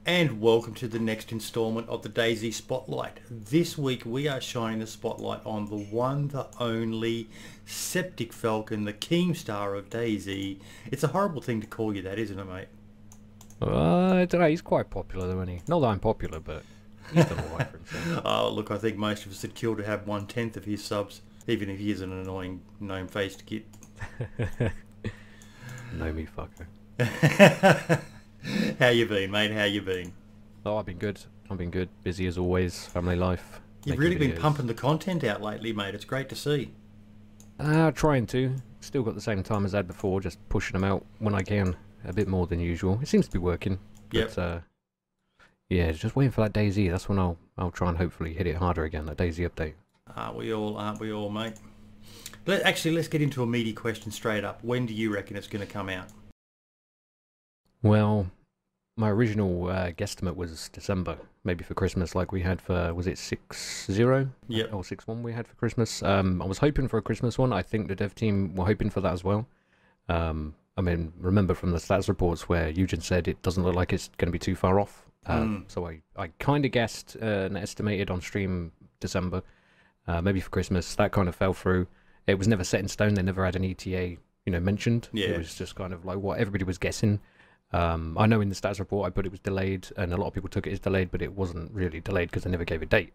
And welcome to the next instalment of the DayZ Spotlight. This week we are shining the spotlight on the one, the only Septic Falcon, the Keemstar of DayZ. It's a horrible thing to call you that, isn't it, mate? I don't know, he's quite popular though, isn't he? Not that I'm popular, but he's done alright for himself. Oh, look, I think most of us would kill to have 1/10 of his subs, even if he is an annoying gnome-faced git. Know me, fucker. How you been, mate? How you been? Oh, I've been good. I've been good. Busy as always. Family life. You've really been pumping the content out lately, mate. It's great to see. Trying to. Still got the same time as I had before, just pushing them out when I can. A bit more than usual. It seems to be working. Yep. But, yeah, just waiting for that DayZ. That's when I'll try and hopefully hit it harder again, that DayZ update. Aren't we all, mate? Let's get into a meaty question straight up. When do you reckon it's going to come out? Well, my original guesstimate was December, maybe for Christmas, like we had for, was it 6.0? Yep. Or 6.1 we had for Christmas. I was hoping for a Christmas one. I think the dev team were hoping for that as well. I mean, remember from the stats reports where Eugen said it doesn't look like it's going to be too far off. So I kind of guessed and estimated on stream December, maybe for Christmas. That kind of fell through. It was never set in stone. They never had an ETA, mentioned. Yeah. It was just kind of like what everybody was guessing. I know in the stats report I put it was delayed, and a lot of people took it as delayed, but it wasn't really delayed because they never gave a date.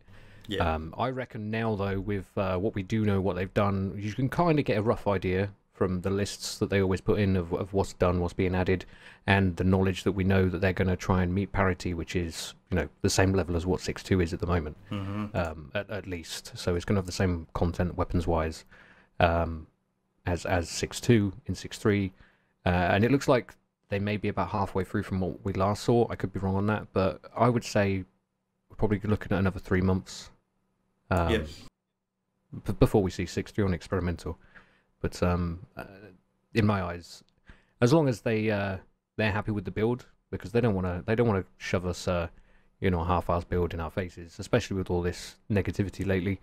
Yeah. I reckon now, though, with what we do know, what they've done, you can kind of get a rough idea from the lists that they always put in of what's done, what's being added, and the knowledge that we know that they're going to try and meet parity, which is, the same level as what 6.2 is at the moment, at least. So it's going to have the same content weapons-wise as 6.2 in 6.3, and it looks like they may be about halfway through from what we last saw. I could be wrong on that, but I would say we're probably looking at another 3 months before we see 6.3 on experimental. But in my eyes, as long as they're happy with the build, because they don't want to shove us a half-assed build in our faces, especially with all this negativity lately.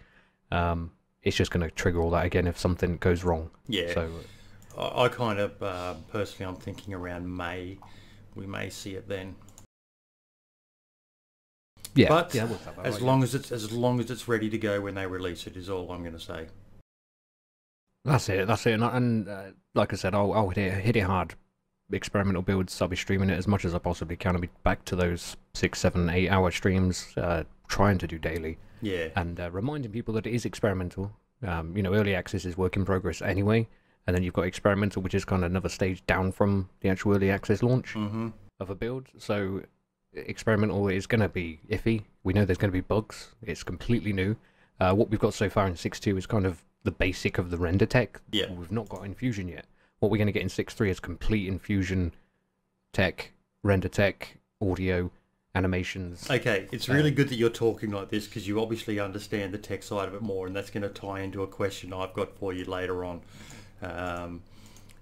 It's just going to trigger all that again if something goes wrong. Yeah. So I kind of personally, I'm thinking around May, we may see it then. Yeah, but yeah, as long as it's ready to go when they release it is all I'm going to say. That's it. And like I said, I'll hit it hard. Experimental builds. I'll be streaming it as much as I possibly can. I'll be back to those 6, 7, 8 hour streams, trying to do daily. Yeah. And reminding people that it is experimental. Early access is work in progress anyway. And then you've got experimental, which is kind of another stage down from the actual early access launch of a build. So experimental is going to be iffy. We know there's going to be bugs. It's completely new. What we've got so far in 6.2 is kind of the basic of the render tech. Yeah. We've not got infusion yet. What we're going to get in 6.3 is complete infusion tech, render tech, audio, animations. Okay, it's really good that you're talking like this because you obviously understand the tech side of it more, and that's going to tie into a question I've got for you later on.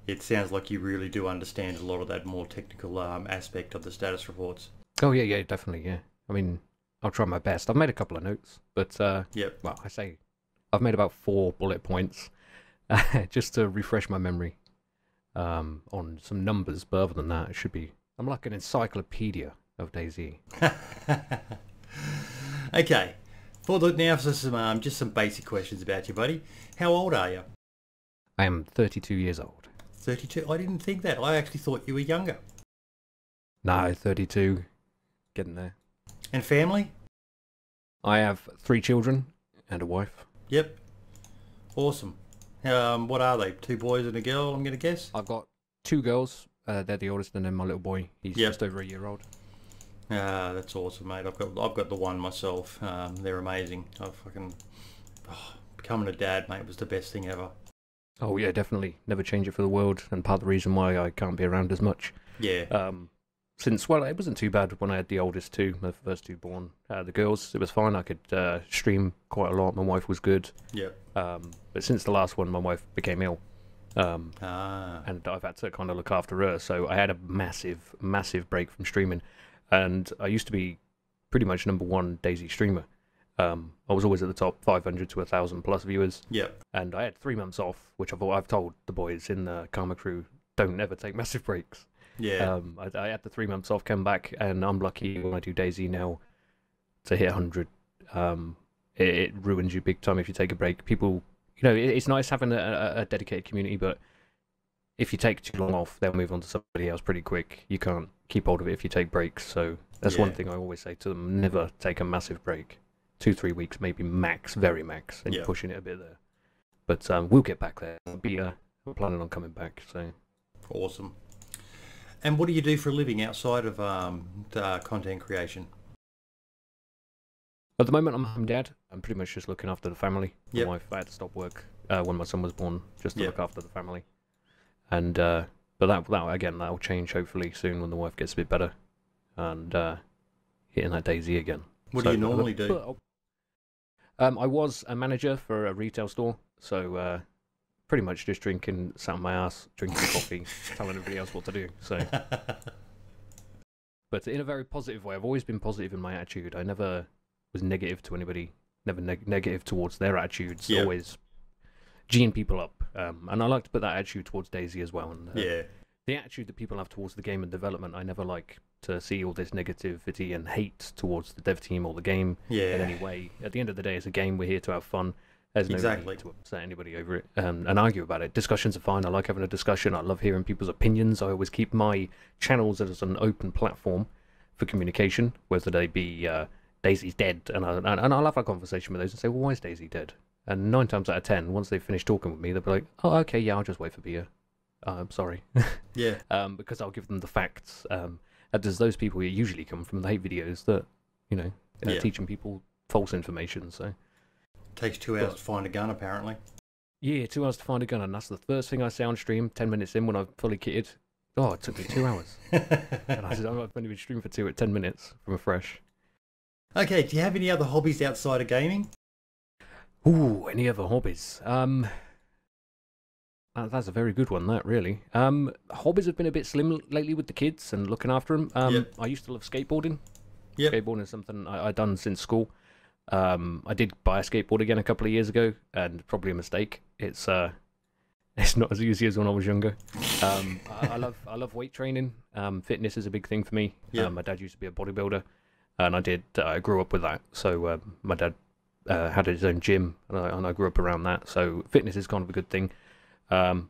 It sounds like you really do understand a lot of that more technical aspect of the status reports. Oh yeah, definitely, yeah. I mean, I'll try my best. I've made a couple of notes, but Yep. well, I say I've made about 4 bullet points just to refresh my memory on some numbers. But other than that, it should be. I'm like an encyclopedia of DayZ. Okay, now for some just some basic questions about you, buddy. How old are you? I am 32 years old. 32. I didn't think that. I actually thought you were younger. No, 32. Getting there. And family? I have 3 children and a wife. Yep. Awesome. What are they? 2 boys and a girl, I'm going to guess? I've got 2 girls. They're the oldest, and then my little boy. He's Yep. just over a year old. That's awesome, mate. I've got the one myself. They're amazing. Becoming a dad, mate, was the best thing ever. Oh yeah, definitely. Never change it for the world, and part of the reason why I can't be around as much. Yeah. Since, well, it wasn't too bad when I had the oldest 2, the first 2 born. The girls, it was fine. I could stream quite a lot. My wife was good. Yeah. But since the last one, my wife became ill. And I've had to kind of look after her. So I had a massive, massive break from streaming. And I used to be pretty much #1 DayZ streamer. I was always at the top 500 to 1,000 plus viewers. Yep. And I had 3 months off, which I've told the boys in the Karma crew, don't ever take massive breaks. Yeah. I had the 3 months off, came back, and I'm lucky when I do DayZ now to hit 100. It ruins you big time if you take a break. People, it's nice having a dedicated community, but if you take too long off, they'll move on to somebody else pretty quick. You can't keep hold of it if you take breaks. So that's one thing I always say to them: never take a massive break. 2-3 weeks, maybe max, very max, and you're pushing it a bit there. But we'll get back there. We're planning on coming back. So awesome. And what do you do for a living outside of content creation? At the moment, I'm a home dad. I'm pretty much just looking after the family. My Yep. wife, I had to stop work when my son was born, just to look after the family. And but that'll change hopefully soon when the wife gets a bit better, and hitting that DayZ again. What do you normally do? I was a manager for a retail store, so pretty much just sat on my ass, drinking coffee, telling everybody else what to do. So, but in a very positive way. I've always been positive in my attitude. I never was negative to anybody, never negative towards their attitudes. Yeah. Always G'ing people up, and I like to put that attitude towards DayZ as well. And, the attitude that people have towards the game and development, I never like to see all this negativity and hate towards the dev team or the game in any way. At the end of the day, it's a game. We're here to have fun. There's no need to upset anybody over it and argue about it. Discussions are fine. I like having a discussion. I love hearing people's opinions. I always keep my channels as an open platform for communication, whether they be DayZ's dead, and I'll have a conversation with those and say, well, why is DayZ dead? And 9 times out of 10, once they finish talking with me, they'll be like, oh, okay, yeah, I'll just wait for beer. I'm sorry. Yeah. Because I'll give them the facts. And there's those people who usually come from the hate videos that, teaching people false information. So takes 2 hours to find a gun, apparently. Yeah, 2 hours to find a gun, and that's the first thing I say on stream. 10 minutes in, when I'm fully kitted. Oh, it took me 2 hours. And I said, I've only been streaming for 10 minutes from a fresh. Okay, do you have any other hobbies outside of gaming? Ooh, any other hobbies? That's a very good one, that, really. Hobbies have been a bit slim lately with the kids and looking after them. I used to love skateboarding. Skateboarding is something I've done since school. I did buy a skateboard again a couple of years ago, and probably a mistake. It's not as easy as when I was younger. I love weight training. Fitness is a big thing for me. My dad used to be a bodybuilder, and I grew up with that. So my dad had his own gym, and I grew up around that. So fitness is kind of a good thing. So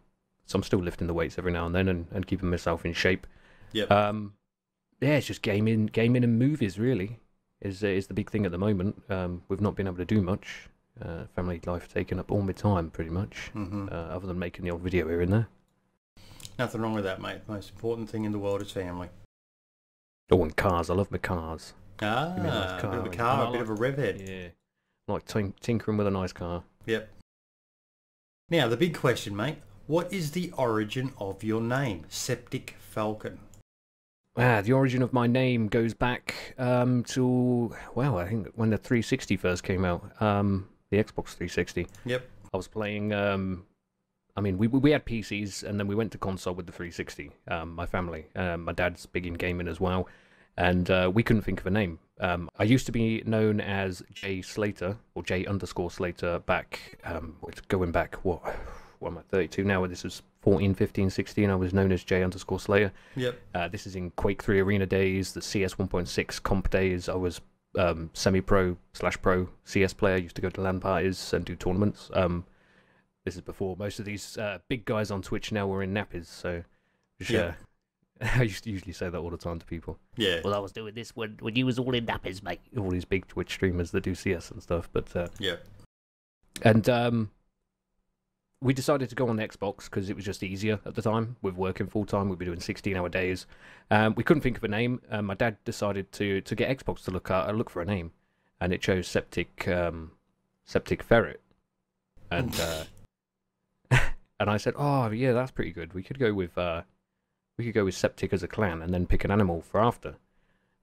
I'm still lifting the weights every now and then and keeping myself in shape. It's just gaming and movies really is the big thing at the moment. We've not been able to do much. Family life taking up all my time pretty much, other than making the odd video here and there. Nothing wrong with that, mate. The most important thing in the world is family. Oh, and cars. I love my cars. A bit of a car, a bit of a rev head. Yeah, I like tinkering with a nice car. Yep. Now, the big question, mate. What is the origin of your name, Septic Falcon? The origin of my name goes back to, well, I think when the 360 first came out, the Xbox 360. Yep. I was playing, we had PCs, and then we went to console with the 360, my family. My dad's big in gaming as well, and we couldn't think of a name. I used to be known as J Slater, or J_Slater back, going back, what am I, 32 now? This was 14, 15, 16. I was known as J_Slater. Yep. This is in Quake 3 arena days, the CS 1.6 comp days. I was semi-pro / pro CS player. Used to go to LAN parties and do tournaments. This is before most of these big guys on Twitch now were in nappies. So, I used to usually say that all the time to people. Yeah. Well, I was doing this when you was all in nappies, mate. All these big Twitch streamers that do CS and stuff. But and we decided to go on the Xbox because it was just easier at the time. With working full time, we'd be doing 16-hour days. We couldn't think of a name. My dad decided to get Xbox to look for a name, and it chose Septic Ferret, and and I said, oh yeah, that's pretty good. We could go with Septic as a clan, and then pick an animal for after.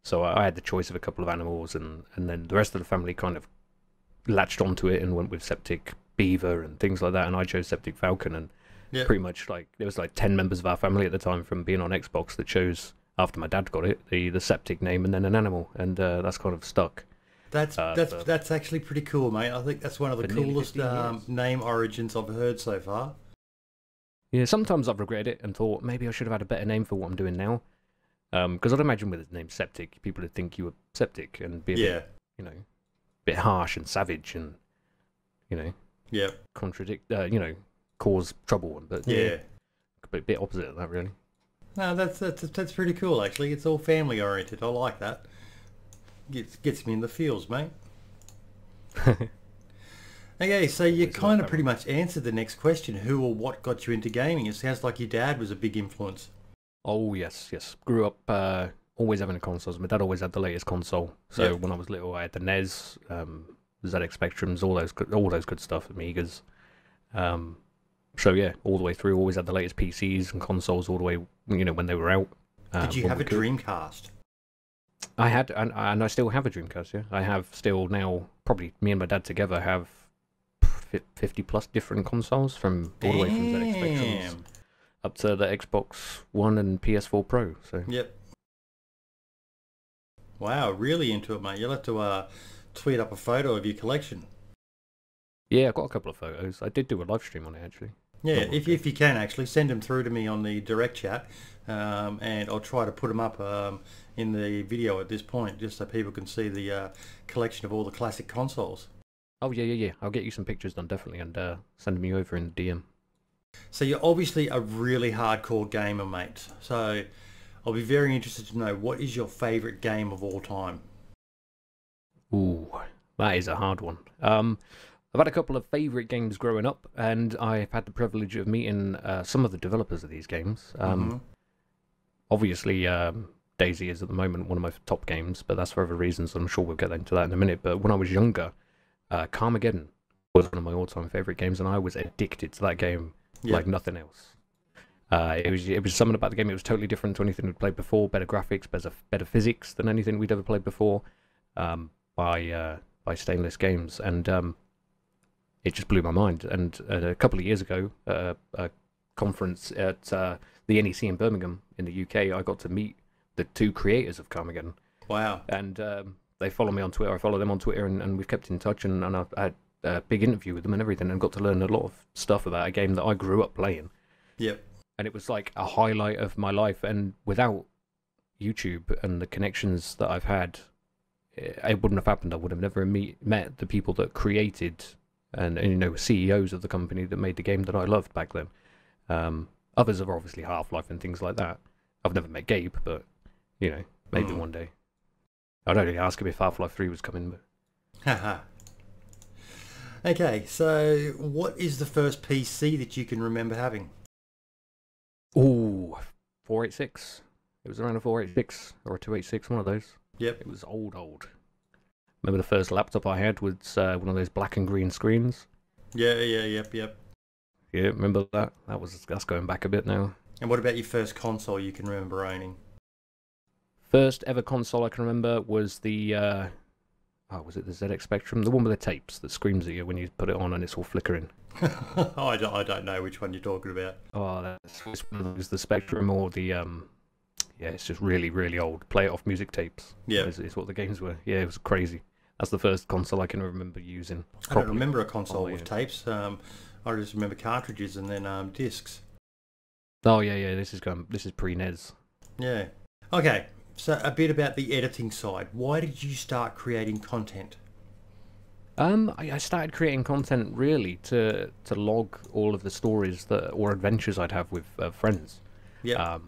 So I had the choice of a couple of animals, and then the rest of the family kind of latched onto it and went with Septic Beaver and things like that, and I chose Septic Falcon, and pretty much there was 10 members of our family at the time from being on Xbox that chose, after my dad got it, the Septic name and then an animal, and that's kind of stuck. That's actually pretty cool, mate. I think that's one of the coolest name origins I've heard so far. Yeah, sometimes I've regretted it and thought maybe I should have had a better name for what I'm doing now. Because I'd imagine with the name Septic, people would think you were septic and be a bit, you know, bit harsh and savage and, you know, contradict, you know, cause trouble. But a bit opposite of that, really. No, that's pretty cool, actually. It's all family oriented. I like that. Gets me in the feels, mate. Okay, so you kind of pretty much answered the next question. Who or what got you into gaming? It sounds like your dad was a big influence. Oh, yes. Grew up always having a console. My dad always had the latest console. So when I was little, I had the NES, ZX Spectrums, all those good stuff, Amigas. So yeah, all the way through, always had the latest PCs and consoles all the way, you know, when they were out. Did you have a Dreamcast? I had, and I still have a Dreamcast, yeah. I have still now, probably me and my dad together have 50 plus different consoles from all the way from ZX Spectrums up to the Xbox One and PS4 Pro. So wow, really into it, mate. You'll have to tweet up a photo of your collection. Yeah, I've got a couple of photos. I did do a live stream on it, actually. Yeah, if you can, actually, send them through to me on the direct chat, and I'll try to put them up in the video at this point, just so people can see the collection of all the classic consoles. Oh, yeah. I'll get you some pictures done, definitely, and send them over in DM. So you're obviously a really hardcore gamer, mate. So I'll be very interested to know, what is your favourite game of all time? Ooh, that is a hard one. I've had a couple of favourite games growing up, and I've had the privilege of meeting some of the developers of these games. Obviously, DayZ is at the moment one of my top games, but that's for other reasons. I'm sure we'll get into that in a minute. But when I was younger, Carmageddon was one of my all-time favourite games, and I was addicted to that game like nothing else. It was something about the game. It was totally different to anything we'd played before. Better graphics, better physics than anything we'd ever played before by Stainless Games, and it just blew my mind. And a couple of years ago, a conference at the NEC in Birmingham in the UK, I got to meet the two creators of Carmageddon. Wow! And they follow me on Twitter. I follow them on Twitter, and we've kept in touch. And I had a big interview with them and everything, and got to learn a lot of stuff about a game that I grew up playing. Yep. And it was like a highlight of my life. And without YouTube and the connections that I've had, it wouldn't have happened. I would have never met the people that created and you know, CEOs of the company that made the game that I loved back then. Others are obviously Half-Life and things like that. I've never met Gabe, but you know, maybe one day. I'd only ask him if Half-Life 3 was coming, but. Haha. Okay, so what is the first PC that you can remember having? Ooh, 486. It was around a 486 or a 286, one of those. Yep. It was old. Remember the first laptop I had was one of those black and green screens? Yep. Yeah, remember that? That's going back a bit now. And what about your first console you can remember owning? First ever console I can remember was the, was it the ZX Spectrum? The one with the tapes that screams at you when you put it on and it's all flickering. I don't know which one you're talking about. Oh, that's the Spectrum or the, yeah, it's just really, really old. Play it off music tapes. Yeah. Is what the games were. Yeah, it was crazy. That's the first console I can remember using. I don't remember a console with tapes. I just remember cartridges and then discs. Oh yeah. This is pre-NES. Yeah. Okay. So a bit about the editing side. Why did you start creating content? I started creating content really to log all of the stories or adventures I'd have with friends. Yeah.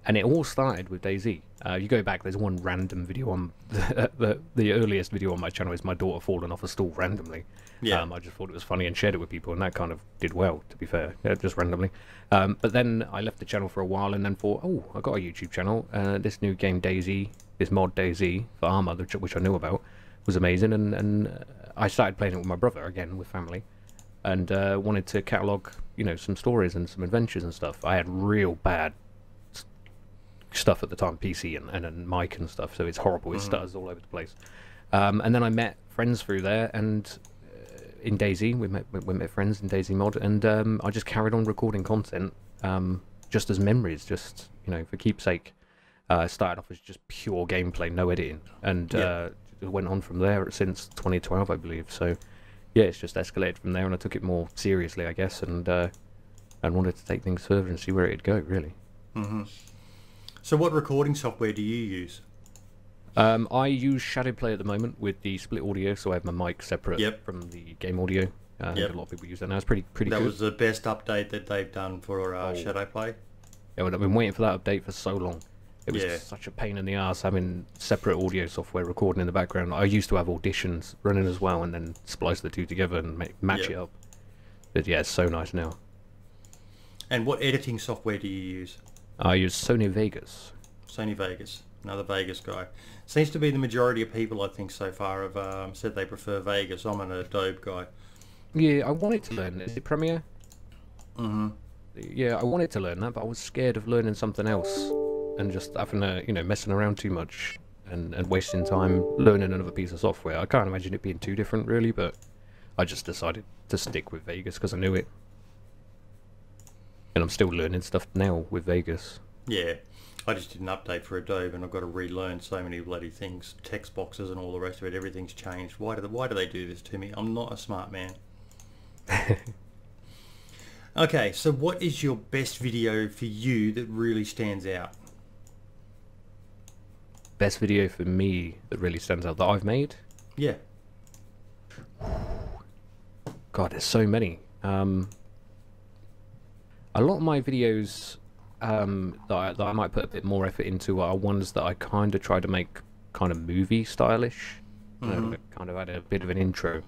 And it all started with DayZ. You go back, there's one random video on the earliest video on my channel is my daughter falling off a stool randomly. Yeah. I just thought it was funny and shared it with people, and that kind of did well, to be fair, just randomly. But then I left the channel for a while and then thought, oh, I got a YouTube channel. This new game DayZ, this mod DayZ for Arma, which I knew about, was amazing, and I started playing it with my brother again, with family, and wanted to catalogue, you know, some stories and some adventures and stuff. I had real bad stuff at the time, PC and mic and stuff, so it's horrible. It stutters all over the place. And then I met friends through there, and in DayZ, we met friends in DayZ mod, and I just carried on recording content, just as memories, just, you know, for keepsake. Started off as just pure gameplay, no editing, and it went on from there since 2012, I believe. So yeah, it's just escalated from there, and I took it more seriously, I guess, and and wanted to take things further and see where it'd go, really. Mm-hmm. So what recording software do you use? I use Shadowplay at the moment with the split audio, so I have my mic separate from the game audio. I think a lot of people use that now. It's pretty good. That was the best update that they've done for Shadowplay. Yeah, well, I've been waiting for that update for so long. It was such a pain in the ass having separate audio software recording in the background. I used to have auditions running as well, and then splice the two together and match it up. But yeah, it's so nice now. And what editing software do you use? I use Sony Vegas. Sony Vegas, another Vegas guy. Seems to be the majority of people, I think, so far have said they prefer Vegas. I'm an Adobe guy. Yeah, I wanted to learn. Is it Premiere? Mm-hmm. Yeah, I wanted to learn that, but I was scared of learning something else and just having to, messing around too much and wasting time learning another piece of software. I can't imagine it being too different, really, but I just decided to stick with Vegas because I knew it. And I'm still learning stuff now with Vegas. Yeah, I just did an update for Adobe and I've got to relearn so many bloody things, text boxes and all the rest of it. Everything's changed. Why do they do this to me? I'm not a smart man. Okay, so what is your best video for you that really stands out? Best video for me that really stands out that I've made? Yeah. God, there's so many. A lot of my videos that I might put a bit more effort into are ones that I kind of try to make kind of movie stylish. Mm-hmm. Kind of add a bit of an intro.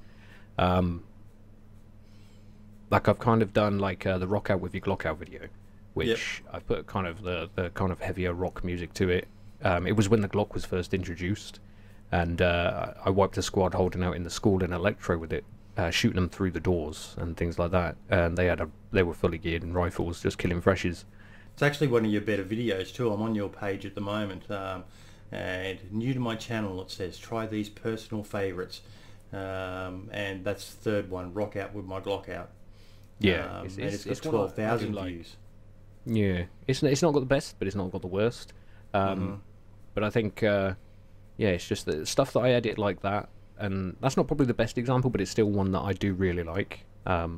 Like I've kind of done like the Rock Out with Your Glock Out video, which I put kind of the kind of heavier rock music to it. It was when the Glock was first introduced, and I wiped a squad holding out in the school in Electro with it, shooting them through the doors and things like that. And they were fully geared in rifles, just killing freshies. It's actually one of your better videos too. I'm on your page at the moment, and new to my channel it says try these personal favourites, and that's the third one, Rock Out with My Glock Out. Yeah, it's got 12,000 views. Yeah, it's not got the best, but it's not got the worst. But I think, it's just the stuff that I edit like that, and that's not probably the best example, but it's still one that I do really like. That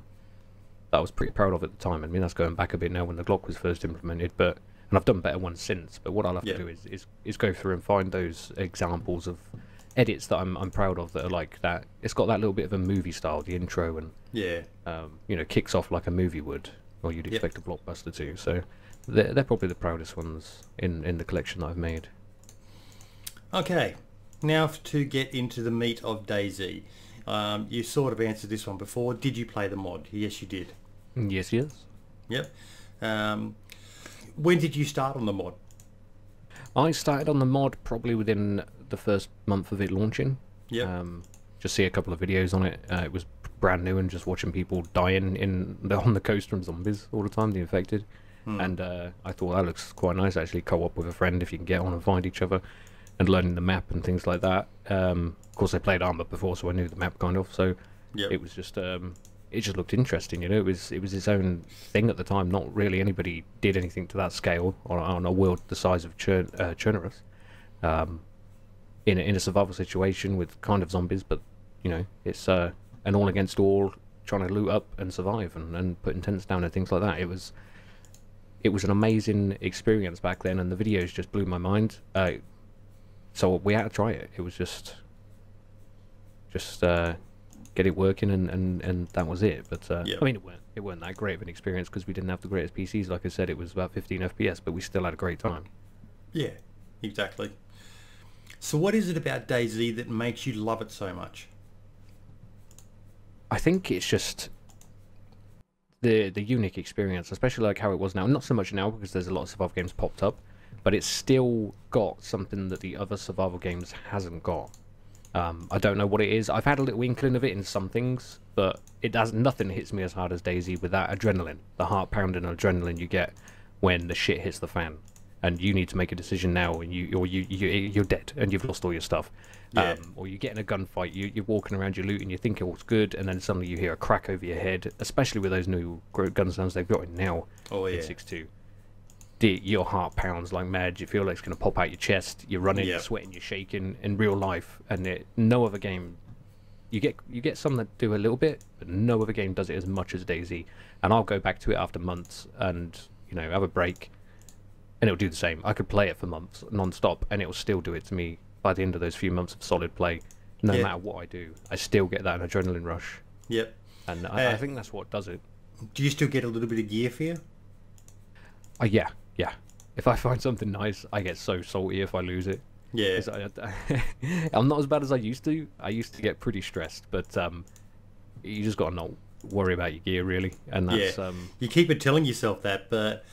I was pretty proud of at the time. I mean, that's going back a bit now when the Glock was first implemented, and I've done better ones since. But what I'll have to do is go through and find those examples of edits that I'm proud of that are like that. It's got that little bit of a movie style, the intro, and kicks off like a movie would, or you'd expect a blockbuster to. So they're probably the proudest ones in the collection that I've made. Okay, now to get into the meat of DayZ. You sort of answered this one before. Did you play the mod? Yes, you did. Yes. Yep. When did you start on the mod? I started on the mod probably within the first month of it launching. Yeah. Just see a couple of videos on it. It was brand new and just watching people dying on the coast from zombies all the time, the infected. And I thought that looks quite nice actually. Co-op with a friend if you can get on and find each other, and learning the map and things like that. Of course, I played Armour before, so I knew the map kind of. So it was just it just looked interesting, It was its own thing at the time. Not really anybody did anything to that scale on a world the size of Chernarus. In a survival situation with kind of zombies, but it's an all against all, trying to loot up and survive and putting tents down and things like that. It was an amazing experience back then, and the videos just blew my mind. So we had to try it. It was just get it working, and that was it. But I mean, it weren't that great of an experience because we didn't have the greatest PCs. Like I said, it was about 15 FPS, but we still had a great time. Yeah, exactly. So what is it about DayZ that makes you love it so much? I think it's just the unique experience, especially like how it was now. Not so much now because there's a lot of survival games popped up, but it's still got something that the other survival games hasn't got. I don't know what it is. I've had a little inkling of it in some things, but nothing hits me as hard as DayZ with that adrenaline, the heart-pounding adrenaline you get when the shit hits the fan, and you need to make a decision now, and you're dead, and you've lost all your stuff. Or you get in a gunfight, you're walking around, you're looting, you think it all's good, and then suddenly you hear a crack over your head, especially with those new gun sounds they've got in now in 6.2. Your heart pounds like mad. You feel like it's going to pop out your chest. You're running, you're sweating, you're shaking in real life, and no other game You get some that do a little bit, but no other game does it as much as DayZ. And I'll go back to it after months and, you know, have a break, and it'll do the same. I could play it for months non-stop, and it will still do it to me by the end of those few months of solid play. No matter what I do, I still get that adrenaline rush. Yep. And I think that's what does it. Do you still get a little bit of gear fear? Yeah. If I find something nice, I get so salty if I lose it. Yeah. I'm not as bad as I used to. I used to get pretty stressed, but you just got to not worry about your gear, really. And that's you keep it telling yourself that, but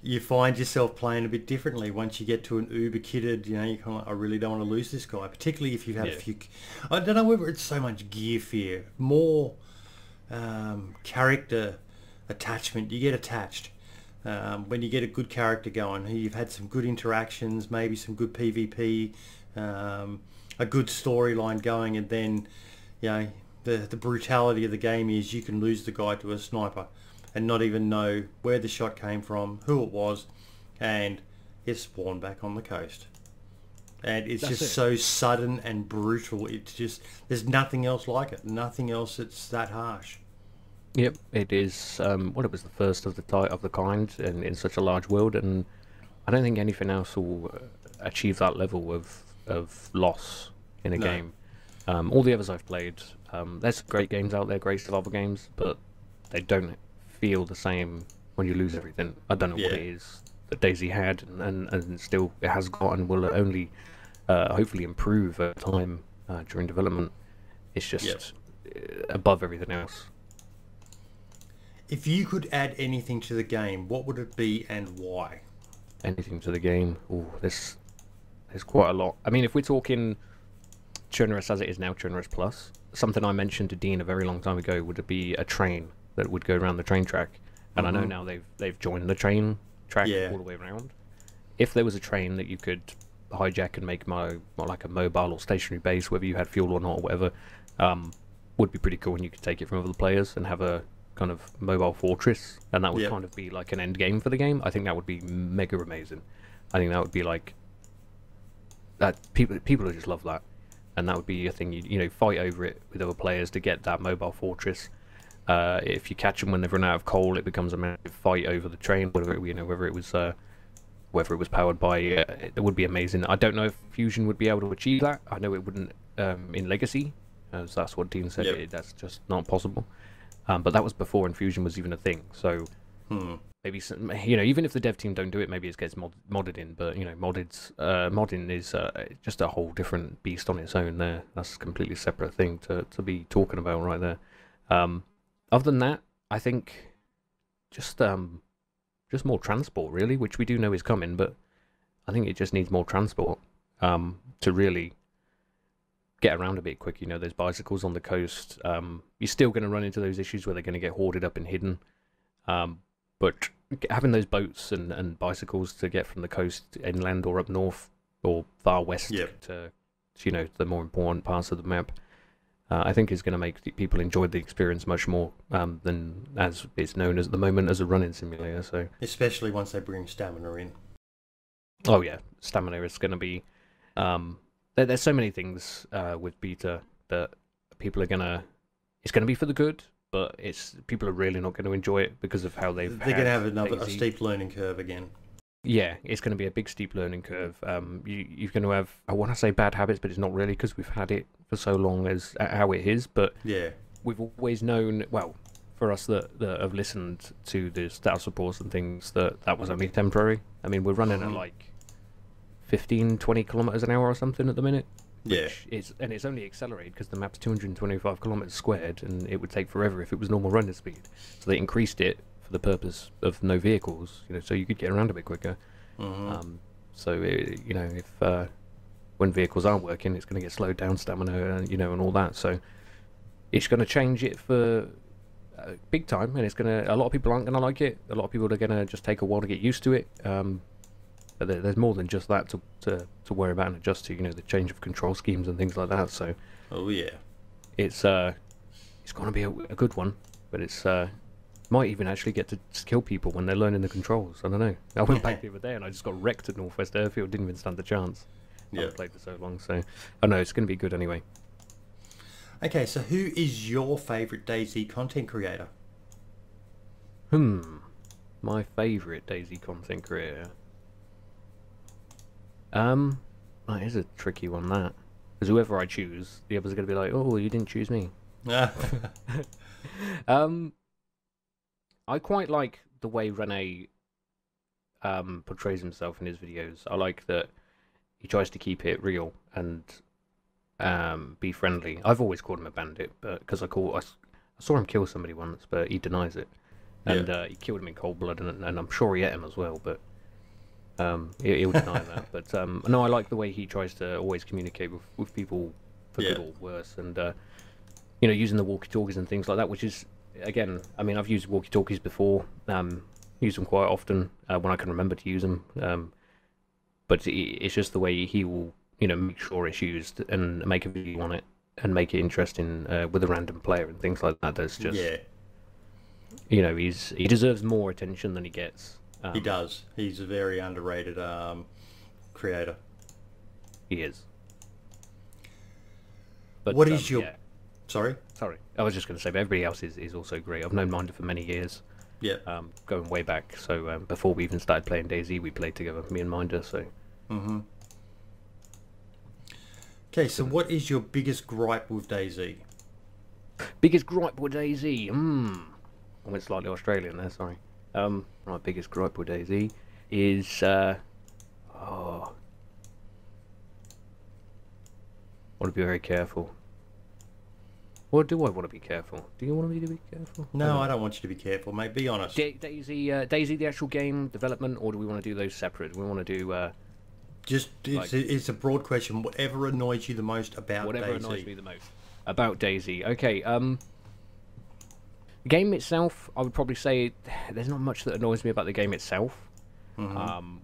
you find yourself playing a bit differently once you get to an uber kitted. You know, you kind of like, I really don't want to lose this guy, particularly if you've had a few. I don't know whether it's so much gear fear, more character attachment. You get attached. When you get a good character going, you've had some good interactions, maybe some good PvP, a good storyline going, and then, you know, the brutality of the game is you can lose the guy to a sniper and not even know where the shot came from, who it was, and it's spawned back on the coast. And it's so sudden and brutal. It's just, there's nothing else like it. Nothing else that's that harsh. Yep, it is. It was the first of the kind in such a large world, and I don't think anything else will achieve that level of loss in a game. All the others I've played, there's great games out there, great survival games, but they don't feel the same when you lose everything. I don't know what it is that DayZ had, and still it has got, and will only hopefully improve over time during development. It's just above everything else. If you could add anything to the game, what would it be and why? Anything to the game? Oh, there's quite a lot. I mean, if we're talking generous as it is now, generous plus, something I mentioned to Dean a very long time ago would be a train that would go around the train track. And I know now they've joined the train track all the way around. If there was a train that you could hijack and make more like a mobile or stationary base, whether you had fuel or not or whatever, would be pretty cool, and you could take it from other players and have a kind of mobile fortress, and that would kind of be like an end game for the game. I think that would be mega amazing. I think that would be like that. People would just love that, and that would be a thing. You know, fight over it with other players to get that mobile fortress. If you catch them when they've run out of coal, it becomes a massive fight over the train. Whether it was powered by, it would be amazing. I don't know if Fusion would be able to achieve that. I know it wouldn't in Legacy, as that's what Dean said. That's just not possible. But that was before Infusion was even a thing, so maybe some, you know, even if the dev team don't do it, maybe it gets modded in. But you know, modding is just a whole different beast on its own. There, that's a completely separate thing to be talking about right there. Other than that, I think just more transport really, which we do know is coming, but I think it just needs more transport to really get around a bit quick. You know, there's bicycles on the coast. You're still going to run into those issues where they're going to get hoarded up and hidden. But having those boats and bicycles to get from the coast inland or up north or far west to you know, the more important parts of the map, I think is going to make people enjoy the experience much more than as it's known as at the moment as a running simulator. So especially once they bring stamina in. Oh yeah, stamina is going to be. There's so many things with beta that people are gonna. It's gonna be for the good, but people are really not going to enjoy it because of how they're going to have a steep learning curve again. Yeah, it's going to be a big steep learning curve. You're going to have, I want to say bad habits, but it's not really because we've had it for so long as how it is. But we've always known, well, for us that have listened to the status reports and things, that was only temporary. I mean, we're running at like 15, 20 kilometers an hour or something at the minute. It's only accelerated because the map's 225 kilometers squared, and it would take forever if it was normal running speed. So they increased it for the purpose of no vehicles, you know, so you could get around a bit quicker. So you know, if when vehicles aren't working, it's going to get slowed down stamina, you know, and all that. So it's going to change it for big time, and a lot of people aren't going to like it. A lot of people are going to just take a while to get used to it. But there's more than just that to worry about and adjust to, you know, the change of control schemes and things like that. So it's going to be a good one, but it's might even actually get to kill people when they're learning the controls. I don't know. I went back the other day and I just got wrecked at Northwest Airfield. Didn't even stand a chance. I haven't played for so long, so I know it's going to be good anyway. Okay, so who is your favourite DayZ content creator? My favourite DayZ content creator. That is a tricky one, that. Because whoever I choose, the others are going to be like, oh, you didn't choose me. I quite like the way Rene portrays himself in his videos. I like that he tries to keep it real and be friendly. I've always called him a bandit, but because I saw him kill somebody once, but he denies it. And he killed him in cold blood, and I'm sure he ate him as well, but he'll deny that. But no, I like the way he tries to always communicate with people for good or worse, and you know, using the walkie-talkies and things like that, which is, again, I mean, I've used walkie-talkies before, use them quite often when I can remember to use them, but it's just the way he will, you know, make sure it's used and make a video on it and make it interesting with a random player and things like that. There's just, you know, he deserves more attention than he gets. He does. He's a very underrated creator. He is. But what is your... Sorry? Sorry. I was just going to say, but everybody else is also great. I've known Minder for many years. Yeah. Going way back. So before we even started playing DayZ, we played together, me and Minder, so... Okay, so what is your biggest gripe with DayZ? Biggest gripe with DayZ? I went slightly Australian there, sorry. My biggest gripe with DayZ is... want to be very careful. Or do I want to be careful? Do you want me to be careful? No, I don't want you to be careful, mate. Be honest. DayZ, the actual game development, or do we want to do those separate? Do we want to do... it's a broad question. Whatever annoys you the most about DayZ. Whatever annoys me the most about DayZ. Okay, the game itself, I would probably say there's not much that annoys me about the game itself.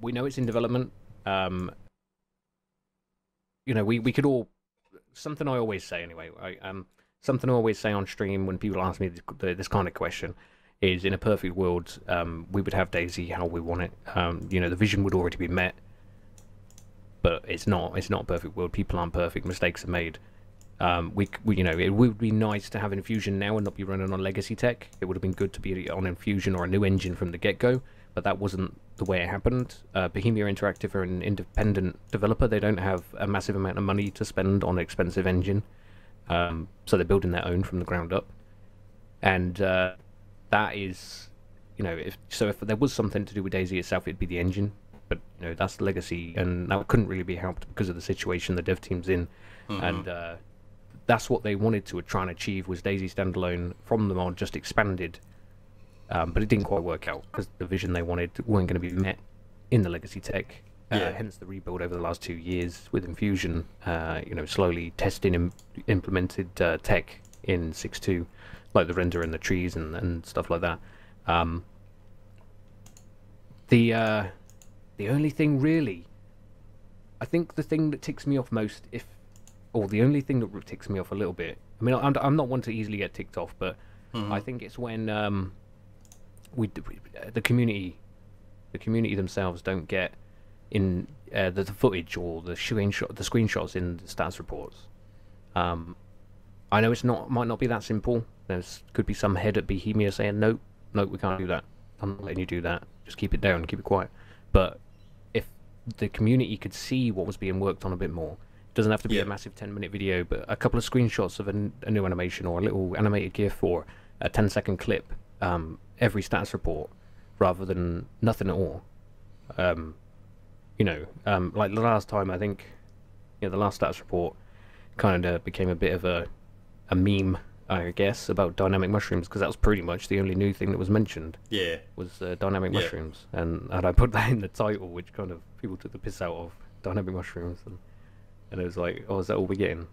We know it's in development. You know, we could all... Something I always say anyway, something I always say on stream when people ask me this kind of question is, in a perfect world, we would have DayZ how we want it. You know, the vision would already be met, but it's not. It's not a perfect world. People aren't perfect. Mistakes are made. We you know, it would be nice to have Infusion now and not be running on legacy tech. It would have been good to be on Infusion or a new engine from the get-go, but that wasn't the way it happened. Bohemia Interactive are an independent developer. They don't have a massive amount of money to spend on an expensive engine, so they're building their own from the ground up. And that is, you know, if there was something to do with DayZ itself, it'd be the engine. But you know, that's the legacy, and that couldn't really be helped because of the situation the dev team's in. And that's what they wanted to try and achieve, was DayZ standalone from the mod, just expanded. But it didn't quite work out because the vision they wanted weren't going to be met in the legacy tech. Hence the rebuild over the last 2 years with Infusion. You know, slowly testing and implemented tech in 6.2, like the render and the trees and stuff like that. The only thing really, I think the thing that ticks me off most, or the only thing that ticks me off a little bit, I mean, I'm not one to easily get ticked off, but I think it's when the community themselves don't get in the footage or the screenshots in the stats reports. I know might not be that simple. There could be some head at Bohemia saying, nope, we can't do that. I'm not letting you do that. Just keep it down, keep it quiet. But if the community could see what was being worked on a bit more, it doesn't have to be a massive 10-minute video, but a couple of screenshots of a new animation or a little animated GIF or a 10-second clip, every status report, rather than nothing at all. You know, like the last time, I think, you know, the last status report kind of became a bit of a meme, I guess, about dynamic mushrooms, because that was pretty much the only new thing that was mentioned. Was dynamic mushrooms, and I put that in the title, which kind of people took the piss out of dynamic mushrooms, and it was like, oh, is that all we're getting?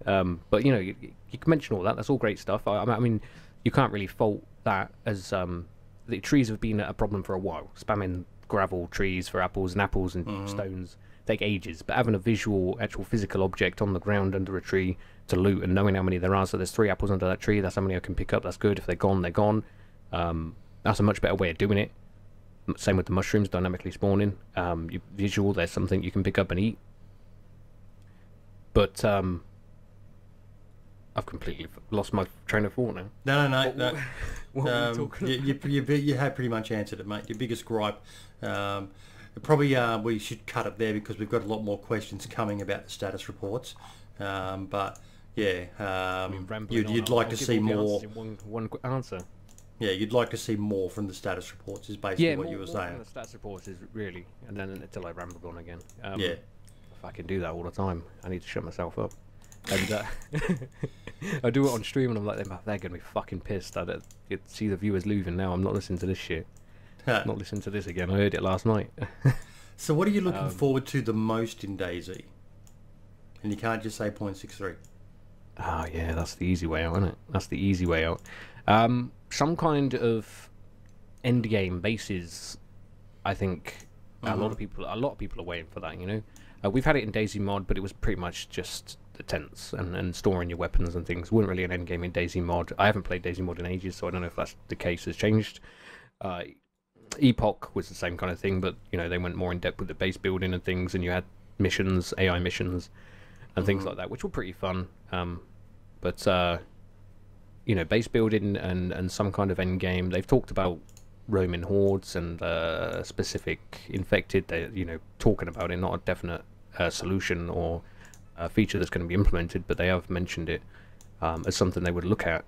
But you know, you can mention all that. That's all great stuff. I mean, you can't really fault that, as the trees have been a problem for a while. Spamming gravel trees for apples and stones take ages, but having a visual, actual physical object on the ground under a tree to loot and knowing how many there are, so there's 3 apples under that tree, that's how many I can pick up, that's good. If they're gone, they're gone. That's a much better way of doing it. Same with the mushrooms dynamically spawning. Visual, there's something you can pick up and eat. But I've completely lost my train of thought now. No. What were we talking about? You have pretty much answered it, mate. Your biggest gripe. Probably we should cut it there because we've got a lot more questions coming about the status reports. But yeah, you'd like to see more. One quick answer. Yeah, you'd like to see more from the status reports, is basically what you were saying. Yeah, the status reports is really, and then until I ramble on again. Yeah. If I can do that all the time, I need to shut myself up. And I do it on stream, and I'm like, they're gonna be fucking pissed. You see the viewers losing now. I'm not listening to this shit. Not listening to this again. I heard it last night. So, what are you looking forward to the most in DayZ? And you can't just say 0.63. Oh yeah, that's the easy way out, isn't it? That's the easy way out. Some kind of end game bases. I think a lot of people are waiting for that. You know, we've had it in DayZ mod, but it was pretty much just the tents and storing your weapons and things. Wasn't really an end game in DayZ mod. I haven't played DayZ mod in ages, so I don't know if that's the case has changed. Epoch was the same kind of thing, but you know, they went more in depth with the base building and things, and you had missions, AI missions, and things like that, which were pretty fun. But you know, base building and some kind of end game. They've talked about roaming hordes and specific infected. They, you know, talking about it, not a definite solution or a feature that's going to be implemented, but they have mentioned it as something they would look at.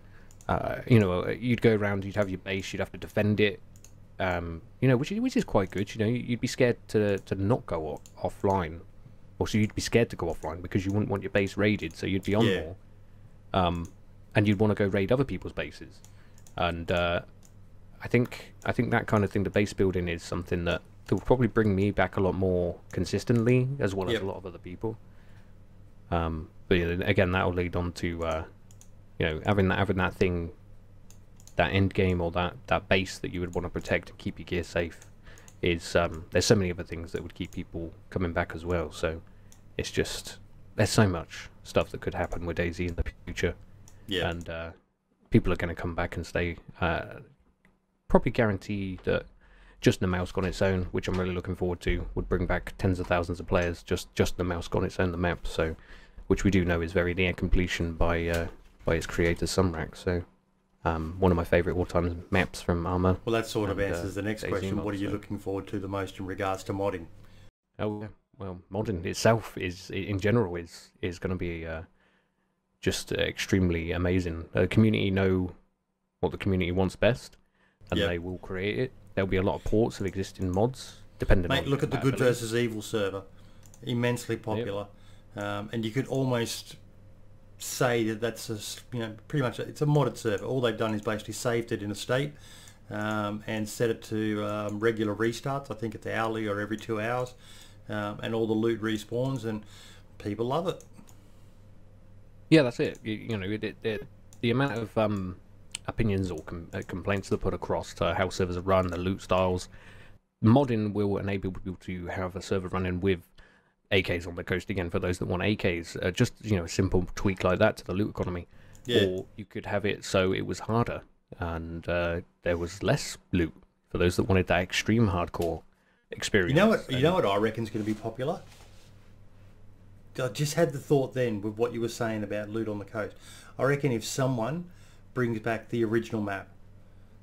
You know, you'd go around, you'd have your base, you'd have to defend it. You know, which is quite good. You know, you'd be scared to not go offline, or so you'd be scared to go offline because you wouldn't want your base raided. So you'd be on more, and you'd want to go raid other people's bases. And I think that kind of thing, the base building, is something that will probably bring me back a lot more consistently, as well as a lot of other people. But yeah, again, that will lead on to you know, having that thing, that end game, or that base that you would want to protect and keep your gear safe. Is there's so many other things that would keep people coming back as well. So it's just, there's so much stuff that could happen with DayZ in the future. Yeah. And people are going to come back and stay. Probably guarantee that just the mouse on its own, which I'm really looking forward to, would bring back tens of thousands of players. Just the mouse on its own, the map. So, which we do know is very near completion by its creator, Sumrak. So. One of my favourite all-time maps from Arma. Well, that sort of answers the next question. What are you looking forward to the most in regards to modding? Oh, yeah. Well, modding itself is, in general, is going to be just extremely amazing. The community know what the community wants best, and they will create it. There'll be a lot of ports of existing mods, depending on... Mate, look at the Good versus Evil server. Immensely popular. And you could almost... say that that's pretty much it's a modded server. All they've done is basically saved it in a state and set it to regular restarts. I think it's hourly or every 2 hours, and all the loot respawns, and people love it. Yeah, that's it. You know, the amount of opinions or complaints that put across to how servers are run, the loot styles. Modding will enable people to have a server running with AKs on the coast again for those that want AKs. Just, you know, a simple tweak like that to the loot economy. Yeah. Or you could have it so it was harder and there was less loot for those that wanted that extreme hardcore experience. You know what I reckon is going to be popular? I just had the thought then with what you were saying about loot on the coast. I reckon if someone brings back the original map,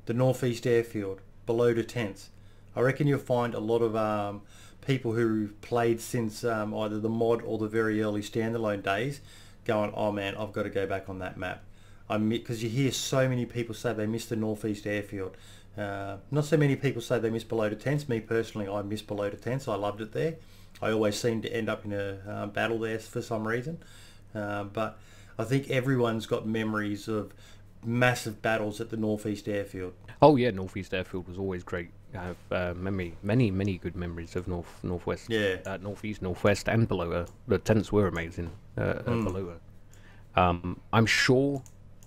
the Northeast Airfield, below the tents, I reckon you'll find a lot of people who played since either the mod or the very early standalone days going, oh man, I've got to go back on that map. Because you hear so many people say they miss the Northeast Airfield. Not so many people say they miss below the tents. Me personally, I miss below the tents. I loved it there. I always seem to end up in a battle there for some reason. But I think everyone's got memories of massive battles at the Northeast Airfield. Oh yeah, Northeast Airfield was always great. I have many good memories of Northwest, Northeast, Northwest, and below. The tents were amazing below. I'm sure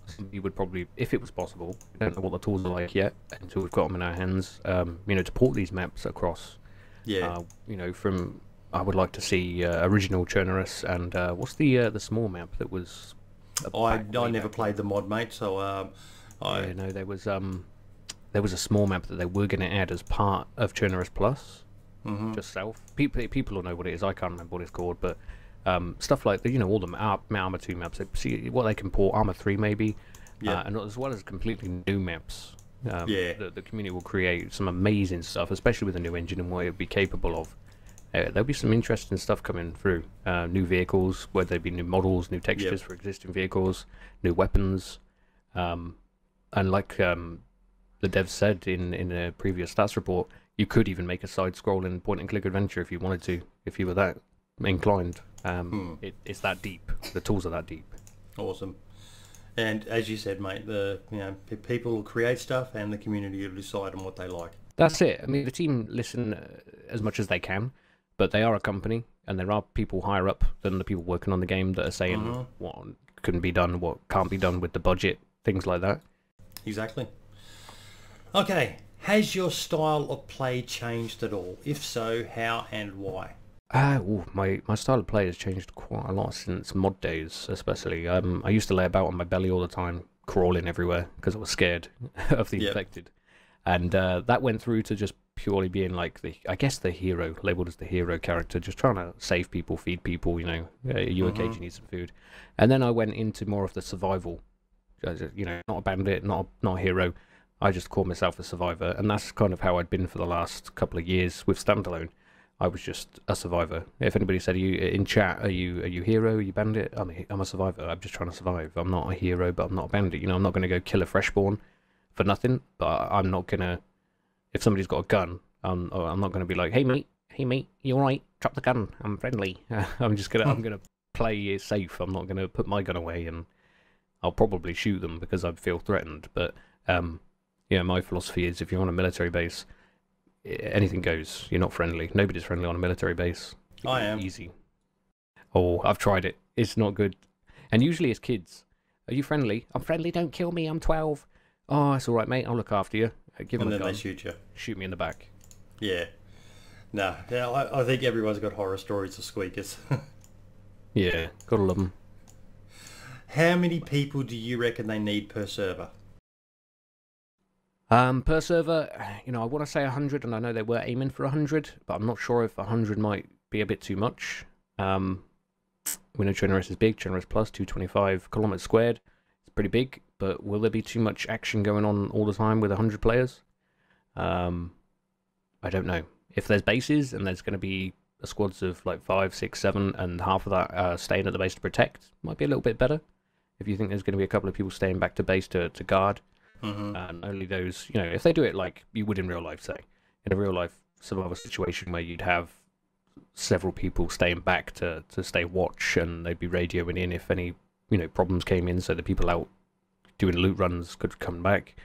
somebody would probably, if it was possible, we don't know what the tools are like yet until we've got them in our hands. You know, to port these maps across. Yeah. You know, from I would like to see original Chernarus and what's the small map that was. I never played the mod, mate. So yeah, no, there was a small map that they were going to add as part of Chernarus Plus, just south. People will know what it is. I can't remember what it's called, but Stuff like all the Armor 2 maps. See what they can port, Armor 3 maybe, and as well as completely new maps. The community will create some amazing stuff, especially with the new engine and what it would be capable of. There'll be some interesting stuff coming through. New vehicles, whether they be new models, new textures for existing vehicles, new weapons, and like the devs said in a previous stats report, you could even make a side-scrolling point-and-click adventure if you wanted to, if you were that inclined. It's that deep. The tools are that deep. Awesome. And as you said, mate, people will create stuff, and the community will decide on what they like. That's it. I mean, the team listen as much as they can, but they are a company, and there are people higher up than the people working on the game that are saying what couldn't be done, what can't be done with the budget, things like that. Exactly. Okay. Has your style of play changed at all? If so, how and why? My style of play has changed quite a lot since mod days, especially. I used to lay about on my belly all the time, crawling everywhere because I was scared of the infected, and that went through to just purely being like the hero, labeled as the hero character, just trying to save people, feed people. You occasionally need some food, and then I went into more of the survival. Not a bandit, not a hero. I just called myself a survivor, and that's kind of how I'd been for the last couple of years with standalone. I was just a survivor. If anybody said, "Are you in chat? Are you hero? Are you bandit?" I'm a survivor. I'm just trying to survive. I'm not a hero, but I'm not a bandit. I'm not going to go kill a freshborn for nothing. But I'm not gonna. If somebody's got a gun, I'm not going to be like, "Hey mate, you all right? Drop the gun. I'm friendly." I'm gonna play it safe. I'm not going to put my gun away, and I'll probably shoot them because I feel threatened. But my philosophy is if you're on a military base, anything goes. You're not friendly. Nobody's friendly on a military base. I am. Easy. Oh, I've tried it. It's not good. And usually it's kids. Are you friendly? I'm friendly. Don't kill me. I'm 12. Oh, it's all right, mate. I'll look after you. Give them a gun. And then they shoot you. Shoot me in the back. Yeah. No. Yeah, I think everyone's got horror stories of squeakers. Yeah, gotta love them. How many people do you reckon they need per server? Per server, I want to say 100, and I know they were aiming for 100, but I'm not sure if 100 might be a bit too much. We know Generous is big, Generous Plus, 225 kilometers squared. It's pretty big, but will there be too much action going on all the time with 100 players? I don't know. If there's bases, and there's going to be squads of like 5, 6, 7, and half of that staying at the base to protect, might be a little bit better. If you think there's going to be a couple of people staying back to base to guard, and only those, if they do it like you would in real life, say, in a real life survival situation where you'd have several people staying back to stay watch, and they'd be radioing in if any, problems came in, so the people out doing loot runs could come back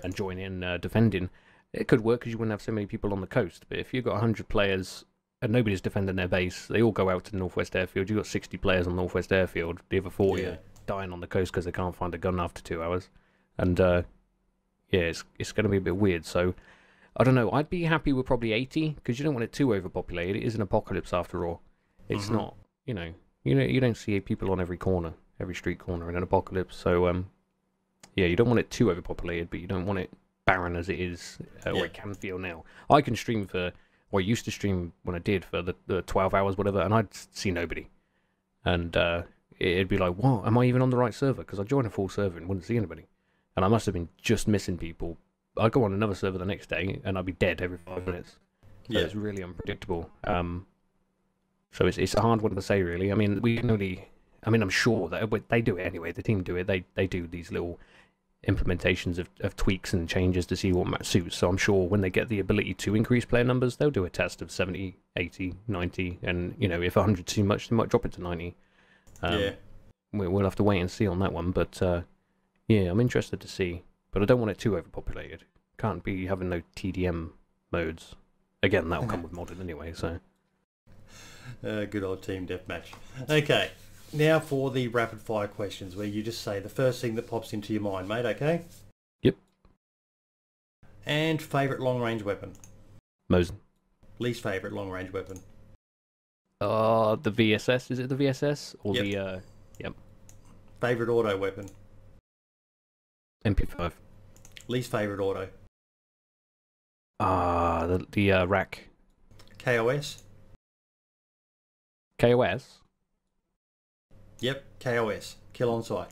and join in defending. It could work because you wouldn't have so many people on the coast. But if you've got 100 players and nobody's defending their base, they all go out to the Northwest Airfield. You've got 60 players on Northwest Airfield. The other 40 are dying on the coast because they can't find a gun after 2 hours. And it's going to be a bit weird. So I don't know. I'd be happy with probably 80 because you don't want it too overpopulated. It is an apocalypse after all. It's not, you don't see people on every corner, every street corner in an apocalypse. So you don't want it too overpopulated, but you don't want it barren as it is, or it can feel now. I can stream I used to stream when I did for the 12 hours, whatever, and I'd see nobody. And it'd be like, what? Am I even on the right server? Because I joined a full server and wouldn't see anybody. And I must have been just missing people. I'd go on another server the next day, and I'd be dead every 5 minutes. So it's really unpredictable. So it's a hard one to say, really. I mean, I'm sure that they do it anyway. The team do it. They do these little implementations of tweaks and changes to see what match suits. So I'm sure when they get the ability to increase player numbers, they'll do a test of 70, 80, 90, and if 100 is too much, they might drop it to 90. We'll have to wait and see on that one, but I'm interested to see. But I don't want it too overpopulated. Can't be having no TDM modes. Again, that'll come with modding anyway, so. Good old team deathmatch. Okay. Now for the rapid fire questions where you just say the first thing that pops into your mind, mate, okay? Yep. And favourite long range weapon? Mosin. Least favourite long range weapon? The VSS, is it the VSS? Or yep. Favourite auto weapon? MP5. Least favourite auto? The rack. KOS? KOS? Yep, KOS, kill on sight.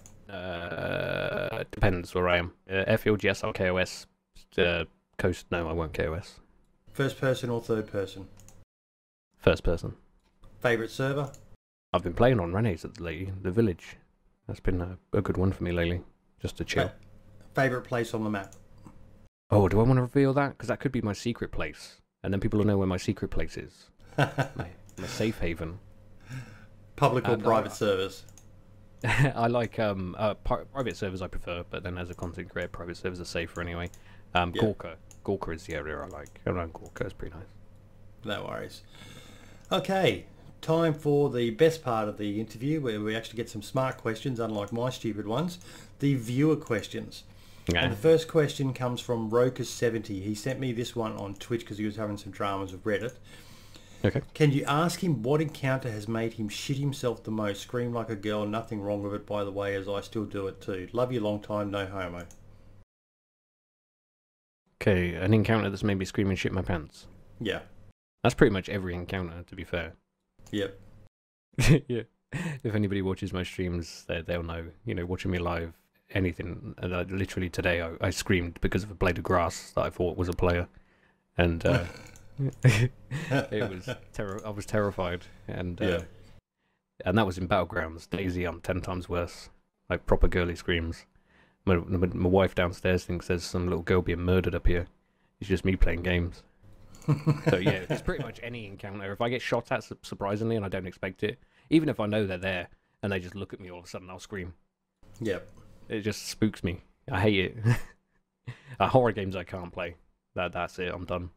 Depends where I am. Airfield, yes, I'll KOS. Coast, no, I won't KOS. First person or third person? First person. Favourite server? I've been playing on Rene's lately, the village. That's been a good one for me lately, just to chill. Favourite place on the map? Oh, do I want to reveal that? Because that could be my secret place. And then people will know where my secret place is. my safe haven. Public or private servers? I like private servers I prefer, but then as a content creator, private servers are safer anyway. Gorka. Gorka is the area I like. Around Gorka is pretty nice. No worries. Okay, time for the best part of the interview where we actually get some smart questions, unlike my stupid ones. The viewer questions. Yeah. And the first question comes from Roker70. He sent me this one on Twitch because he was having some dramas with Reddit. Okay. Can you ask him what encounter has made him shit himself the most? Scream like a girl, nothing wrong with it, by the way, as I still do it too. Love you long time, no homo. Okay, an encounter that's made me scream and shit my pants. Yeah. That's pretty much every encounter, to be fair. Yep. Yeah. If anybody watches my streams, they'll know. You know, watching me live, anything. And literally today, I screamed because of a blade of grass that I thought was a player, and it was I was terrified, and and that was in Battlegrounds. DayZ, I'm 10 times worse. Like proper girly screams. My wife downstairs thinks there's some little girl being murdered up here. It's just me playing games. So yeah, it's pretty much any encounter. If I get shot at surprisingly and I don't expect it, even if I know they're there and they just look at me all of a sudden, I'll scream. Yep. It just spooks me. I hate it. Horror games I can't play. That's it. I'm done.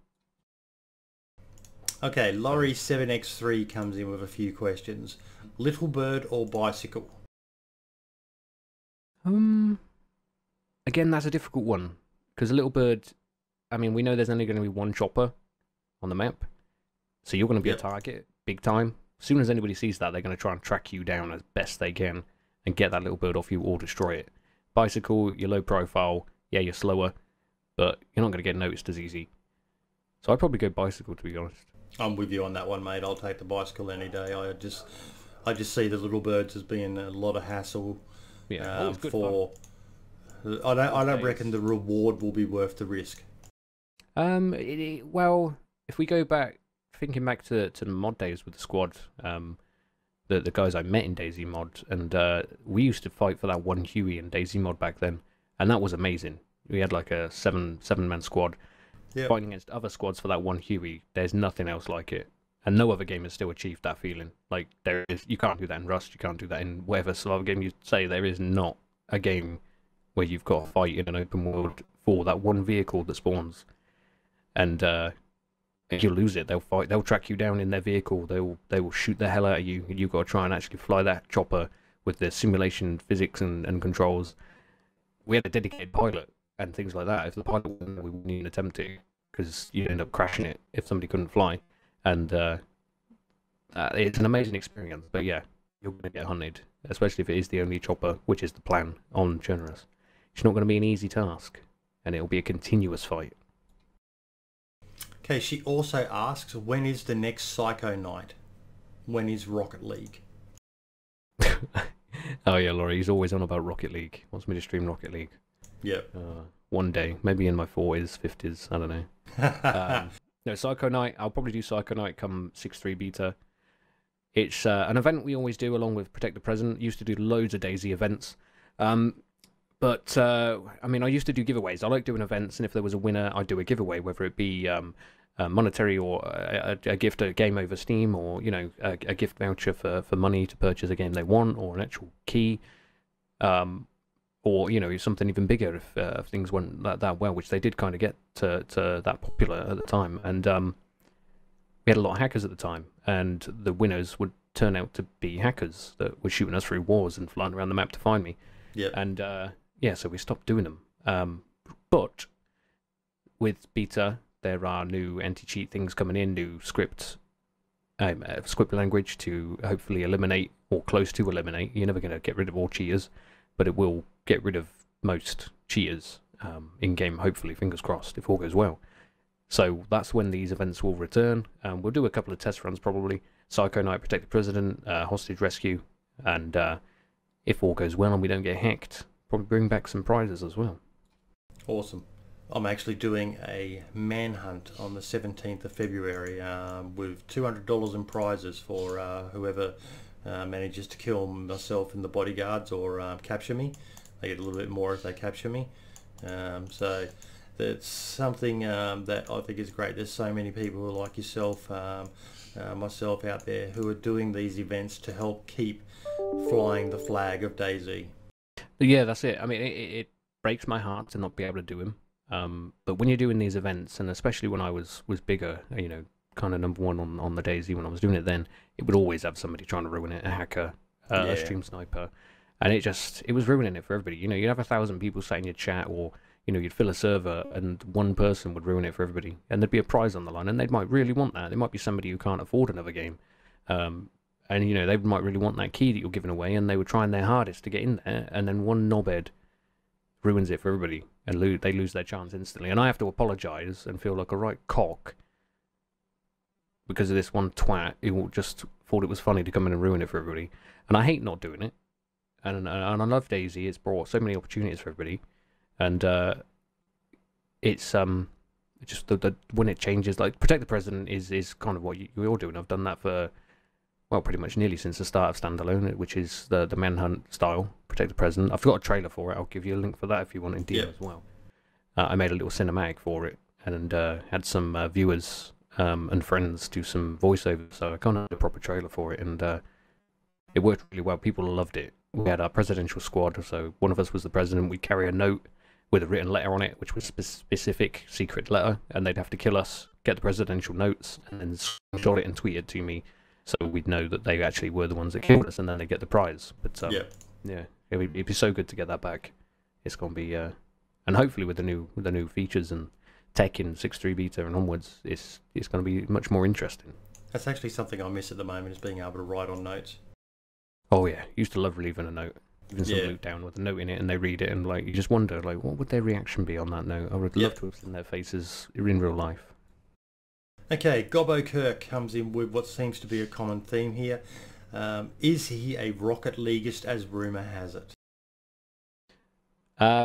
Okay, Laurie7x3 comes in with a few questions. Little bird or bicycle? Again, that's a difficult one because a little bird. I mean, we know there's only going to be one chopper on the map, so you're going to be a target big time. As soon as anybody sees that, they're going to try and track you down as best they can and get that little bird off you or destroy it. Bicycle, you're low profile, yeah, you're slower, but you're not going to get noticed as easy. So I'd probably go bicycle, to be honest. I'm with you on that one, mate. I'll take the bicycle any day. I just see the little birds as being a lot of hassle. Yeah, for fun. I don't reckon the reward will be worth the risk. Well, if we go back, thinking back to the mod days with the squad, the guys I met in DayZ mod, and we used to fight for that one Huey in DayZ mod back then, and that was amazing. We had like a seven-man squad fighting against other squads for that one Huey. There's nothing else like it, and no other game has still achieved that feeling. Like you can't do that in Rust, you can't do that in whatever Slav game you say. There is not a game where you've got to fight in an open world for that one vehicle that spawns. And if you lose it, they'll fight. They'll track you down in their vehicle. They will shoot the hell out of you, and you've got to try and actually fly that chopper with the simulation physics and controls. We had a dedicated pilot and things like that. If the pilot wouldn't, we wouldn't even attempt to, because you'd end up crashing it if somebody couldn't fly. And it's an amazing experience. But yeah, you're going to get hunted, especially if it is the only chopper, which is the plan on Generous. It's not going to be an easy task, and it'll be a continuous fight. Okay, she also asks, when is the next Psycho Night? When is Rocket League? Oh yeah, Laurie, he's always on about Rocket League. Wants me to stream Rocket League. Yep. One day, maybe in my 40s, 50s, I don't know. No, Psycho Night, I'll probably do Psycho Night come 6.3 beta. It's an event we always do along with Protect the Present. Used to do loads of DayZ events. But, I mean, I used to do giveaways. I like doing events, and if there was a winner, I'd do a giveaway, whether it be monetary or a gift, a game over Steam, or, you know, a gift voucher for money to purchase a game they want, or an actual key, or, you know, something even bigger if things went that well, which they did kind of get to that popular at the time. And we had a lot of hackers at the time, and the winners would turn out to be hackers that were shooting us through wars and flying around the map to find me. Yeah. And yeah, so we stopped doing them. But with beta, there are new anti-cheat things coming in, new script language to hopefully eliminate, or close to eliminate. You're never going to get rid of all cheaters, but it will get rid of most cheaters in-game, hopefully, fingers crossed, if all goes well. So that's when these events will return. We'll do a couple of test runs probably. Psycho Night, Protect the President, Hostage Rescue, And if all goes well and we don't get hacked, probably bring back some prizes as well. Awesome. I'm actually doing a manhunt on the 17th of February with $200 in prizes for whoever manages to kill myself and the bodyguards or capture me. They get a little bit more if they capture me. So that's something that I think is great. There's so many people like yourself, myself out there who are doing these events to help keep flying the flag of DayZ. Yeah, that's it. I mean, it breaks my heart to not be able to do them. But when you're doing these events, and especially when I was bigger, you know, kind of number one on the DayZ when I was doing it then, it would always have somebody trying to ruin it, a hacker, a stream sniper, and it was ruining it for everybody. You know, you'd have 1,000 people sat in your chat, or you know, you'd fill a server and one person would ruin it for everybody, and there'd be a prize on the line, and they might really want that. There might be somebody who can't afford another game, and you know, they might really want that key that you're giving away, and they were trying their hardest to get in there, and then one knobhead ruins it for everybody, and they lose their chance instantly. And I have to apologise and feel like a right cock because of this one twat who just thought it was funny to come in and ruin it for everybody. And I hate not doing it. And I love DayZ. It's brought so many opportunities for everybody. And it's just the when it changes, like Protect the President is kind of what you're all doing. I've done that for, well, pretty much nearly since the start of Standalone, which is the manhunt style, Protect the President. I've got a trailer for it. I'll give you a link for that if you want in DM as well. I made a little cinematic for it and had some viewers and friends do some voiceovers, so I kind of had a proper trailer for it, and it worked really well. People loved it. We had our presidential squad, so one of us was the president. We'd carry a note with a written letter on it, which was a specific secret letter, and they'd have to kill us, get the presidential notes, and then screenshot it and tweet it to me, so we'd know that they actually were the ones that killed us, and then they'd get the prize. But yeah, it'd be so good to get that back. It's gonna be and hopefully with the new features and tech in 6.3 beta and onwards, it's going to be much more interesting. That's actually something I miss at the moment, is being able to write on notes. Oh yeah, used to love leaving a note, leaving some loot down with a note in it, and they read it, and like you just wonder, like, what would their reaction be on that note? I would love to have seen their faces in real life. Okay, Gobbo Kirk comes in with what seems to be a common theme here. Is he a Rocket Leagueist, as rumour has it? I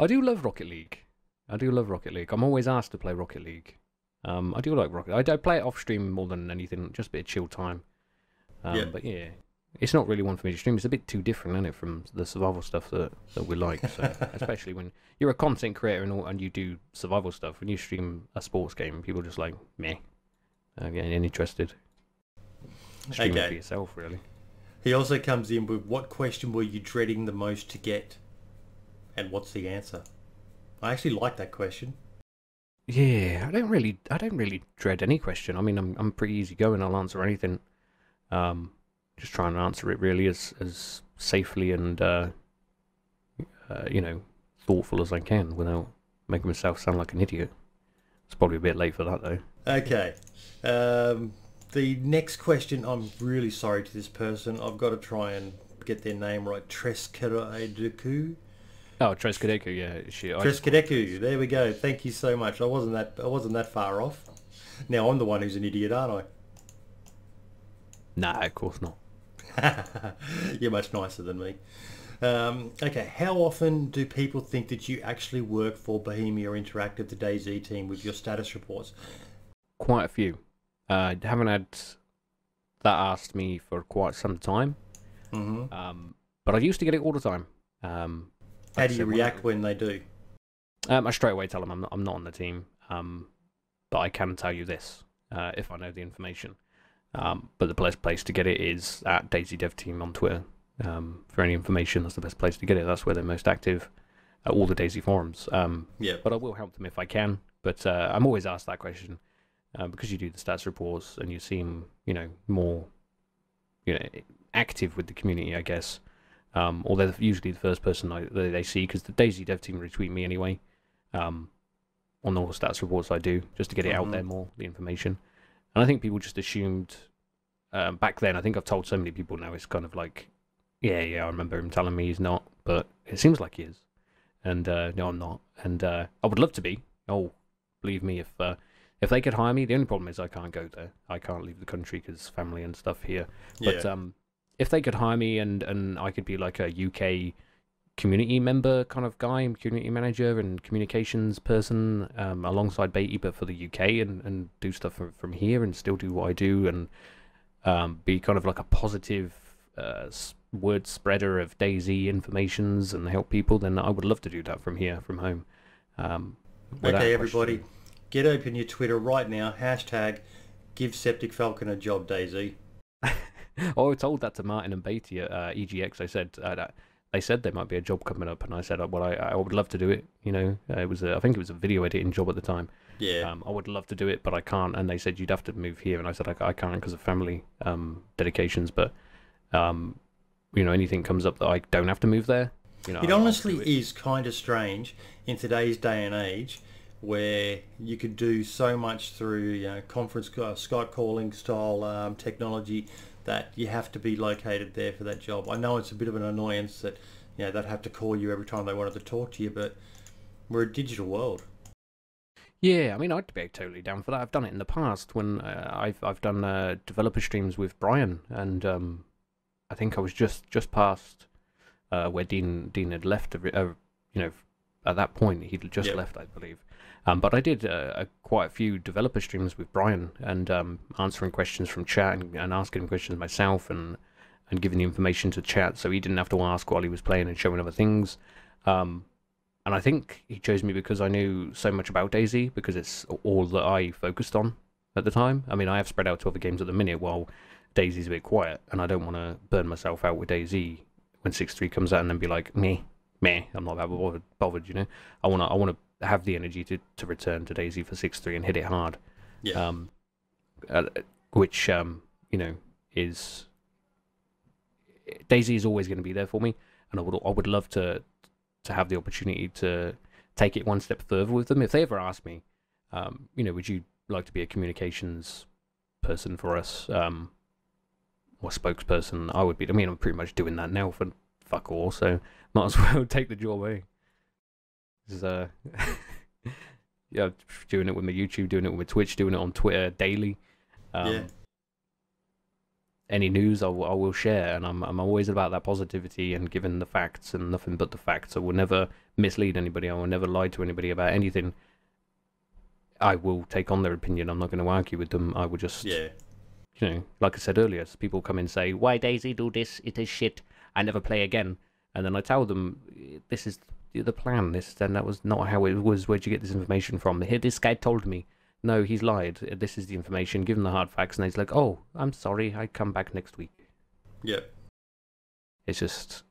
do love Rocket League. I'm always asked to play Rocket League. I do like Rocket. I play it off stream more than anything, just a bit of chill time. But yeah, it's not really one for me to stream. It's a bit too different, isn't it, from the survival stuff that we like. So, especially when you're a content creator and you do survival stuff. When you stream a sports game, people are just like, meh, getting interested. Stream it for yourself, really. He also comes in with, what question were you dreading the most to get? And what's the answer? I actually like that question. Yeah, I don't really dread any question. I mean, I'm pretty easygoing. I'll answer anything. Just try and answer it really as safely and you know, thoughtful as I can without making myself sound like an idiot. It's probably a bit late for that though. Okay. The next question, I'm really sorry to this person. I've got to try and get their name right. Treskadeku. Oh, Treskadeku, yeah. Treskadeku, there we go. Thank you so much. I wasn't that far off. Now I'm the one who's an idiot, aren't I? Nah, of course not. You're much nicer than me. Okay, how often do people think that you actually work for Bohemia Interactive, the DayZ team, with your status reports? Quite a few. Haven't had that asked me for quite some time. But I used to get it all the time. How do you react when they do? I straight away tell them I'm not on the team, but I can tell you this if I know the information. But the best place to get it is at DayZ Dev Team on Twitter. For any information, that's the best place to get it. That's where they're most active. All the DayZ forums. But I will help them if I can. But I'm always asked that question because you do the stats reports and you seem, you know, more, you know, active with the community, I guess. Or they're usually the first person they see, because the DayZ Dev Team retweet me anyway. On all the stats reports I do, just to get it out there more, the information. And I think people just assumed back then. I think I've told so many people now. It's kind of like, yeah, I remember him telling me he's not, but it seems like he is. And no, I'm not. And I would love to be. Oh, believe me, if If they could hire me, the only problem is I can't go there. I can't leave the country because family and stuff here. But if they could hire me and I could be like a UK community member kind of guy, community manager and communications person alongside Beatty, but for the UK and do stuff from here and still do what I do and be kind of like a positive word spreader of DayZ informations and help people, then I would love to do that from here, from home. Okay, everybody, get open your Twitter right now. Hashtag give Septic Falcon a job, DayZ. I told that to Martin and Beatty at EGX. I said they said there might be a job coming up, and I said, well, I would love to do it. You know, it was I think it was a video editing job at the time. Yeah. I would love to do it, but I can't. And they said you'd have to move here, and I said I can't because of family dedications. But you know, anything comes up that I don't have to move there. You know, it honestly is kind of strange in today's day and age, where you could do so much through conference Skype calling style technology, that you have to be located there for that job. I know it's a bit of an annoyance that they'd have to call you every time they wanted to talk to you, but we're a digital world. Yeah, I mean, I'd be totally down for that. I've done it in the past when I've done developer streams with Brian, and I think I was just past where Dean had left. You know, at that point he'd just left, I believe. But I did quite a few developer streams with Brian and answering questions from chat and asking him questions myself and giving the information to chat, so he didn't have to ask while he was playing and showing other things. And I think he chose me because I knew so much about DayZ, because it's all that I focused on at the time. I mean, I have spread out to other games at the minute while DayZ's a bit quiet, and I don't want to burn myself out with DayZ when 6.3 comes out and then be like, meh, I'm not that bothered, you know. I want to have the energy to return to DayZ for 6.3 and hit it hard. Yeah. Which you know, is DayZ is always going to be there for me, and I would love to have the opportunity to take it one step further with them. If they ever ask me, you know, would you like to be a communications person for us, or spokesperson, I would be. I mean, I'm pretty much doing that now for fuck all, so might as well take the job, eh? Yeah, doing it with my YouTube, doing it with my Twitch, doing it on Twitter daily. Any news I will share, and I'm always about that positivity and giving the facts and nothing but the facts. I will never mislead anybody. I will never lie to anybody about anything. I will take on their opinion. I'm not going to argue with them. I will just, you know, like I said earlier, people come in and say, "Why DayZ do this? It is shit. I never play again." And then I tell them, "This is the plan. That was not how it was. Where'd you get this information from? Here, this guy told me." No, he's lied. This is the information. Give him the hard facts, and he's like, "Oh, I'm sorry. I come back next week." Yeah. It's just.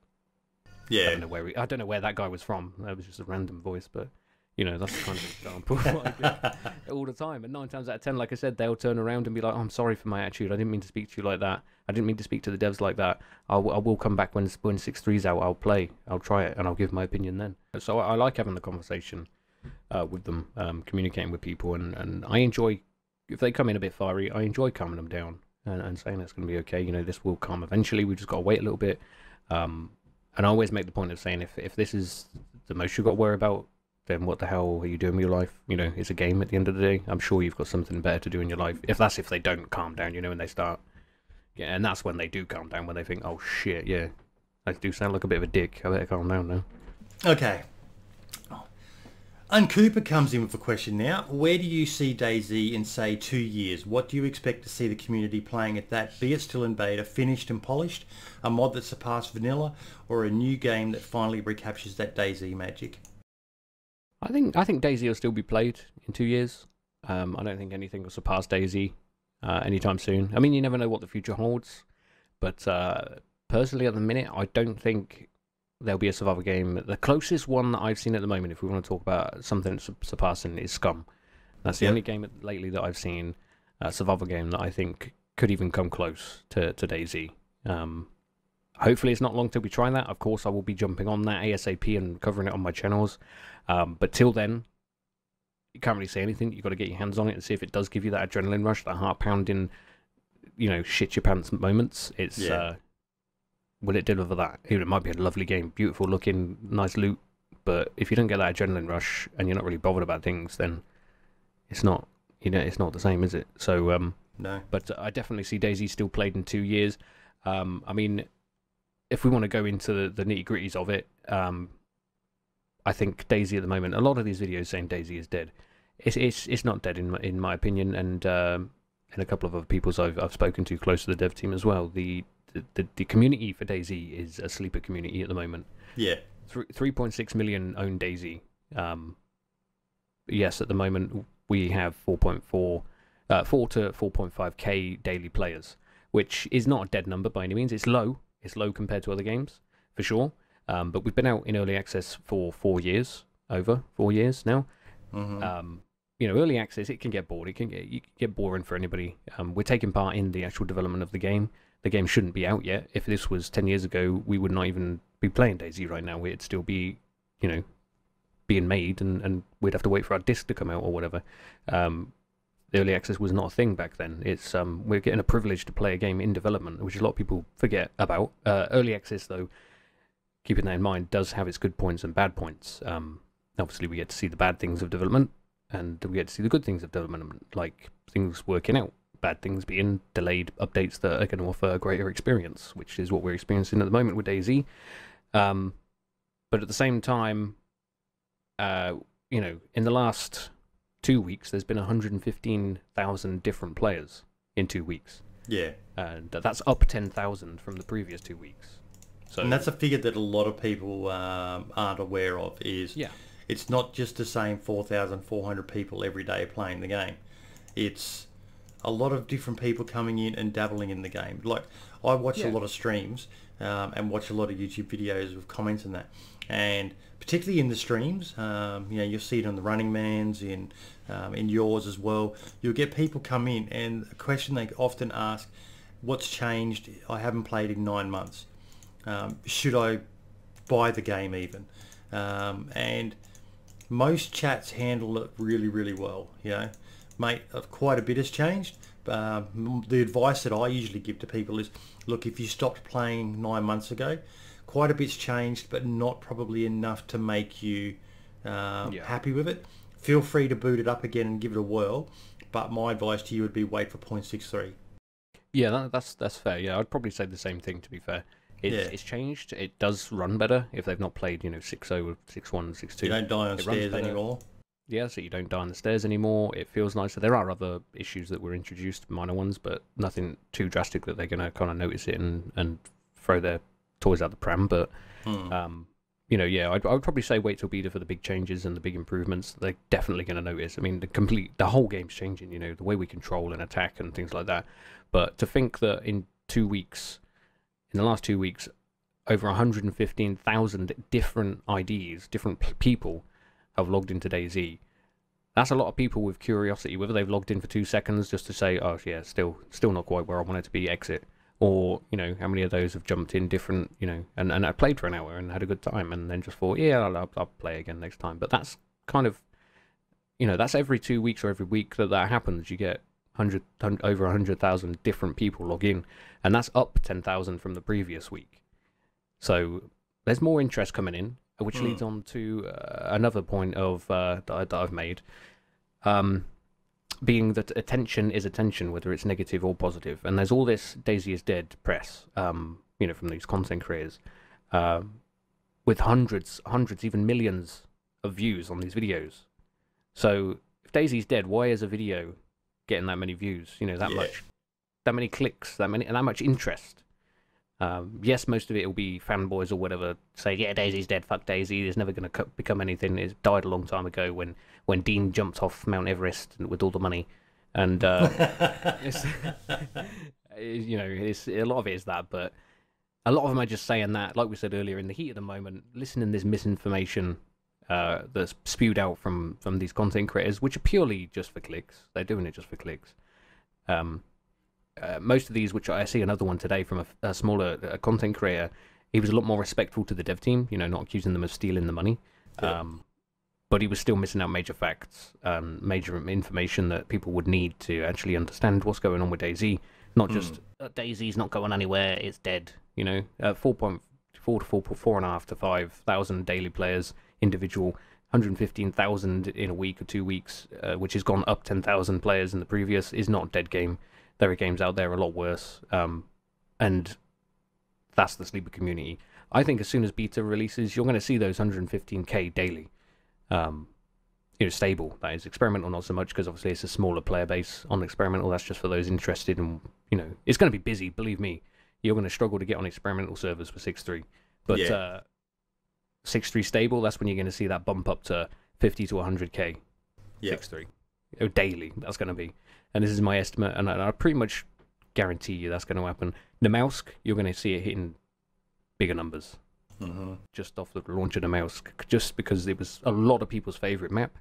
Yeah. I don't know where that guy was from. That was just a random voice, but you know, that's the kind of example I get all the time. And 9 times out of 10, like I said, they'll turn around and be like, "Oh, I'm sorry for my attitude. I didn't mean to speak to you like that. I didn't mean to speak to the devs like that. I will come back when 6.3's out. I'll play. I'll try it, and I'll give my opinion then." So I like having the conversation with them, communicating with people, and I enjoy, if they come in a bit fiery, I enjoy calming them down and saying it's going to be okay. You know, this will come eventually. We just got to wait a little bit. And I always make the point of saying, if this is the most you've got to worry about, then what the hell are you doing with your life? You know, it's a game at the end of the day. I'm sure you've got something better to do in your life. If they don't calm down, you know, when they start. Yeah, and that's when they do calm down, when they think, "Oh shit, yeah, I do sound like a bit of a dick. I better calm down now." Okay. And Cooper comes in with a question now. Where do you see DayZ in, say, 2 years? What do you expect to see the community playing at that? Be it still in beta, finished and polished, a mod that surpassed vanilla, or a new game that finally recaptures that DayZ magic? I think DayZ will still be played in 2 years. I don't think anything will surpass DayZ anytime soon. I mean, you never know what the future holds, but personally, at the minute, I don't think there'll be a survival game. The closest one that I've seen at the moment, if we want to talk about something surpassing, is Scum. That's the only game lately that I've seen, a survival game, that I think could even come close to DayZ. Hopefully it's not long till we try that. Of course, I will be jumping on that ASAP and covering it on my channels. But till then, you can't really say anything. You've got to get your hands on it and see if it does give you that adrenaline rush, that heart-pounding, you know, shit-your-pants moments. It's... will it deliver that? It might be a lovely game, beautiful looking, nice loot, but if you don't get that adrenaline rush and you're not really bothered about things, then it's not it's not the same, is it? So No. but I definitely see DayZ still played in 2 years. I mean, if we want to go into the nitty gritties of it, I think DayZ at the moment, a lot of these videos saying DayZ is dead. It's not dead in my opinion, and a couple of other people's I've spoken to close to the dev team as well. The community for DayZ is a sleeper community at the moment. Yeah. 3.6 million own DayZ. Yes, at the moment we have 4 to 4.5k daily players, which is not a dead number by any means. It's low. It's low compared to other games, for sure. But we've been out in early access for 4 years, over 4 years now. Mm-hmm. Early access, it can get bored. It can get boring for anybody. We're taking part in the actual development of the game. The game shouldn't be out yet. If this was 10 years ago, we would not even be playing DayZ right now. It'd still be, being made, and we'd have to wait for our disc to come out or whatever. The early access was not a thing back then. It's we're getting a privilege to play a game in development, which a lot of people forget about. Early access, though, keeping that in mind, does have its good points and bad points. Obviously, we get to see the bad things of development, and we get to see the good things of development, like things working out. Bad things being delayed updates that are going to offer a greater experience, which is what we're experiencing at the moment with DayZ. But at the same time, in the last 2 weeks, there's been 115,000 different players in 2 weeks. Yeah. And that's up 10,000 from the previous 2 weeks. So, and that's a figure that a lot of people aren't aware of. It's not just the same 4,400 people every day playing the game. It's a lot of different people coming in and dabbling in the game. Like, I watch a lot of streams and watch a lot of YouTube videos with comments and that. And particularly in the streams, you'll see it on the Running Man's, in yours as well. You'll get people come in, and a question they often ask, what's changed? I haven't played in 9 months. Should I buy the game even? And most chats handle it really, really well, Mate, quite a bit has changed. The advice that I usually give to people is, look, if you stopped playing 9 months ago, quite a bit's changed, but not probably enough to make you happy with it. Feel free to boot it up again and give it a whirl, but my advice to you would be wait for 0.63. Yeah, that's fair. Yeah, I'd probably say the same thing, to be fair. It's changed. It does run better if they've not played, 6.0, 6.1, 6.2. You don't die on stairs anymore. Yeah, so you don't die on the stairs anymore. It feels nicer. There are other issues that were introduced, minor ones, but nothing too drastic that they're going to kind of notice it and throw their toys out the pram. But, I would probably say wait till beta for the big changes and the big improvements. They're definitely going to notice. I mean, the whole game's changing, the way we control and attack and things like that. But to think that in the last 2 weeks, over 115,000 different IDs, different people have logged into DayZ. That's a lot of people with curiosity, whether they've logged in for 2 seconds just to say, oh yeah, still not quite where I want it to be, exit. Or, how many of those have jumped in different, and I played for an hour and had a good time and then just thought, yeah, I'll play again next time. But that's kind of, that's every 2 weeks or every week that happens. You get over 100,000 different people log in, and that's up 10,000 from the previous week. So there's more interest coming in, which leads on to another point of that I've made, being that attention is attention, whether it's negative or positive. And there's all this DayZ is dead press, from these content creators, with hundreds, even millions of views on these videos. So if DayZ is dead, why is a video getting that many views? Much, that many clicks, and that much interest. Yes, most of it will be fanboys or whatever say, yeah, DayZ's dead, fuck DayZ, it's never going to become anything, it died a long time ago when Dean jumped off Mount Everest with all the money. And, it's a lot of it is that, but a lot of them are just saying that, like we said earlier, in the heat of the moment, listening to this misinformation that's spewed out from these content creators, which are purely just for clicks. They're doing it just for clicks. Most of these, which I see another one today from a smaller content creator, he was a lot more respectful to the dev team, not accusing them of stealing the money. Yeah. But he was still missing out major facts, major information that people would need to actually understand what's going on with DayZ. Not just, DayZ's not going anywhere, it's dead. 4.4 to 4.5 to 5,000 daily players, individual. 115,000 in a week or 2 weeks, which has gone up 10,000 players in the previous, is not a dead game. There are games out there a lot worse, and that's the sleeper community. I think as soon as beta releases, you're going to see those 115k daily. Stable. That is. Experimental not so much, because obviously it's a smaller player base on experimental. That's just for those interested, and it's going to be busy. Believe me, you're going to struggle to get on experimental servers for 6.3, but 6.3 stable. That's when you're going to see that bump up to 50 to 100k. 6.3 daily. That's going to be, and this is my estimate, and I pretty much guarantee you that's going to happen. Nemausk, you're going to see it hitting bigger numbers. Just off the launch of Nemausk, just because it was a lot of people's favorite map.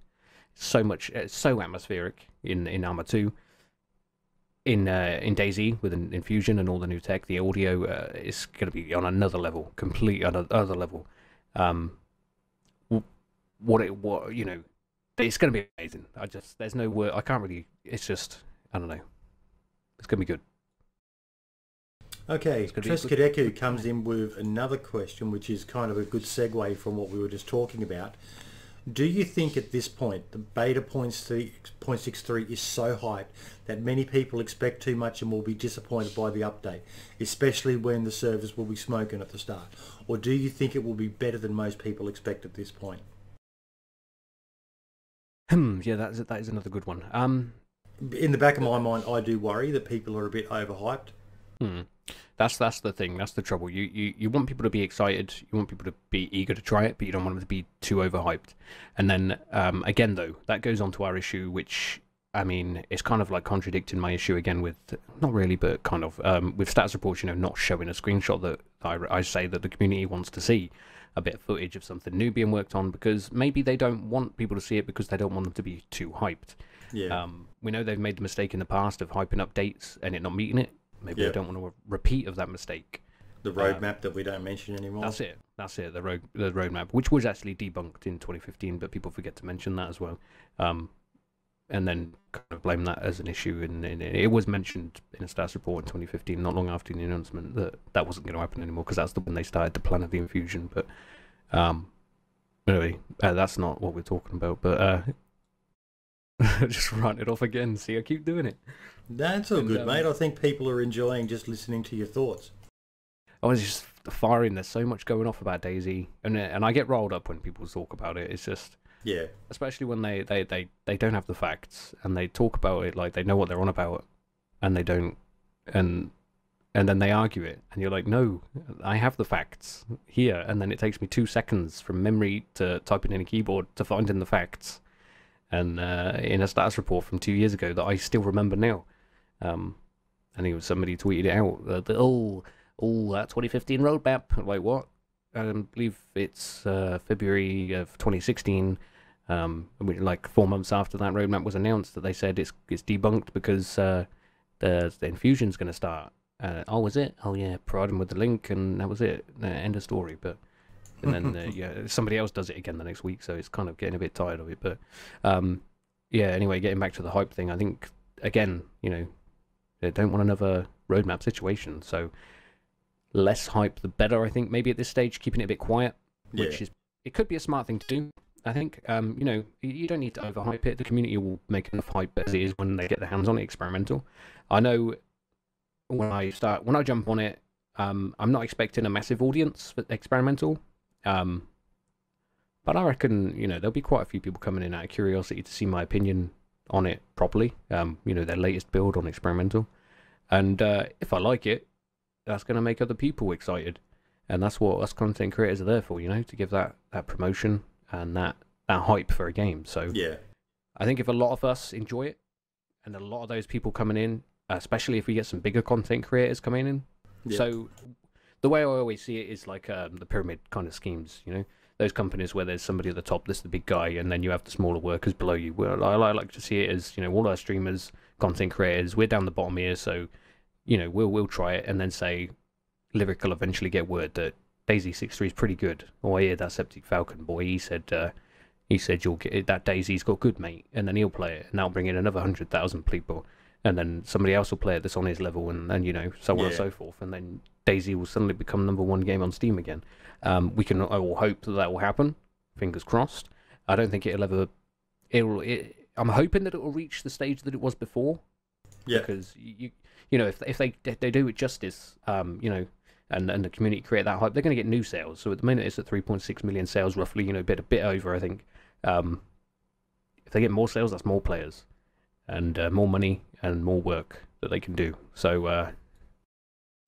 So atmospheric in Arma 2. In DayZ with an Infusion and all the new tech, the audio is going to be on another level, complete another level. It's going to be amazing. There's no word. I can't really. It's just, I don't know. It's going to be good. Okay, Treskadeku comes in with another question, which is kind of a good segue from what we were just talking about. Do you think at this point the beta 0.63 is so hyped that many people expect too much and will be disappointed by the update, especially when the servers will be smoking at the start? Or do you think it will be better than most people expect at this point? Yeah, that is another good one. In the back of my mind, I do worry that people are a bit overhyped. That's the thing. That's the trouble. You want people to be excited. You want people to be eager to try it, but you don't want them to be too overhyped. And then again, though, that goes on to our issue, which I mean, it's kind of like contradicting my issue again with, not really, but kind of with status reports. Not showing a screenshot that I say that the community wants to see a bit of footage of something new being worked on, because maybe they don't want people to see it because they don't want them to be too hyped. Yeah. We know they've made the mistake in the past of hyping up dates and it not meeting it. Maybe they don't want a repeat of that mistake. The roadmap that we don't mention anymore. That's it. The roadmap, which was actually debunked in 2015, but people forget to mention that as well. And then kind of blame that as an issue. And it was mentioned in a status report in 2015, not long after the announcement, that wasn't going to happen anymore, because that's when they started the plan of the infusion. But anyway, that's not what we're talking about. But just run it off again. See, I keep doing it. That's all good, mate. I think people are enjoying just listening to your thoughts. I was just firing. There's so much going off about DayZ, and I get rolled up when people talk about it. It's just, yeah, especially when they don't have the facts and they talk about it like they know what they're on about, and they don't, and then they argue it, and you're like, no, I have the facts here, and then it takes me 2 seconds from memory to typing in a keyboard to finding the facts, and in a status report from 2 years ago that I still remember now. And somebody tweeted it out, that 2015 roadmap. I'm like, what? I believe it's February of 2016. Like 4 months after that roadmap was announced, that they said it's debunked because the infusion's going to start. Oh, was it? Oh yeah, provide them with the link, and that was it. End of story. But and then somebody else does it again the next week, so it's kind of getting a bit tired of it. But yeah, anyway, getting back to the hype thing, I think again, they don't want another roadmap situation, so less hype the better. I think maybe at this stage, keeping it a bit quiet, which is, it could be a smart thing to do. I think you don't need to overhype it. The community will make enough hype as it is when they get their hands on it. Experimental, I know when I jump on it, I'm not expecting a massive audience for experimental, but I reckon there'll be quite a few people coming in out of curiosity to see my opinion on it properly, their latest build on experimental, and if I like it, that's going to make other people excited, and that's what us content creators are there for, to give that promotion and that hype for a game. So yeah, I think if a lot of us enjoy it, and a lot of those people coming in, especially if we get some bigger content creators coming in, so the way I always see it is like the pyramid kind of schemes, those companies where there's somebody at the top that's the big guy, and then you have the smaller workers below you. Well, I like to see it as, all our streamers, content creators, we're down the bottom here, so we'll try it, and then say Lyric will eventually get word that DayZ 6.3 is pretty good. Oh, I hear that Septic Falcon boy, he said you'll get it, that DayZ's got good, mate, and then he'll play it, and that'll bring in another 100,000 people, and then somebody else will play it that's on his level, and then so on and so forth, and then DayZ will suddenly become #1 game on Steam again. We can all hope that will happen, fingers crossed. I don't think it'll ever. I'm hoping that it will reach the stage that it was before. Yeah. Because you know, if they do it justice, you know, and the community create that hype, they're going to get new sales. So at the minute it's at 3.6 million sales, roughly. You know, a bit over, I think. If they get more sales, that's more players, and more money and more work that they can do. So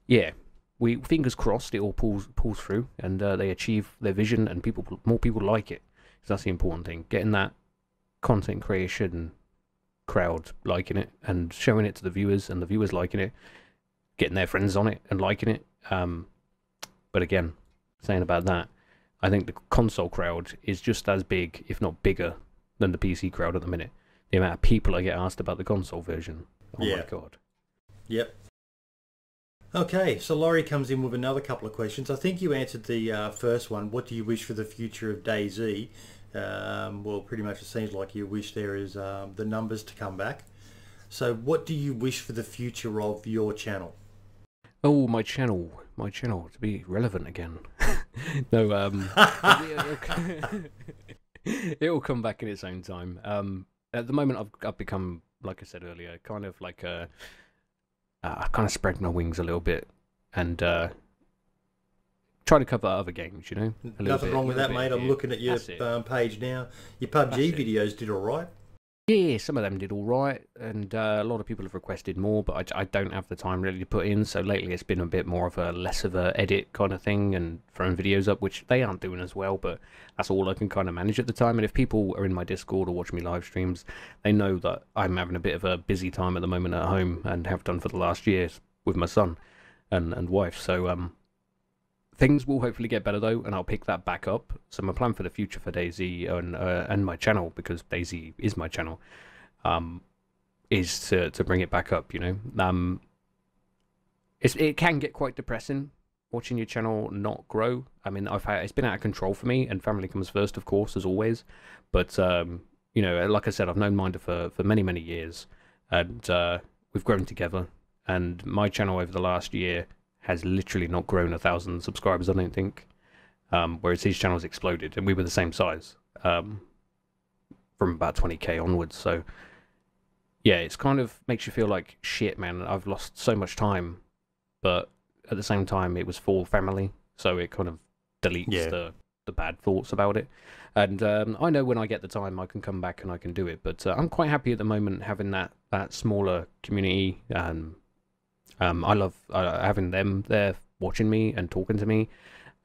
yeah, we fingers crossed it all pulls through, and they achieve their vision, and more people like it. Because that's the important thing. Getting that content creation crowd liking it and showing it to the viewers, and the viewers liking it, getting their friends on it and liking it. But again, saying about that, I think the console crowd is just as big, if not bigger, than the PC crowd at the minute. The amount of people I get asked about the console version. Oh my god. Yep. Okay, so Laurie comes in with another couple of questions. I think you answered the first one. What do you wish for the future of DayZ? Well, pretty much it seems like you wish there is the numbers to come back. So what do you wish for the future of your channel? Oh, my channel to be relevant again. No, it'll come back in its own time. At the moment, I've become, like I said earlier, kind of like I kind of spread my wings a little bit and try to cover other games, you know. Nothing wrong with that, mate. I'm looking at your page now. Your PUBG videos did all right. Yeah, some of them did all right, and a lot of people have requested more, but I don't have the time really to put in. So lately, it's been a bit more of a less of a edit kind of thing and throwing videos up, which they aren't doing as well. But that's all I can kind of manage at the time. And if people are in my Discord or watch me live streams, they know that I'm having a bit of a busy time at the moment at home, and have done for the last years with my son and wife. So things will hopefully get better though, and I'll pick that back up. So my plan for the future for DayZ and my channel, because DayZ is my channel, is to bring it back up. You know, it can get quite depressing watching your channel not grow. I mean, it's been out of control for me, and family comes first, of course, as always. But you know, like I said, I've known Minder for many years, and we've grown together. And my channel over the last year has literally not grown 1,000 subscribers, I don't think. Whereas his channel's exploded, and we were the same size from about 20k onwards. So yeah, it's kind of makes you feel like shit, man. I've lost so much time, but at the same time, it was for family, so it kind of deletes the bad thoughts about it. And I know when I get the time, I can come back and I can do it. But I'm quite happy at the moment having that smaller community. I love having them there watching me and talking to me,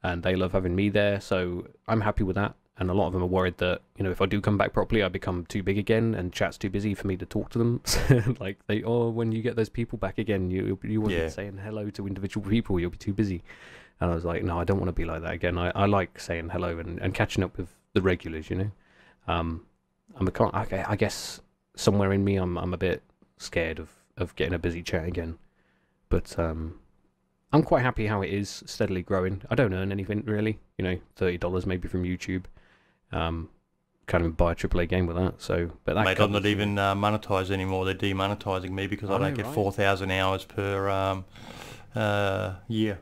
and they love having me there, so I'm happy with that. And a lot of them are worried that, you know, if I do come back properly, I become too big again and chat's too busy for me to talk to them. Like, when you get those people back again, you won't be saying hello to individual people, you'll be too busy. And I was like, no, I don't want to be like that again. I like saying hello and catching up with the regulars, you know. I guess somewhere in me, I'm a bit scared of getting a busy chat again. But I'm quite happy how it is steadily growing. I don't earn anything really, you know, $30 maybe from YouTube. Can't even buy a AAA game with that. So, but that, mate, I'm not even monetized anymore. They're demonetizing me because I don't get 4,000 hours per year.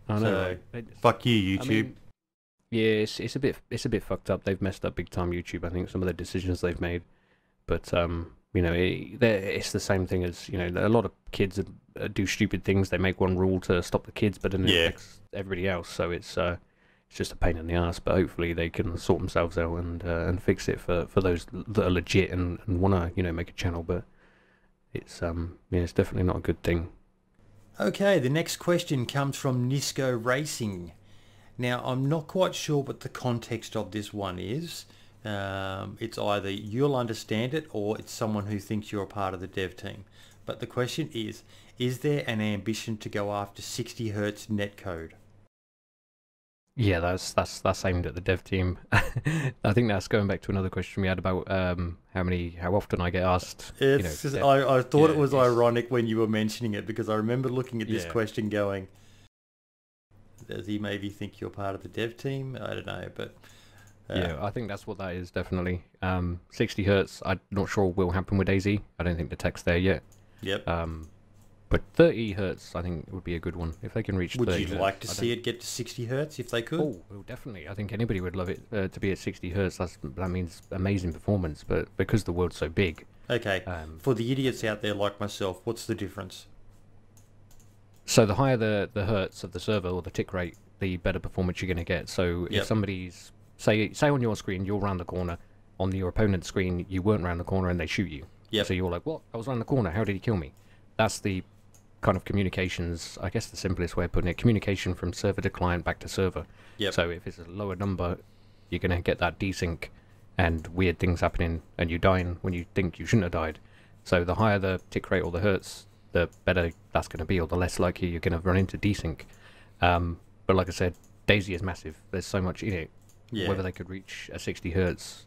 I know. Right? Fuck you, YouTube. I mean, yeah, it's a bit fucked up. They've messed up big time, YouTube. I think some of the decisions they've made, but you know, it's the same thing as, you know, a lot of kids do stupid things. They make one rule to stop the kids, but then it affects everybody else. So it's just a pain in the ass. But hopefully they can sort themselves out and fix it for those that are legit and want to, you know, make a channel. But it's it's definitely not a good thing. Okay, the next question comes from Nisco Racing. Now, I'm not quite sure what the context of this one is. It's either you'll understand it or it's someone who thinks you're a part of the dev team. But the question is there an ambition to go after 60 Hz netcode? Yeah, that's aimed at the dev team. I think that's going back to another question we had about how often I get asked. It's I thought it was ironic when you were mentioning it, because I remember looking at this question going, does he maybe think you're part of the dev team? I don't know, but yeah, I think that's what that is, definitely. 60 Hz, I'm not sure will happen with DayZ. I don't think the tech's there yet. Yep. But But 30 hertz, I think, would be a good one if they can reach. Would 30 you hertz. like to see it get to 60 hertz if they could? Oh, well, definitely. I think anybody would love it to be at 60 hertz. That means amazing performance. But because the world's so big. Okay. For the idiots out there like myself, what's the difference? So the higher the hertz of the server or the tick rate, the better performance you're going to get. So if somebody's say on your screen you're round the corner, on your opponent's screen you weren't round the corner and they shoot you. Yep. So you're like, what? I was round the corner. How did he kill me? That's the kind of communications, I guess the simplest way of putting it, communication from server to client back to server. Yep. So if it's a lower number, you're going to get that desync and weird things happening and you dying when you think you shouldn't have died. So the higher the tick rate or the hertz, the better that's going to be, or the less likely you're going to run into desync. But like I said, DayZ is massive. There's so much in it. Yeah. Whether they could reach a 60 hertz,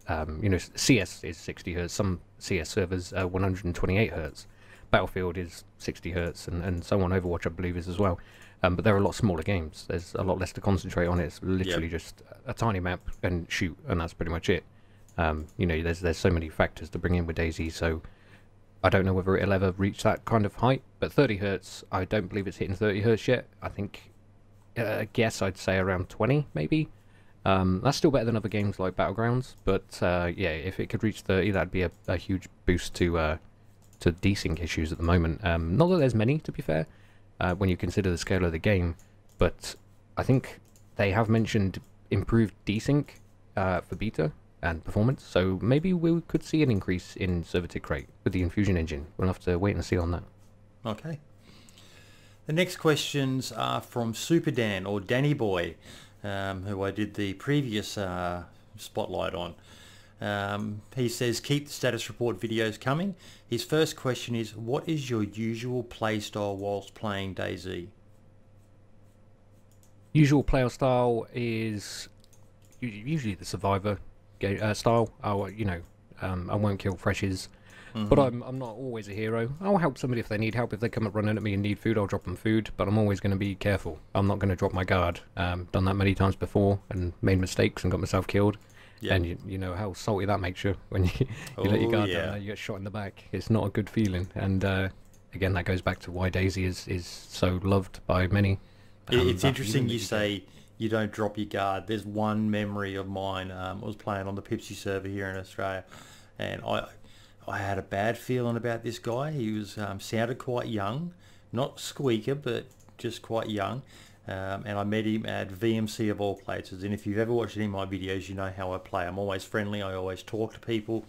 CS is 60 hertz. Some CS servers are 128 hertz. Battlefield is 60 hertz, and so on. Overwatch, I believe, is as well. But they're a lot smaller games. There's a lot less to concentrate on. It's literally just a tiny map and shoot, and that's pretty much it. There's so many factors to bring in with DayZ, so I don't know whether it'll ever reach that kind of height. But 30 hertz, I don't believe it's hitting 30 hertz yet. I think, guess I'd say around 20, maybe. That's still better than other games like Battlegrounds, but if it could reach 30, that'd be a huge boost to desync issues at the moment. Not that there's many, to be fair, when you consider the scale of the game, but I think they have mentioned improved desync for beta and performance, so maybe we could see an increase in server tick rate with the Infusion engine. We'll have to wait and see on that. Okay. The next questions are from Super Dan, or Danny Boy, who I did the previous spotlight on. He says, keep the status report videos coming. His first question is, what is your usual play style whilst playing DayZ? Usual player style is usually the survivor style. I won't kill freshes, but I'm not always a hero. I'll help somebody if they need help. If they come up running at me and need food, I'll drop them food, but I'm always going to be careful. I'm not going to drop my guard. Done that many times before and made mistakes and got myself killed. Yep. And you know how salty that makes you when you let your guard down and you get shot in the back. It's not a good feeling. And again, that goes back to why DayZ is so loved by many. It's interesting you say you don't drop your guard. There's one memory of mine. I was playing on the Pipsy server here in Australia, and I had a bad feeling about this guy. He was sounded quite young, not squeaker, but just quite young. And I met him at VMC of all places. And if you've ever watched any of my videos, you know how I play. I'm always friendly. I always talk to people.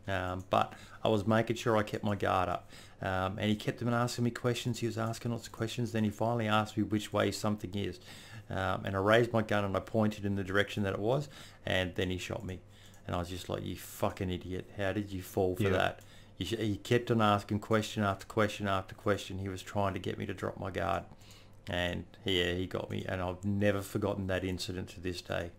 But I was making sure I kept my guard up. And he kept on asking me questions. He was asking lots of questions. Then he finally asked me which way something is. And I raised my gun and I pointed in the direction that it was. And then he shot me. And I was just like, you fucking idiot. How did you fall for that? He kept on asking question after question after question. He was trying to get me to drop my guard. And he got me, and I've never forgotten that incident to this day.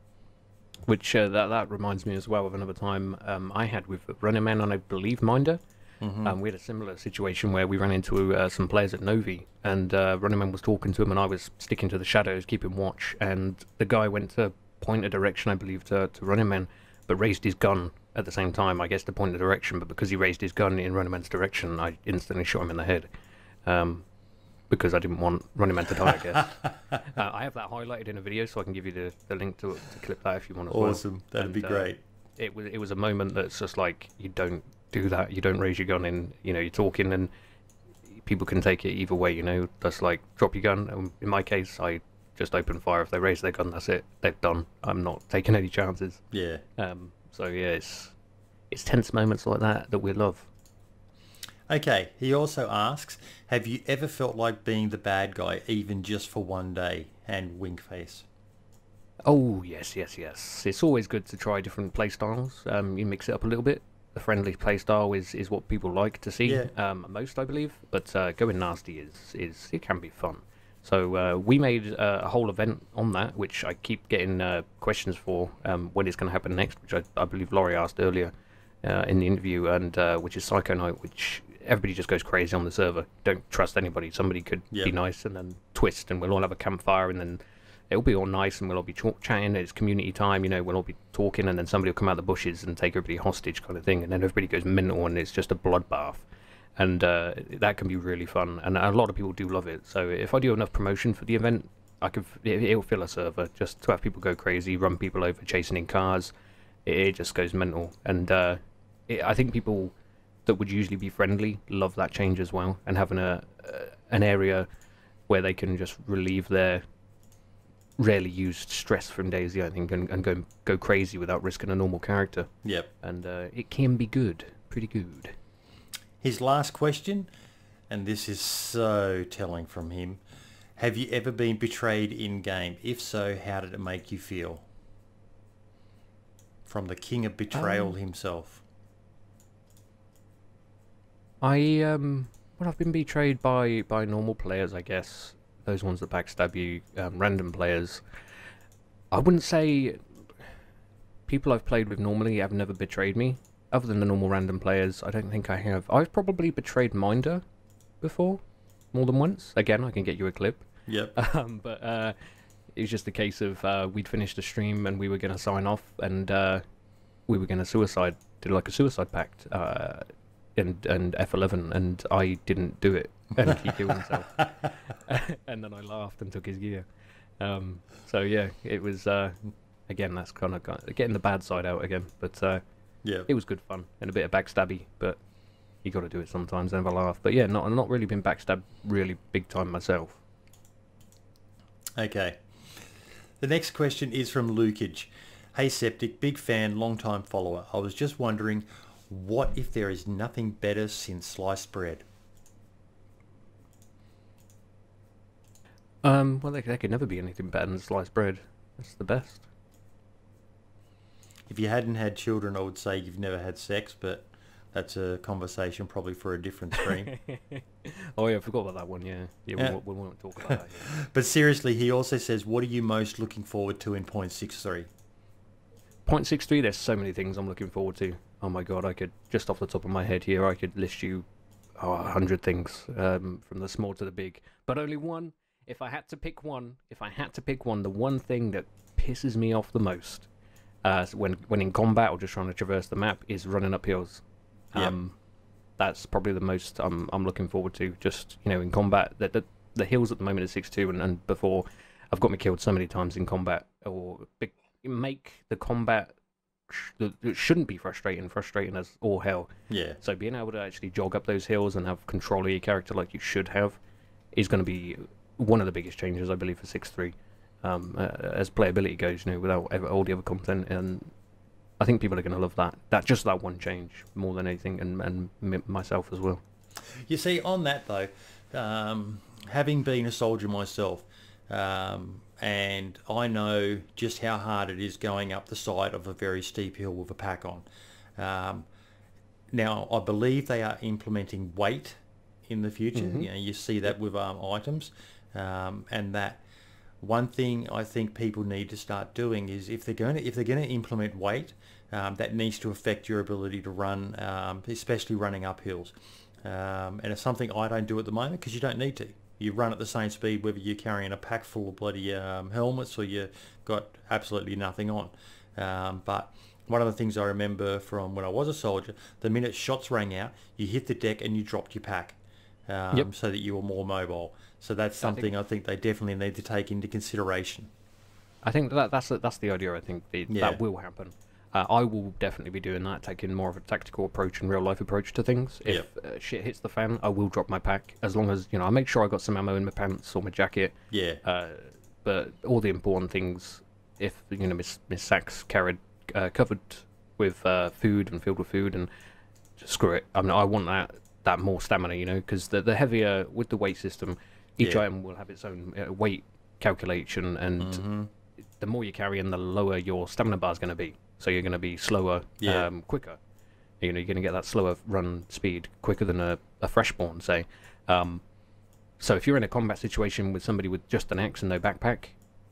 Which that reminds me as well of another time I had with Running Man and I believe Minder. We had a similar situation where we ran into some players at Novi, and Running Man was talking to him, and I was sticking to the shadows, keeping watch, and the guy went to point a direction, I believe, to Running Man, but raised his gun at the same time, I guess, to point the direction. But because he raised his gun in Running Man's direction, I instantly shot him in the head. Because I didn't want Running Man to die, I guess. I have that highlighted in a video, so I can give you the link to clip that if you want as well. Awesome, that'd be great. It was a moment that's just like, you don't do that, you don't raise your gun in, you're talking, and people can take it either way, that's like, drop your gun. In my case, I just open fire. If they raise their gun, that's it, they're done. I'm not taking any chances. Yeah. It's tense moments like that we love. Okay, he also asks, have you ever felt like being the bad guy, even just for one day? And wink face. Oh, yes. It's always good to try different play styles. You mix it up a little bit. The friendly play style is what people like to see, most, I believe. But going nasty it can be fun. So we made a whole event on that, which I keep getting questions for when it's going to happen next, which I believe Laurie asked earlier in the interview, and which is Psycho Night, which everybody just goes crazy on the server. Don't trust anybody. Somebody could be nice and then twist, and we'll all have a campfire, and then it'll be all nice, and we'll all be chatting. It's community time, we'll all be talking, and then somebody will come out of the bushes and take everybody hostage, kind of thing, and then everybody goes mental, and it's just a bloodbath. and that can be really fun, and a lot of people do love it. So if I do enough promotion for the event, it'll fill a server just to have people go crazy, run people over, chasing in cars. It just goes mental, and I think people that would usually be friendly love that change as well, and having an area where they can just relieve their rarely used stress from DayZ, I think, and go crazy without risking a normal character. Yep. And it can be good, pretty good. His last question, and this is so telling from him. Have you ever been betrayed in-game? If so, how did it make you feel? From the king of betrayal himself. Well, I've been betrayed by normal players, I guess. Those ones that backstab you, random players. I wouldn't say people I've played with normally have never betrayed me. Other than the normal random players, I don't think I have. I've probably betrayed Minder before, more than once. Again, I can get you a clip. Yep. But it was just a case of we'd finished the stream and we were going to sign off, and we were going to do like a suicide pact. And F11, and I didn't do it, and he killed himself. And then I laughed and took his gear. So yeah, it was again, that's kind of getting the bad side out again. But yeah, it was good fun and a bit of backstabby, but you got to do it sometimes and have a laugh. But yeah, not really been backstabbed really big time myself. Okay. The next question is from Lukage. Hey Septic, big fan, long time follower. I was just wondering, what if there is nothing better since sliced bread? Well, there could never be anything better than sliced bread. That's the best. If you hadn't had children, I would say you've never had sex, but that's a conversation probably for a different stream. Oh yeah, I forgot about that one, yeah. We won't talk about that. Yeah. But seriously, he also says, what are you most looking forward to in 0.63? 0.63, there's so many things I'm looking forward to. Oh my god, I could, just off the top of my head here, I could list you 100 things, from the small to the big. But only one, if I had to pick one, the one thing that pisses me off the most, when in combat or just trying to traverse the map, is running up hills. Yep. That's probably the most I'm looking forward to, just, you know, in combat. The hills at the moment are 6-2, and before, I've got me killed so many times in combat, or make the combat it shouldn't be frustrating as all hell. Yeah. So being able to actually jog up those hills and have control of your character like you should have is going to be one of the biggest changes, I believe, for 6.3, as playability goes, you know, without all the other content. And I think people are going to love that one change more than anything, and myself as well. You see, on that though, having been a soldier myself, and I know just how hard it is going up the side of a very steep hill with a pack on. Now, I believe they are implementing weight in the future. Mm-hmm. You know, you see that with items, and that one thing I think people need to start doing is if they're going to implement weight, that needs to affect your ability to run, especially running up hills. And it's something I don't do at the moment because you don't need to. You run at the same speed whether you're carrying a pack full of bloody helmets or you've got absolutely nothing on. But one of the things I remember from when I was a soldier, the minute shots rang out, you hit the deck and you dropped your pack, so that you were more mobile. So that's something I think they definitely need to take into consideration. I think that's the idea. I think that will happen. I will definitely be doing that, taking more of a tactical approach and real-life approach to things. If shit hits the fan, I will drop my pack, as long as, you know, I make sure I got some ammo in my pants or my jacket. Yeah. But all the important things, if, you know, Miss Sachs carried covered with food and filled with food, and just screw it. I mean, I want that more stamina, you know, because the heavier with the weight system, each item will have its own weight calculation, and the more you carry in, the lower your stamina bar is going to be. So you're going to be slower, quicker. You know, you're going to get that slower run speed quicker than a freshborn, say. So if you're in a combat situation with somebody with just an axe and no backpack,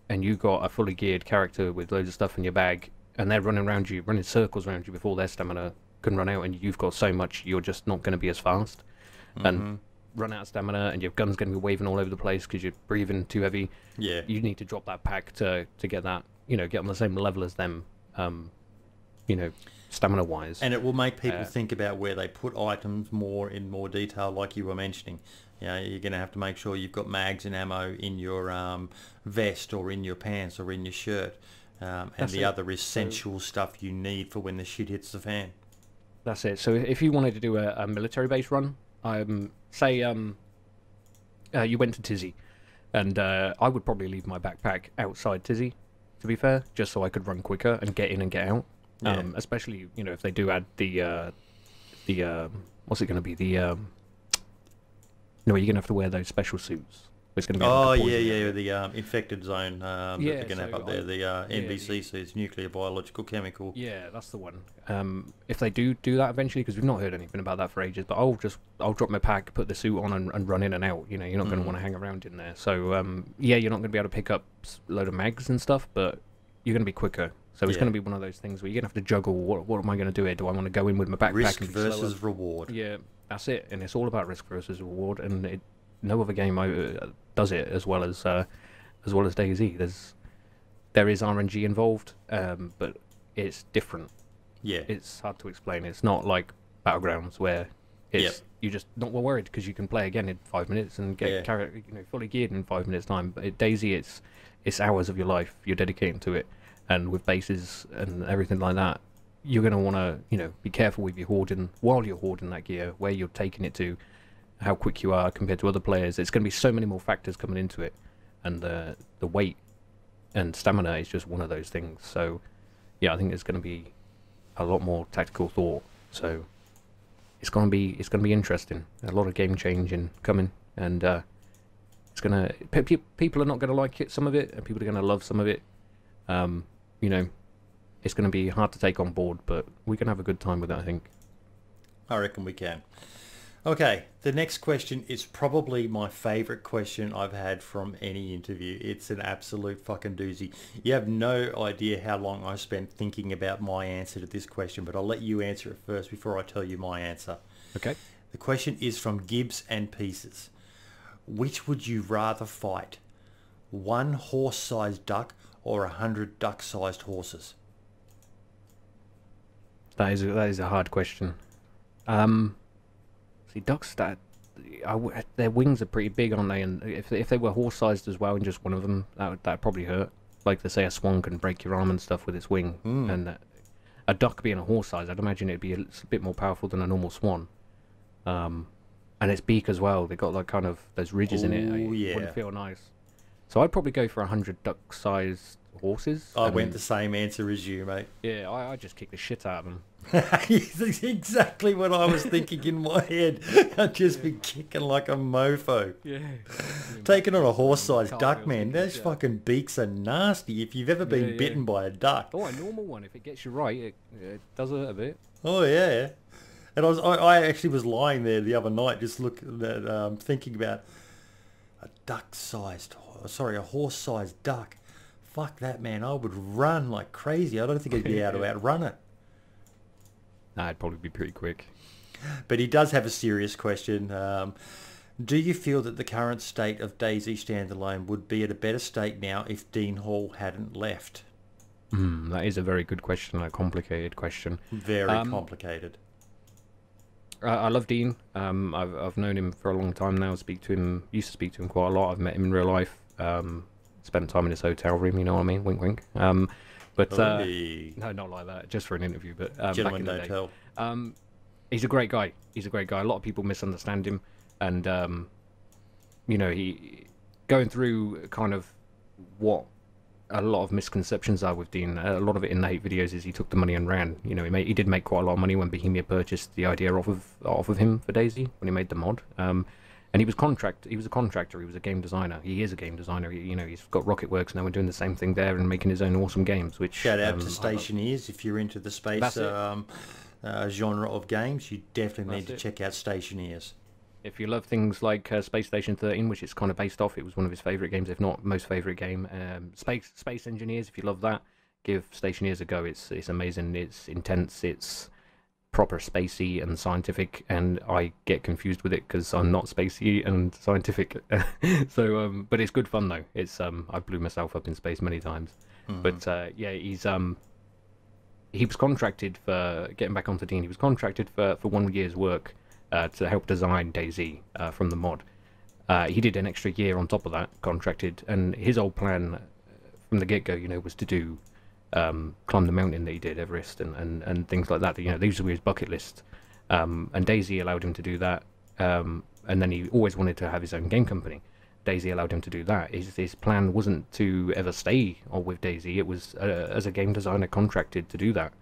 and you got a fully geared character with loads of stuff in your bag, and they're running around you, running circles around you before their stamina can run out, and you've got so much, you're just not going to be as fast. And run out of stamina, and your gun's going to be waving all over the place because you're breathing too heavy. Yeah. You need to drop that pack to get that, you know, get on the same level as them. you know, stamina-wise. And it will make people think about where they put items in more detail, like you were mentioning. You know, you're going to have to make sure you've got mags and ammo in your vest or in your pants or in your shirt. And the other essential stuff you need for when the shit hits the fan. That's it. So if you wanted to do a military base run, say you went to Tizzy, and I would probably leave my backpack outside Tizzy, to be fair, just so I could run quicker and get in and get out. Yeah. Especially, you know, if they do add the what's it going to be? No, you're going to have to wear those special suits. It's going to be the infected zone that they're going to have up there, the NBC suits, nuclear, biological, chemical. Yeah, that's the one. If they do that eventually, because we've not heard anything about that for ages, but I'll drop my pack, put the suit on, and run in and out. You know, you're not going to want to hang around in there. So yeah, you're not going to be able to pick up a load of mags and stuff, but you're going to be quicker. So it's going to be one of those things where you're going to have to juggle. What am I going to do here? Do I want to go in with my backpack risk and be versus slower? reward? Yeah, that's it. And it's all about risk versus reward. And no other game does it as well as DayZ. There is RNG involved, but it's different. Yeah, it's hard to explain. It's not like Battlegrounds where you're just not worried because you can play again in 5 minutes and get fully geared in 5 minutes time. But at DayZ, it's hours of your life you're dedicating to it. And with bases and everything like that, you're going to want to, be careful with your hoarding while you're hoarding that gear, where you're taking it to, how quick you are compared to other players. It's going to be so many more factors coming into it, and the weight and stamina is just one of those things. So, yeah, I think there's going to be a lot more tactical thought. So, it's going to be interesting. A lot of game changing coming, and it's going to people are not going to like it, some of it, and people are going to love some of it. It's going to be hard to take on board, but we can have a good time with it, I think. I reckon we can. Okay, the next question is probably my favourite question I've had from any interview. It's an absolute fucking doozy. You have no idea how long I spent thinking about my answer to this question, but I'll let you answer it first before I tell you my answer. Okay. The question is from Gibbs and Pieces. Which would you rather fight? 1 horse-sized duck or 100 duck-sized horses? That is a hard question. See, ducks, their wings are pretty big, aren't they? And if they were horse-sized as well, and just one of them, that'd probably hurt. Like they say, a swan can break your arm and stuff with its wing, and a duck being a horse-sized, I'd imagine it'd be a bit more powerful than a normal swan. And its beak as well. They got like kind of those ridges in it. It wouldn't feel nice. So I'd probably go for 100 duck-sized horses. I went the same answer as you, mate. Yeah, I just kick the shit out of them. That's exactly what I was thinking in my head. I'd just be kicking like a mofo. Yeah. Taking on a horse-sized duck, man, those fucking beaks are nasty. If you've ever been bitten by a duck. Oh, a normal one, if it gets you right, it does hurt a bit. Oh, yeah. And I actually was lying there the other night just thinking about a horse-sized duck. Fuck that, man. I would run like crazy. I don't think I'd be able to outrun it. Nah, it'd probably be pretty quick. But he does have a serious question. Do you feel that the current state of DayZ standalone would be at a better state now if Dean Hall hadn't left? That is a very good question, a complicated question. Very complicated. I love Dean. I've known him for a long time now. Used to speak to him quite a lot. I've met him in real life. Spent time in his hotel room, you know what I mean? Wink, wink. But no, not like that. Just for an interview. But gentlemen don't tell. He's a great guy. He's a great guy. A lot of people misunderstand him, and he going through kind of what a lot of misconceptions are with Dean. A lot of it in the hate videos is he took the money and ran. He did make quite a lot of money when Bohemia purchased the idea off of him for DayZ when he made the mod. And he was a contractor. He was a game designer. He is a game designer. He's got Rocketworks now and doing the same thing there and making his own awesome games. Which shout out to Stationeers if you're into the space genre of games. You definitely need to check out Stationeers. If you love things like Space Station 13, which it's kind of based off, it was one of his favourite games, if not most favourite game. Space Engineers, if you love that, give Stationeers a go. It's amazing. It's intense. It's proper spacey and scientific, and I get confused with it because I'm not spacey and scientific. So, but it's good fun though. It's I blew myself up in space many times. But yeah, he was contracted for getting back onto Dean. He was contracted for 1 year's work to help design DayZ from the mod. He did an extra year on top of that, contracted, and his old plan from the get-go, was to do climb the mountain that he did, Everest, and things like that. These were his bucket list, and DayZ allowed him to do that. And then he always wanted to have his own game company. DayZ allowed him to do that. His plan wasn't to ever stay with DayZ. It was as a game designer contracted to do that,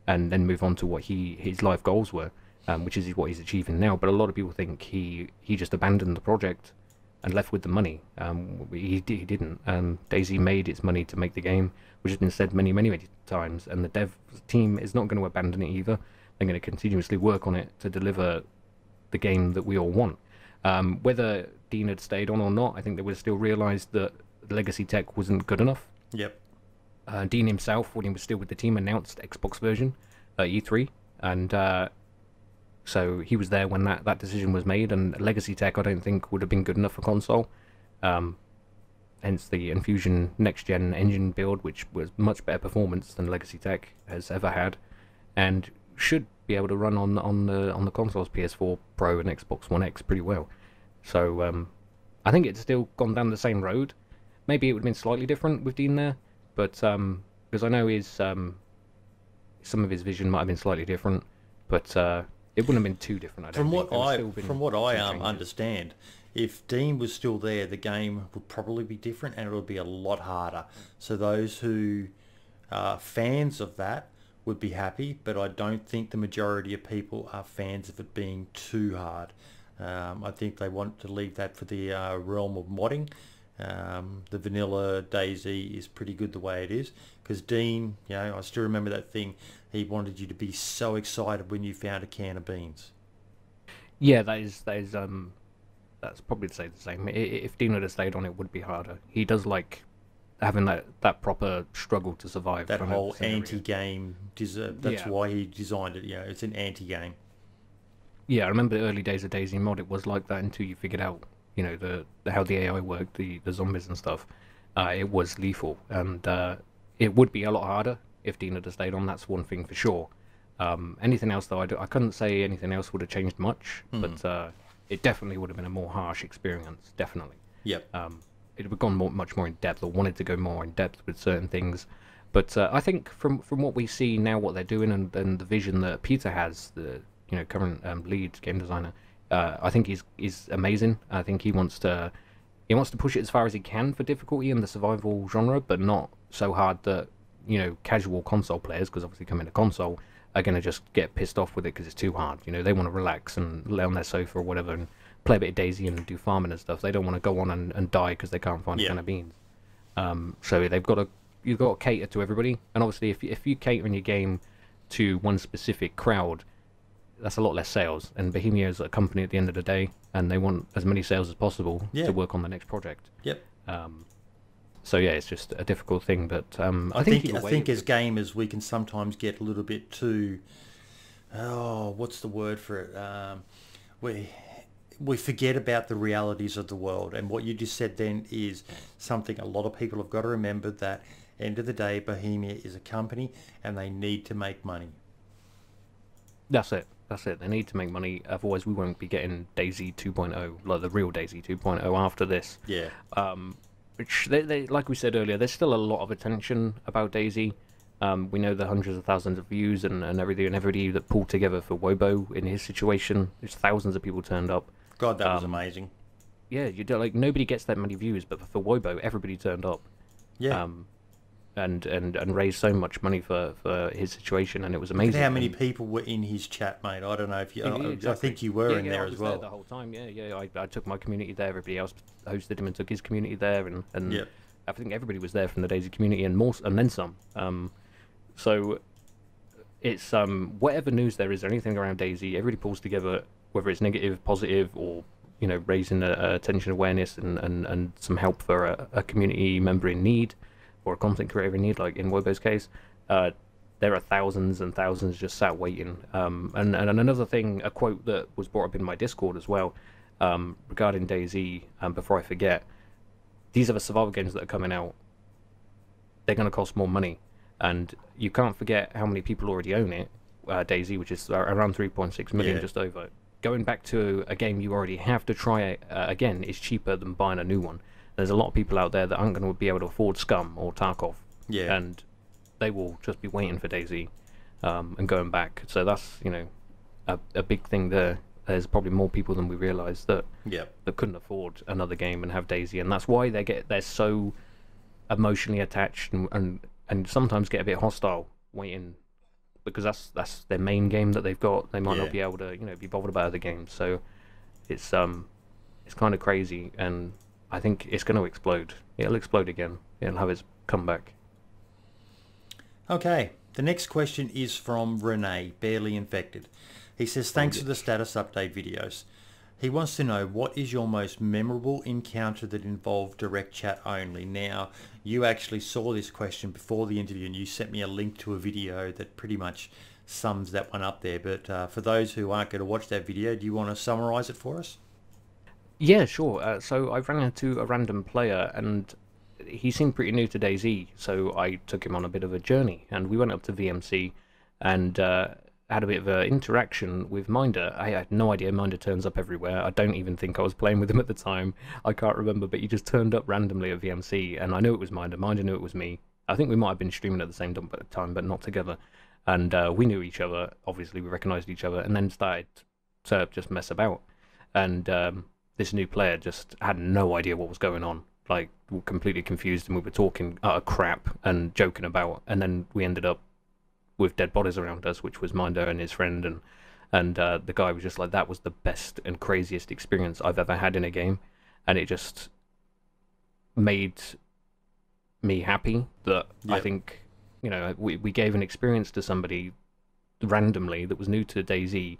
and then move on to what his life goals were, which is what he's achieving now. But a lot of people think he just abandoned the project and left with the money. He didn't. DayZ made its money to make the game, which has been said many times, and the dev team is not going to abandon it either. They're going to continuously work on it to deliver the game that we all want. Whether Dean had stayed on or not, I think they would have still realised that the legacy tech wasn't good enough. Yep. Dean himself, when he was still with the team, announced Xbox version at E3, and so he was there when that decision was made, and legacy tech I don't think would have been good enough for console. Hence the Infusion next-gen engine build, which was much better performance than legacy tech has ever had, and should be able to run on the consoles, PS4 Pro and Xbox One X, pretty well. So I think it's still gone down the same road. Maybe it would have been slightly different with Dean there, but because I know some of his vision might have been slightly different, but it wouldn't have been too different. I don't think. From what I understand, if Dean was still there, the game would probably be different, and it would be a lot harder. So those who are fans of that would be happy, but I don't think the majority of people are fans of it being too hard. I think they want to leave that for the realm of modding. The vanilla DayZ is pretty good the way it is, because Dean, I still remember that thing. He wanted you to be so excited when you found a can of beans. Yeah, that's probably to say the same. If Dean had stayed on, it would be harder. He does like having that proper struggle to survive. That whole anti-game, that's why he designed it. It's an anti-game. Yeah, I remember the early days of DayZ mod. It was like that until you figured out, how the AI worked, the zombies and stuff. It was lethal, and it would be a lot harder if Dean had stayed on. That's one thing for sure. Anything else though, I couldn't say anything else would have changed much, but it definitely would have been a more harsh experience. Definitely. Yep. It would have gone much more in depth, or wanted to go more in depth with certain things. But I think from what we see now, what they're doing, and the vision that Peter has, the current lead game designer, I think he's amazing. I think he wants to push it as far as he can for difficulty in the survival genre, but not so hard that casual console players, because obviously coming to console, are going to just get pissed off with it because it's too hard. They want to relax and lay on their sofa or whatever and play a bit of DayZ and do farming and stuff. They don't want to go on and die because they can't find a can of beans. So you've got to cater to everybody, and obviously if you cater in your game to one specific crowd, that's a lot less sales. And Bohemia is a company at the end of the day, and they want as many sales as possible to work on the next project. Yep. So yeah, it's just a difficult thing, but I think as gamers we can sometimes get a little bit too, what's the word for it? We forget about the realities of the world, and what you just said then is something a lot of people have got to remember, that end of the day Bohemia is a company and they need to make money. That's it. They need to make money, otherwise we won't be getting DayZ 2.0, like the real DayZ 2.0 after this. Yeah. Which they like we said earlier, there's still a lot of attention about DayZ. We know the hundreds of thousands of views and everything, and everybody that pulled together for Wobo in his situation. There's thousands of people turned up. God, that was amazing. Yeah, nobody gets that many views, but for Wobo, everybody turned up. Yeah. And raised so much money for his situation, and it was amazing. Look at how many people were in his chat, mate. I don't know if you... Exactly. I think you were in there as well. There the whole time, yeah. I took my community there. Everybody else hosted him and took his community there, and I think everybody was there from the DayZ community and more, and then some. So it's whatever news there is or anything around DayZ, everybody pulls together, whether it's negative, positive, or raising attention, awareness, and some help for a community member in need, or a content creator in need, like in Wobo's case. There are thousands and thousands just sat waiting. And another thing, a quote that was brought up in my Discord as well, regarding DayZ, before I forget, these are the survival games that are coming out. They're going to cost more money. and you can't forget how many people already own it. DayZ, which is around 3.6 million, Yeah. just over. Going back to a game you already have to try again is cheaper than buying a new one. There's a lot of people out there that aren't going to be able to afford Scum or Tarkov, Yeah. and they will just be waiting for DayZ and going back. So that's, you know, a big thing there. There's probably more people than we realise that Yep. that couldn't afford another game and have DayZ, and that's why they're so emotionally attached and sometimes get a bit hostile waiting, because that's their main game that they've got. They might Yeah. not be able to, you know, be bothered about other games. So it's kind of crazy, and I think it's going to explode. It'll explode again. It'll have its comeback. Okay, the next question is from Renee, Barely Infected. He says, thanks for the status update videos. He wants to know, what is your most memorable encounter that involved direct chat only? Now, you actually saw this question before the interview and you sent me a link to a video that pretty much sums that one up there. But for those who aren't going to watch that video, do you want to summarise it for us? Yeah, sure. So I ran into a random player, and he seemed pretty new to DayZ, so I took him on a bit of a journey, and we went up to VMC and had a bit of an interaction with Minder. I had no idea Minder turns up everywhere. I don't even think I was playing with him at the time. I can't remember, but he just turned up randomly at VMC, and I knew it was Minder. Minder knew it was me. I think we might have been streaming at the same time, but not together. And we knew each other. Obviously, we recognised each other, and then started to just mess about. And this new player just had no idea what was going on. Like, we were completely confused, and we were talking utter crap and joking about, and then we ended up with dead bodies around us, which was Minder and his friend, and the guy was just like, that was the best and craziest experience I've ever had in a game, and it just made me happy that I think, you know, we gave an experience to somebody randomly that was new to DayZ,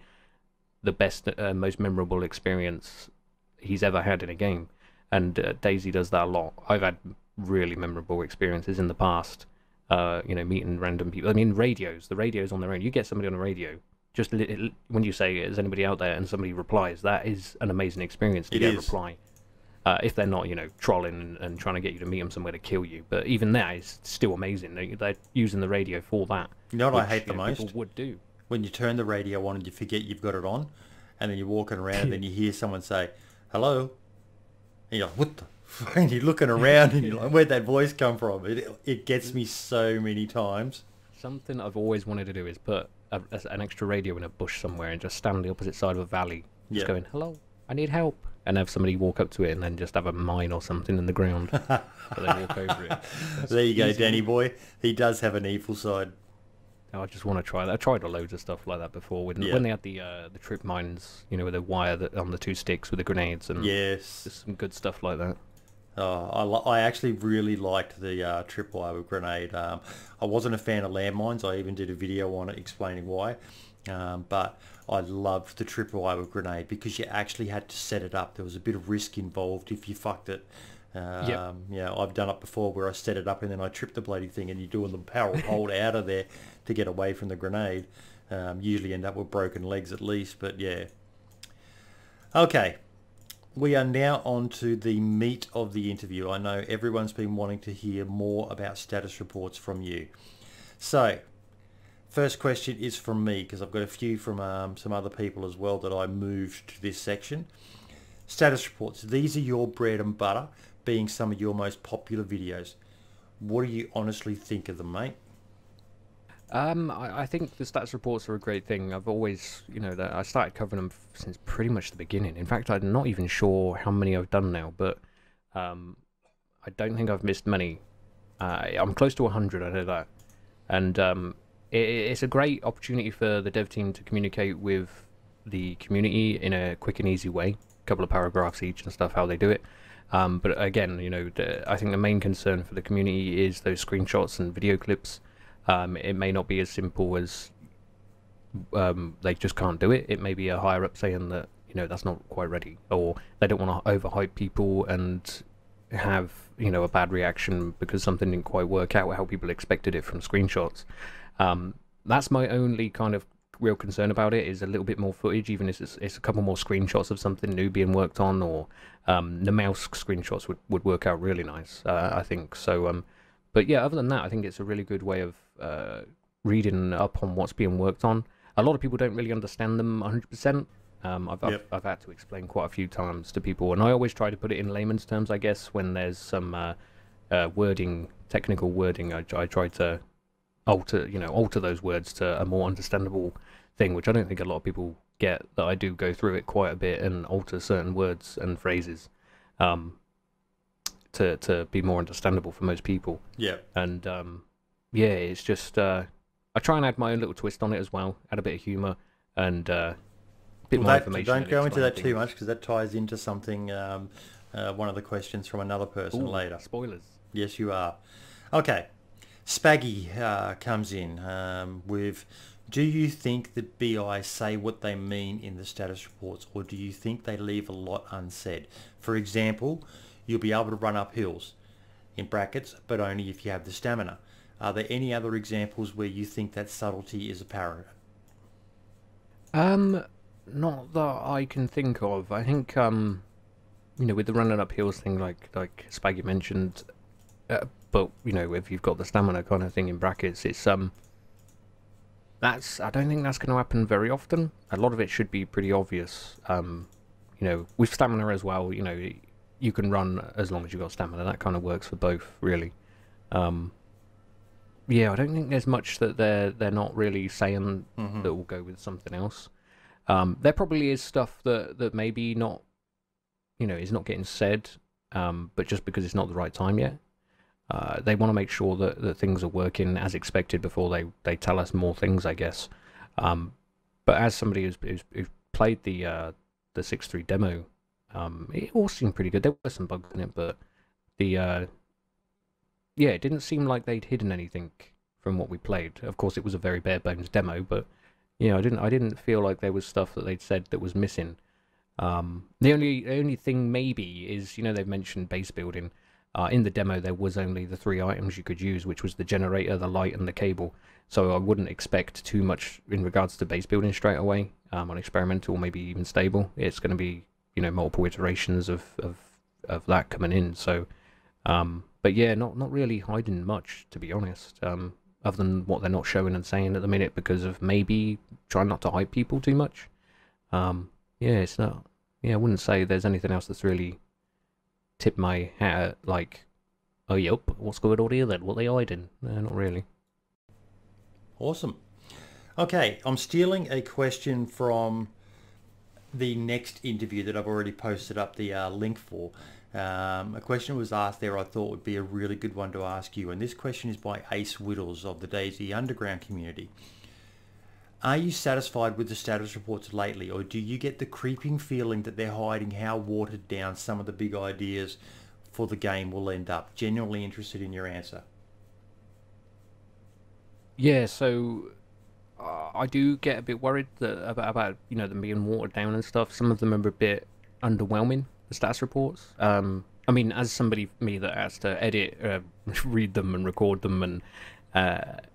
the best, most memorable experience he's ever had in a game. And DayZ does that a lot. I've had really memorable experiences in the past, you know, meeting random people. I mean, the radios on their own. You get somebody on a radio, just when you say, is anybody out there, and somebody replies, that is an amazing experience to get a reply. If they're not, you know, trolling and trying to get you to meet them somewhere to kill you. But even that is still amazing. They're using the radio for that. You know what I hate the most? People would do. When you turn the radio on and you forget you've got it on, and then you're walking around and then you hear someone say, hello? And you're like, what the fuck? And you're looking around and you're like, where'd that voice come from? It gets me so many times. Something I've always wanted to do is put an extra radio in a bush somewhere and just stand on the opposite side of a valley, just going, hello, I need help. And have somebody walk up to it and then just have a mine or something in the ground. But they walk over it. There you go, easy. Danny boy. He does have an evil side. I just want to try that. I tried loads of stuff like that before when they had the trip mines, you know, with the wire on the two sticks with the grenades, and yes, just some good stuff like that. I actually really liked the tripwire with grenade. I wasn't a fan of landmines. I even did a video on it explaining why. But I loved the tripwire with grenade because you actually had to set it up. There was a bit of risk involved if you fucked it. Yeah, I've done it before where I set it up and then I tripped the bloody thing, and you're doing the power hold out of there to get away from the grenade. Usually end up with broken legs at least, but yeah. Okay, we are now on to the meat of the interview. I know everyone's been wanting to hear more about status reports from you. So, first question is from me, because I've got a few from some other people as well that I moved to this section. Status reports, these are your bread and butter, being some of your most popular videos. What do you honestly think of them, mate? I think the stats reports are a great thing. I've always, you know, I started covering them since pretty much the beginning. In fact, I'm not even sure how many I've done now, but I don't think I've missed many. I'm close to 100, I know that. And it's a great opportunity for the dev team to communicate with the community in a quick and easy way. A couple of paragraphs each and stuff, how they do it. But again, you know, I think the main concern for the community is those screenshots and video clips. It may not be as simple as they just can't do it. It may be a higher up saying that, you know, that's not quite ready, or they don't want to overhype people and have, you know, a bad reaction because something didn't quite work out how people expected it from screenshots. That's my only kind of real concern about it, is a little bit more footage, even if it's a couple more screenshots of something new being worked on, or the mouse screenshots would work out really nice, I think. So But yeah, other than that, I think it's a really good way of reading up on what's being worked on. A lot of people don't really understand them 100%. I've had to explain quite a few times to people, and I always try to put it in layman's terms, I guess, when there's some wording, technical wording. I try to alter those words to a more understandable thing, which I don't think a lot of people get, that I do go through it quite a bit and alter certain words and phrases to be more understandable for most people. Yeah. And yeah, it's just I try and add my own little twist on it as well, add a bit of humour and bit more information. Don't go into that too much, because that ties into something, one of the questions from another person later. Spoilers. Yes, you are. Okay. Spaggy comes in with, do you think that BI say what they mean in the status reports, or do you think they leave a lot unsaid? For example, you'll be able to run up hills, in brackets, but only if you have the stamina. Are there any other examples where you think that subtlety is apparent? Not that I can think of. I think with the running up hills thing, like Spaggy mentioned, but if you've got the stamina kind of thing in brackets, it's I don't think that's going to happen very often. A lot of it should be pretty obvious. With stamina as well, you can run as long as you've got stamina. That kind of works for both, really. Yeah, I don't think there's much that they're not really saying that will go with something else. There probably is stuff that maybe not, is not getting said, but just because it's not the right time yet. They want to make sure that things are working as expected before they tell us more things, I guess. But as somebody who's played the 6.3 demo, it all seemed pretty good. There were some bugs in it, but it didn't seem like they'd hidden anything from what we played. Of course, it was a very bare bones demo, but I didn't feel like there was stuff that they'd said that was missing. The only thing maybe is, they've mentioned base building. In the demo, there was only the 3 items you could use, which was the generator, the light, and the cable. So I wouldn't expect too much in regards to base building straight away on experimental, maybe even stable. It's going to be, multiple iterations of that coming in. So, but yeah, not really hiding much, to be honest, other than what they're not showing and saying at the minute because of maybe trying not to hype people too much. It's not. Yeah, I wouldn't say there's anything else that's really tip my hat at, like, oh yep, what's going on here then? What are they hiding? No, not really. Awesome. Okay, I'm stealing a question from the next interview that I've already posted up the link for. A question was asked there I thought would be a really good one to ask you, and this question is by Ace Whittles of the DayZ Underground community. Are you satisfied with the status reports lately, or do you get the creeping feeling that they're hiding how watered down some of the big ideas for the game will end up? Genuinely interested in your answer. Yeah, so I do get a bit worried about them being watered down and stuff. Some of them are a bit underwhelming, the status reports. I mean, as somebody that has to edit, read them and record them and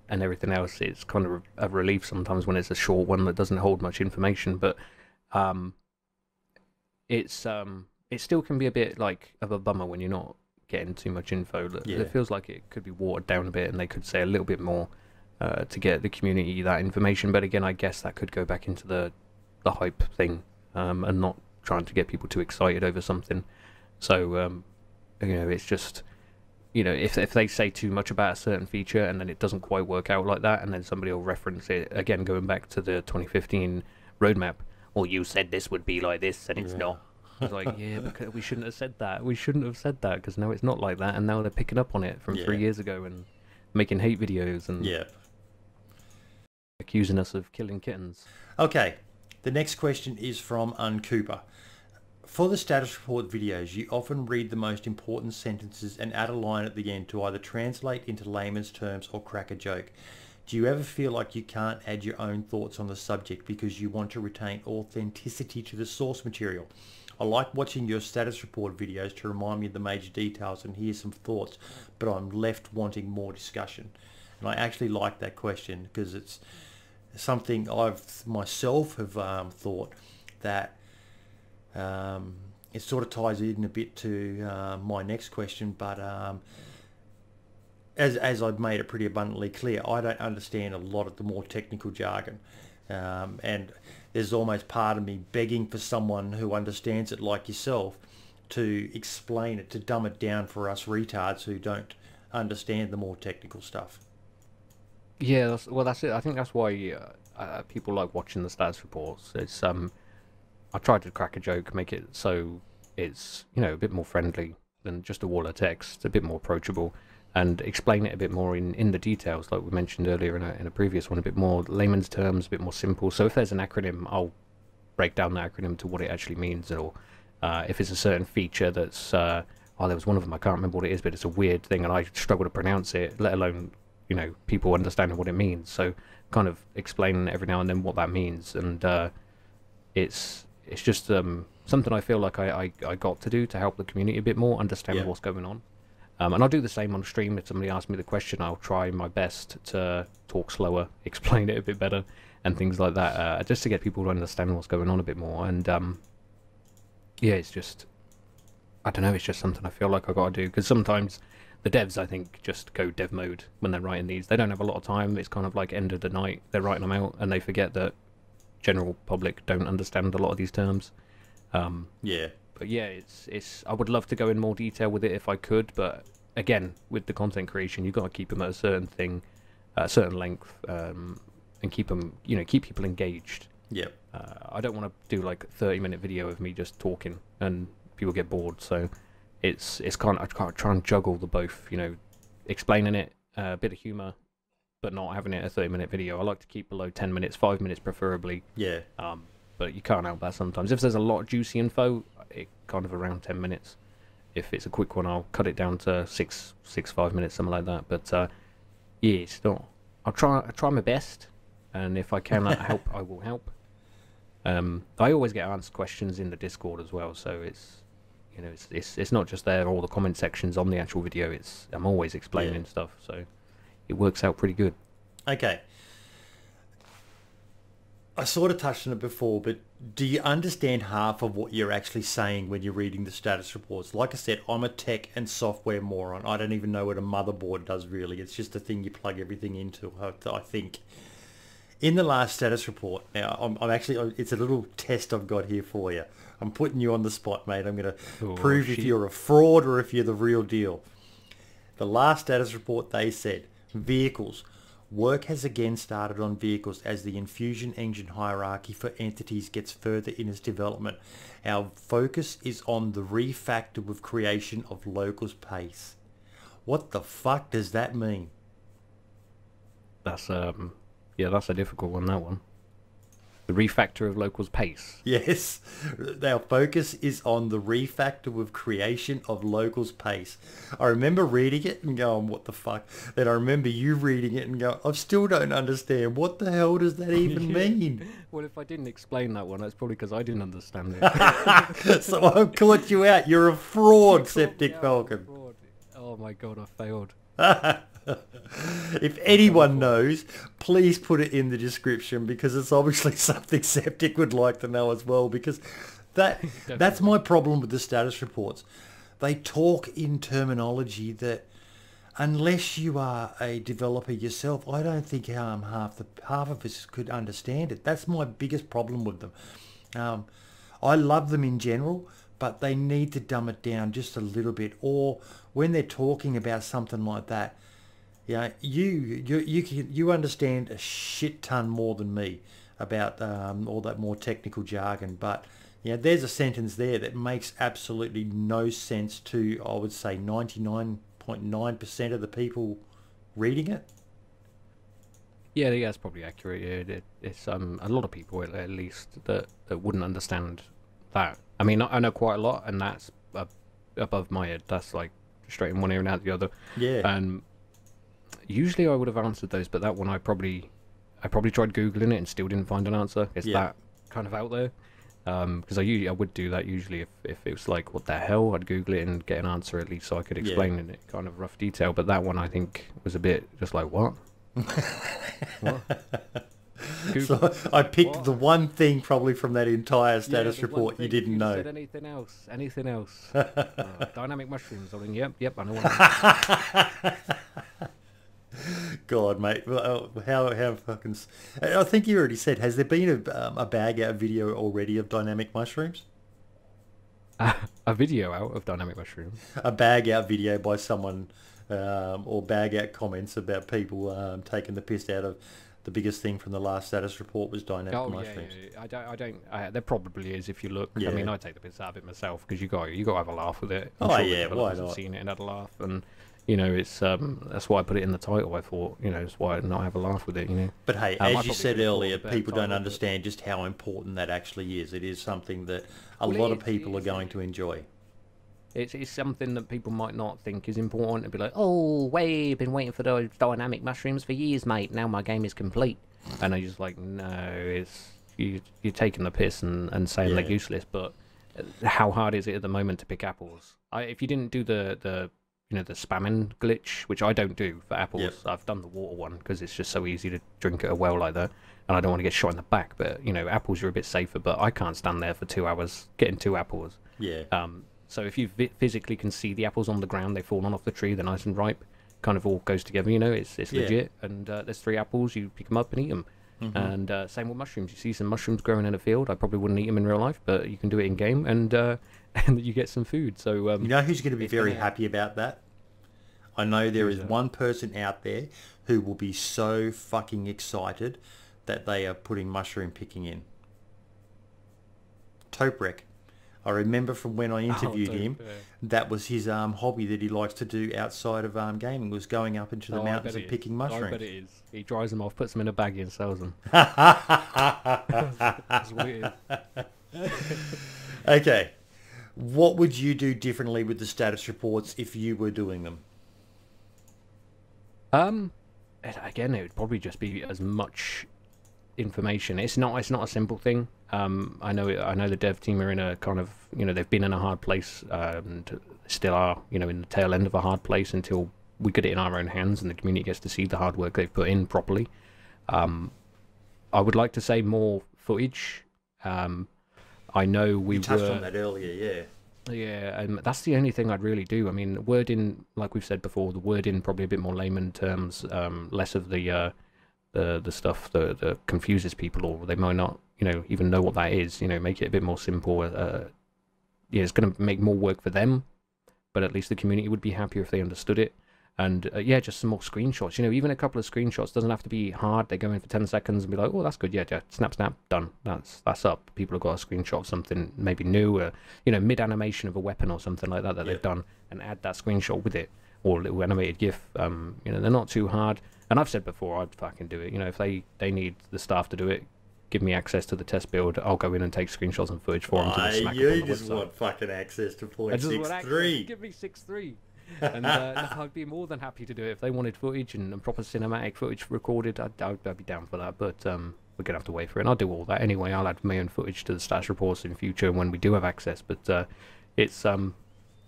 everything else, it's kind of a relief sometimes when it's a short one that doesn't hold much information. But it still can be a bit like of a bummer when you're not getting too much info. It feels like it could be watered down a bit, and they could say a little bit more to get the community that information. But again, I guess that could go back into the hype thing and not trying to get people too excited over something. So it's just, if they say too much about a certain feature and then it doesn't quite work out like that, and then somebody will reference it again, going back to the 2015 roadmap. Well, you said this would be like this, and it's not. It's like, yeah, because we shouldn't have said that. We shouldn't have said that, because now it's not like that, and now they're picking up on it from 3 years ago and making hate videos and accusing us of killing kittens. Okay, the next question is from Uncooper. For the status report videos, you often read the most important sentences and add a line at the end to either translate into layman's terms or crack a joke. Do you ever feel like you can't add your own thoughts on the subject because you want to retain authenticity to the source material? I like watching your status report videos to remind me of the major details and hear some thoughts, but I'm left wanting more discussion. And I actually like that question because it's something I've myself have thought that it sort of ties in a bit to my next question, but as I've made it pretty abundantly clear, I don't understand a lot of the more technical jargon. And there's almost part of me begging for someone who understands it like yourself to explain it, to dumb it down for us retards who don't understand the more technical stuff. Yeah, that's it. I think that's why people like watching the status reports. It's I tried to crack a joke, make it so it's, you know, a bit more friendly than just a wall of text, a bit more approachable, and explain it a bit more in the details, like we mentioned earlier in a previous one, a bit more layman's terms, a bit more simple. So if there's an acronym, I'll break down the acronym to what it actually means, or if it's a certain feature that's, there was one of them, I can't remember what it is, but it's a weird thing and I struggle to pronounce it, let alone, you know, people understanding what it means. So kind of explaining every now and then what that means, and it's just something I feel like I got to do to help the community a bit more understand what's going on. And I'll do the same on stream. If somebody asks me the question, I'll try my best to talk slower, explain it a bit better, and things like that, just to get people to understand what's going on a bit more. And yeah, it's just, I don't know, it's just something I feel like I got to do, because sometimes the devs, I think, just go dev mode when they're writing these. They don't have a lot of time. It's kind of like end of the night. They're writing them out, and they forget that general public don't understand a lot of these terms. Yeah. But yeah, it's. I would love to go in more detail with it if I could, but again, with the content creation, you've got to keep them at a certain thing, a certain length, and keep them, you know, keep people engaged. Yeah. I don't want to do like a 30-minute video of me just talking and people get bored. So it's kind of, I can't try and juggle the both, you know, explaining it, a bit of humor, but not having it a 30-minute video. I like to keep below 10 minutes, 5 minutes preferably. Yeah. But you can't help that sometimes. If there's a lot of juicy info, it kind of around 10 minutes. If it's a quick one, I'll cut it down to 5 minutes, something like that. But yeah, it's not. I try my best, and if I can help, I will help. I always get asked questions in the Discord as well, so it's, you know, it's not just there, all the comment sections on the actual video. I'm always explaining stuff, so it works out pretty good. Okay. I sort of touched on it before, but do you understand half of what you're actually saying when you're reading the status reports? Like I said, I'm a tech and software moron. I don't even know what a motherboard does really. It's just a thing you plug everything into, I think. In the last status report, now I'm actually, it's a little test I've got here for you. I'm putting you on the spot, mate. I'm going to prove if you're a fraud or if you're the real deal. The last status report, they said, vehicles. Work has again started on vehicles as the infusion engine hierarchy for entities gets further in its development. Our focus is on the refactor with creation of locals pace. What the fuck does that mean? That's yeah, that's a difficult one, that one. The refactor of locals pace. Yes, our focus is on the refactor with creation of locals pace. I remember reading it and going, what the fuck? Then I remember you reading it and going, I still don't understand. What the hell does that even mean? Well, if I didn't explain that one, that's probably because I didn't understand it. So I've caught you out. You're a fraud, Septic Falcon. Fraud. Oh my god, I failed. If anyone knows, please put it in the description, because it's obviously something Septic would like to know as well, because that's my problem with the status reports. They talk in terminology that, unless you are a developer yourself, I don't think half of us could understand it. That's my biggest problem with them. I love them in general, but they need to dumb it down just a little bit. Or when they're talking about something like that, yeah, you understand a shit ton more than me about all that more technical jargon. But yeah, there's a sentence there that makes absolutely no sense to, I would say, 99.9% of the people reading it. Yeah, that's probably accurate. Yeah, it's a lot of people at least that wouldn't understand that. I mean, I know quite a lot, and that's above my head. That's like straight in one ear and out the other. Yeah. And usually I would have answered those, but that one I probably tried Googling it and still didn't find an answer. It's that kind of out there. Because I would do that usually if it was like, what the hell, I'd Google it and get an answer at least so I could explain in it kind of rough detail. But that one I think was a bit just like, what? What? So I picked the one thing probably from that entire status report you didn't know. Said anything else? Dynamic mushrooms. I mean, yep, I know what. God, mate, well, how fucking... I think you already said, has there been a bag out video already of dynamic mushrooms? A video out of dynamic mushrooms. A bag out video by someone, or bag out comments about people taking the piss out of the biggest thing from the last status report was dynamic mushrooms. There probably is if you look. Yeah. I mean, I take the piss out of it myself because you got to have a laugh with it. I'm Oh sure yeah, the why developers have not? seen it and had a laugh, and you know, it's that's why I put it in the title. I thought, you know, it's why not have a laugh with it. You know. But hey, I as you probably said could have earlier, thought of a people better don't title, understand just how important that actually is. It is something that a Well, lot it of is, people are going to enjoy. It's something that people might not think is important. To be like, oh, we've been waiting for those dynamic mushrooms for years, mate. Now my game is complete. And I'm just like, no, it's you're taking the piss and saying they're useless. But how hard is it at the moment to pick apples? If you didn't do the you know, the spamming glitch, which I don't do for apples, Yep. I've done the water one because it's just so easy to drink at a well like that, and I don't want to get shot in the back. But you know, apples you're a bit safer. But I can't stand there for 2 hours getting 2 apples. Yeah. So if you physically can see the apples on the ground, they've fallen off the tree, they're nice and ripe, kind of all goes together, you know, it's legit. And there's 3 apples, you pick them up and eat them. And same with mushrooms. You see some mushrooms growing in a field, I probably wouldn't eat them in real life, but you can do it in game, and and you get some food. So you know who's going to be very happy about that? I know there is one person out there who will be so fucking excited that they are putting mushroom picking in. Toprek. I remember from when I interviewed him, that was his hobby that he likes to do outside of gaming, was going up into the mountains and picking mushrooms. I bet it is. He dries them off, puts them in a baggie and sells them. That's what it is. Okay. What would you do differently with the status reports if you were doing them? Again, it would probably just be as much information. It's not a simple thing. I know the dev team are in a kind of, you know, they've been in a hard place, and still are, you know, in the tail end of a hard place until we get it in our own hands and the community gets to see the hard work they've put in properly. I would like to say more footage. I know we touched on that earlier, yeah. Yeah, and that's the only thing I'd really do. I mean, wording, like we've said before, the wording probably a bit more layman terms, less of the stuff that confuses people, or they might not, you know, even know what that is. You know, make it a bit more simple. Yeah, it's going to make more work for them, but at least the community would be happier if they understood it. And yeah, just some more screenshots. You know, even a couple of screenshots doesn't have to be hard. They go in for 10 seconds and be like, oh, that's good. Yeah, snap, done. That's up. People have got a screenshot of something maybe new, you know, mid animation of a weapon or something like that they've done, and add that screenshot with it, or a little animated GIF. You know, they're not too hard. And I've said before, I'd fucking do it. You know, if they need the staff to do it, give me access to the test build. I'll go in and take screenshots and footage for them to smack up on the just website. want fucking access to I just want 0.63. access. Give me 6.3. And I'd be more than happy to do it if they wanted footage and proper cinematic footage recorded. I'd be down for that, but we're gonna have to wait for it. And I'll do all that anyway. I'll add my own footage to the status reports in future when we do have access. But it's yeah,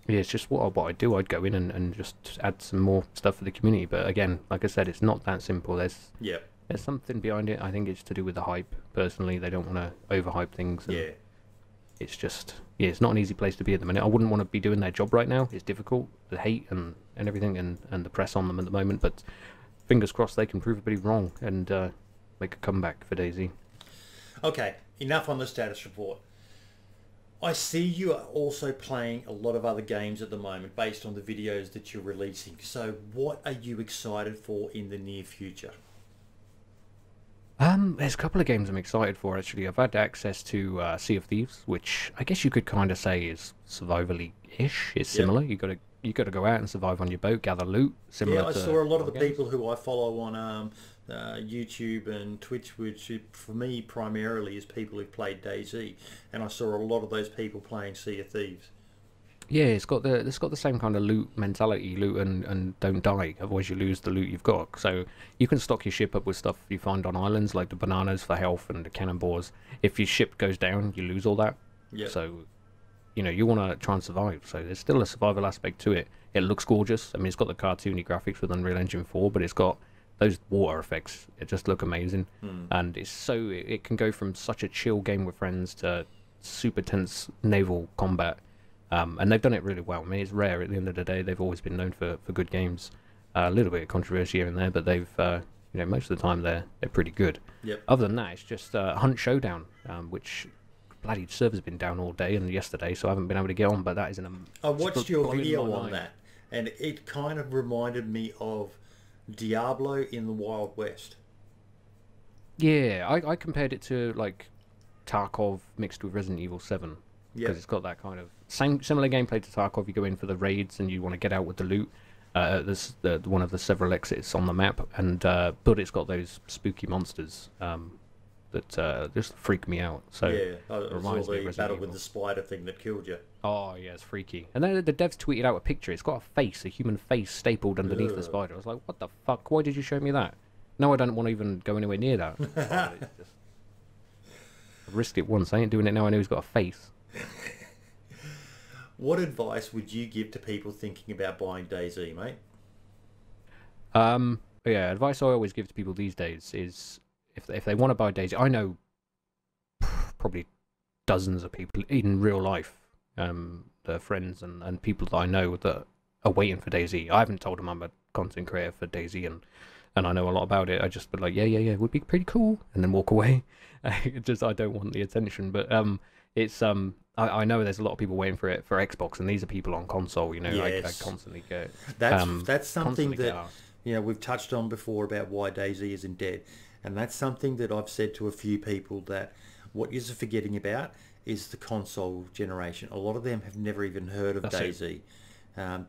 it's just what I do. I'd go in and just add some more stuff for the community. But again, like I said, it's not that simple. There's something behind it. I think it's to do with the hype. Personally, they don't want to overhype things. And it's just, yeah, it's not an easy place to be at the minute. I wouldn't want to be doing their job right now. It's difficult, the hate and everything, and the press on them at the moment. But fingers crossed they can prove everybody wrong and make a comeback for DayZ. Okay, enough on the status report. I see you are also playing a lot of other games at the moment based on the videos that you're releasing. So what are you excited for in the near future? There's a couple of games I'm excited for, actually. I've had access to Sea of Thieves, which I guess you could kind of say is survivally-ish. It's similar. You got to go out and survive on your boat, gather loot. Similar. Yeah, I saw a lot of the people who I follow on YouTube and Twitch, which for me primarily is people who've played DayZ, and I saw a lot of those people playing Sea of Thieves. Yeah, it's got the same kind of loot mentality, loot and don't die, otherwise you lose the loot you've got. So you can stock your ship up with stuff you find on islands, like the bananas for health and the cannonballs. If your ship goes down, you lose all that. Yeah. So, you know, you want to try and survive. So there's still a survival aspect to it. It looks gorgeous. I mean, it's got the cartoony graphics with Unreal Engine 4, but it's got those water effects. It just look amazing. And it can go from such a chill game with friends to super tense naval combat. And they've done it really well. I mean, it's rare at the end of the day. They've always been known for good games. A little bit of controversy here and there, but they've most of the time they're pretty good. Yep. Other than that, it's just Hunt Showdown, which bloody server's been down all day and yesterday, so I haven't been able to get on. But that is I watched your video on that, and it kind of reminded me of Diablo in the Wild West. Yeah, I compared it to like Tarkov mixed with Resident Evil 7 because it's got that kind of similar gameplay to Tarkov. You go in for the raids and you want to get out with the loot. There's one of the several exits on the map, and but it's got those spooky monsters that just freak me out. So it reminds me of the battle with the spider thing that killed you. Oh yeah, it's freaky. And then the devs tweeted out a picture. It's got a face, a human face stapled underneath the spider. I was like, what the fuck? Why did you show me that? No, I don't want to even go anywhere near that. I risked it once. I ain't doing it now. I know he's got a face. What advice would you give to people thinking about buying DayZ, mate? Yeah, advice I always give to people these days is if they want to buy DayZ, I know probably dozens of people in real life, the friends and people that I know that are waiting for DayZ. I haven't told them I'm a content creator for DayZ and I know a lot about it. I just be like, yeah, it would be pretty cool, and then walk away. I don't want the attention, but it's I know there's a lot of people waiting for it for Xbox, and these are people on console. I constantly get that's something that we've touched on before about why DayZ isn't dead, and that's something that I've said to a few people that what you're forgetting about is the console generation. A lot of them have never even heard of DayZ.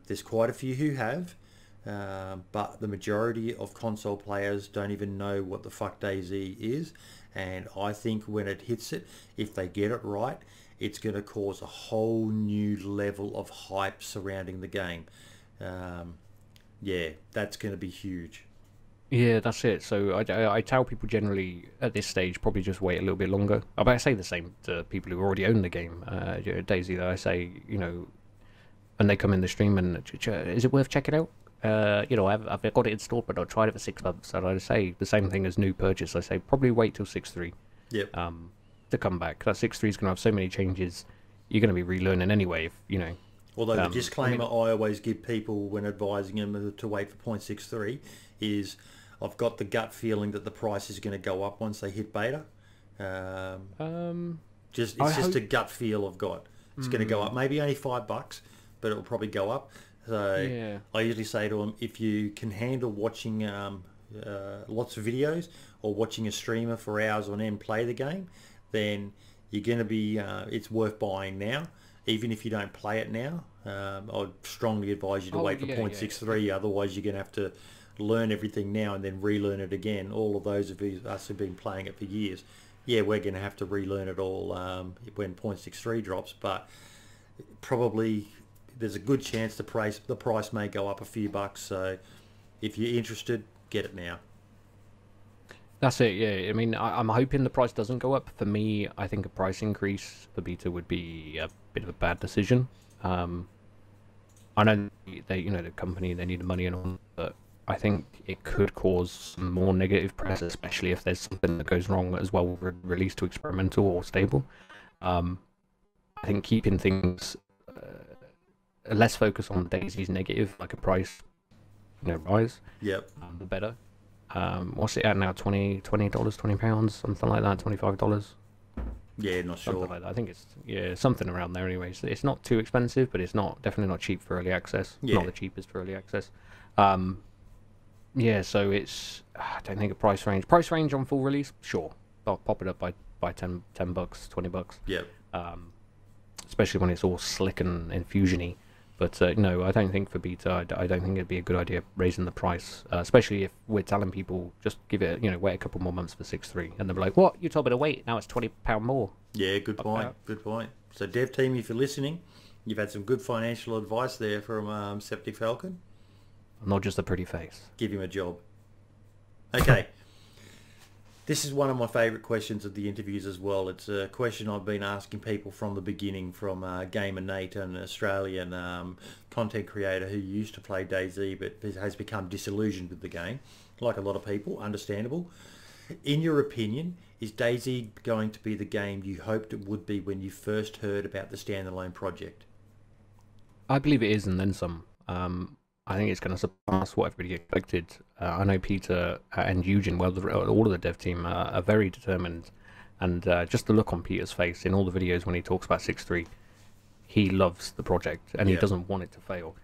There's quite a few who have. But the majority of console players don't even know what the fuck DayZ is, and I think when it hits it, if they get it right, it's going to cause a whole new level of hype surrounding the game. That's going to be huge. Yeah, that's it. So I tell people generally at this stage probably just wait a little bit longer. But I say the same to people who already own the game. DayZ, that I say, and they come in the stream and is it worth checking out? I've got it installed, but I tried it for 6 months, and I say the same thing as new purchase. I say probably wait till 6.3. Yep. To come back. That 6.3 is going to have so many changes. You're going to be relearning anyway. Although the disclaimer I always give people when advising them to wait for 0.63 is I've got the gut feeling that the price is going to go up once they hit beta. It's just a gut feel I've got. It's going to go up, maybe only $5, but it will probably go up. So I usually say to them, if you can handle watching lots of videos or watching a streamer for hours on end play the game, then you're going to be, it's worth buying now. Even if you don't play it now, I'd strongly advise you to wait for 0.63. Otherwise, you're going to have to learn everything now and then relearn it again. All of those of us who've been playing it for years, we're going to have to relearn it all when 0.63 drops. But probably there's a good chance the price may go up a few bucks. So if you're interested, get it now. That's it, yeah. I mean, I'm hoping the price doesn't go up. For me, I think a price increase for beta would be a bit of a bad decision. I know the company, they need the money and all, but I think it could cause some more negative press, especially if there's something that goes wrong as well with release to experimental or stable. I think keeping things less focus on DayZ's negative, like a price, rise. Yep. The better. What's it at now? $20, £20, something like that. $25. Yeah, not sure. Something like that. I think it's something around there anyway. So it's not too expensive, but it's definitely not cheap for early access. Yeah. Not the cheapest for early access. So it's I don't think a price range on full release. Sure, I'll pop it up by $10, $20. Yep. Especially when it's all slick and infusion-y. But no, I don't think for beta, I don't think it'd be a good idea raising the price, especially if we're telling people just give it, wait a couple more months for 6.3, and they'll be like, "What? You told me to wait? Now it's £20 more." Yeah, good point. Good point. So, dev team, if you're listening, you've had some good financial advice there from Septic Falcon. Not just a pretty face. Give him a job. Okay. This is one of my favourite questions of the interviews as well. It's a question I've been asking people from the beginning, from Gamer Nate, an Australian content creator who used to play DayZ but has become disillusioned with the game, like a lot of people, understandable. In your opinion, is DayZ going to be the game you hoped it would be when you first heard about the standalone project? I believe it is, and then some. I think it's going to surpass what everybody expected. I know Peter and Eugene, well, all of the dev team are very determined, and just the look on Peter's face in all the videos when he talks about 6.3, he loves the project and he doesn't want it to fail.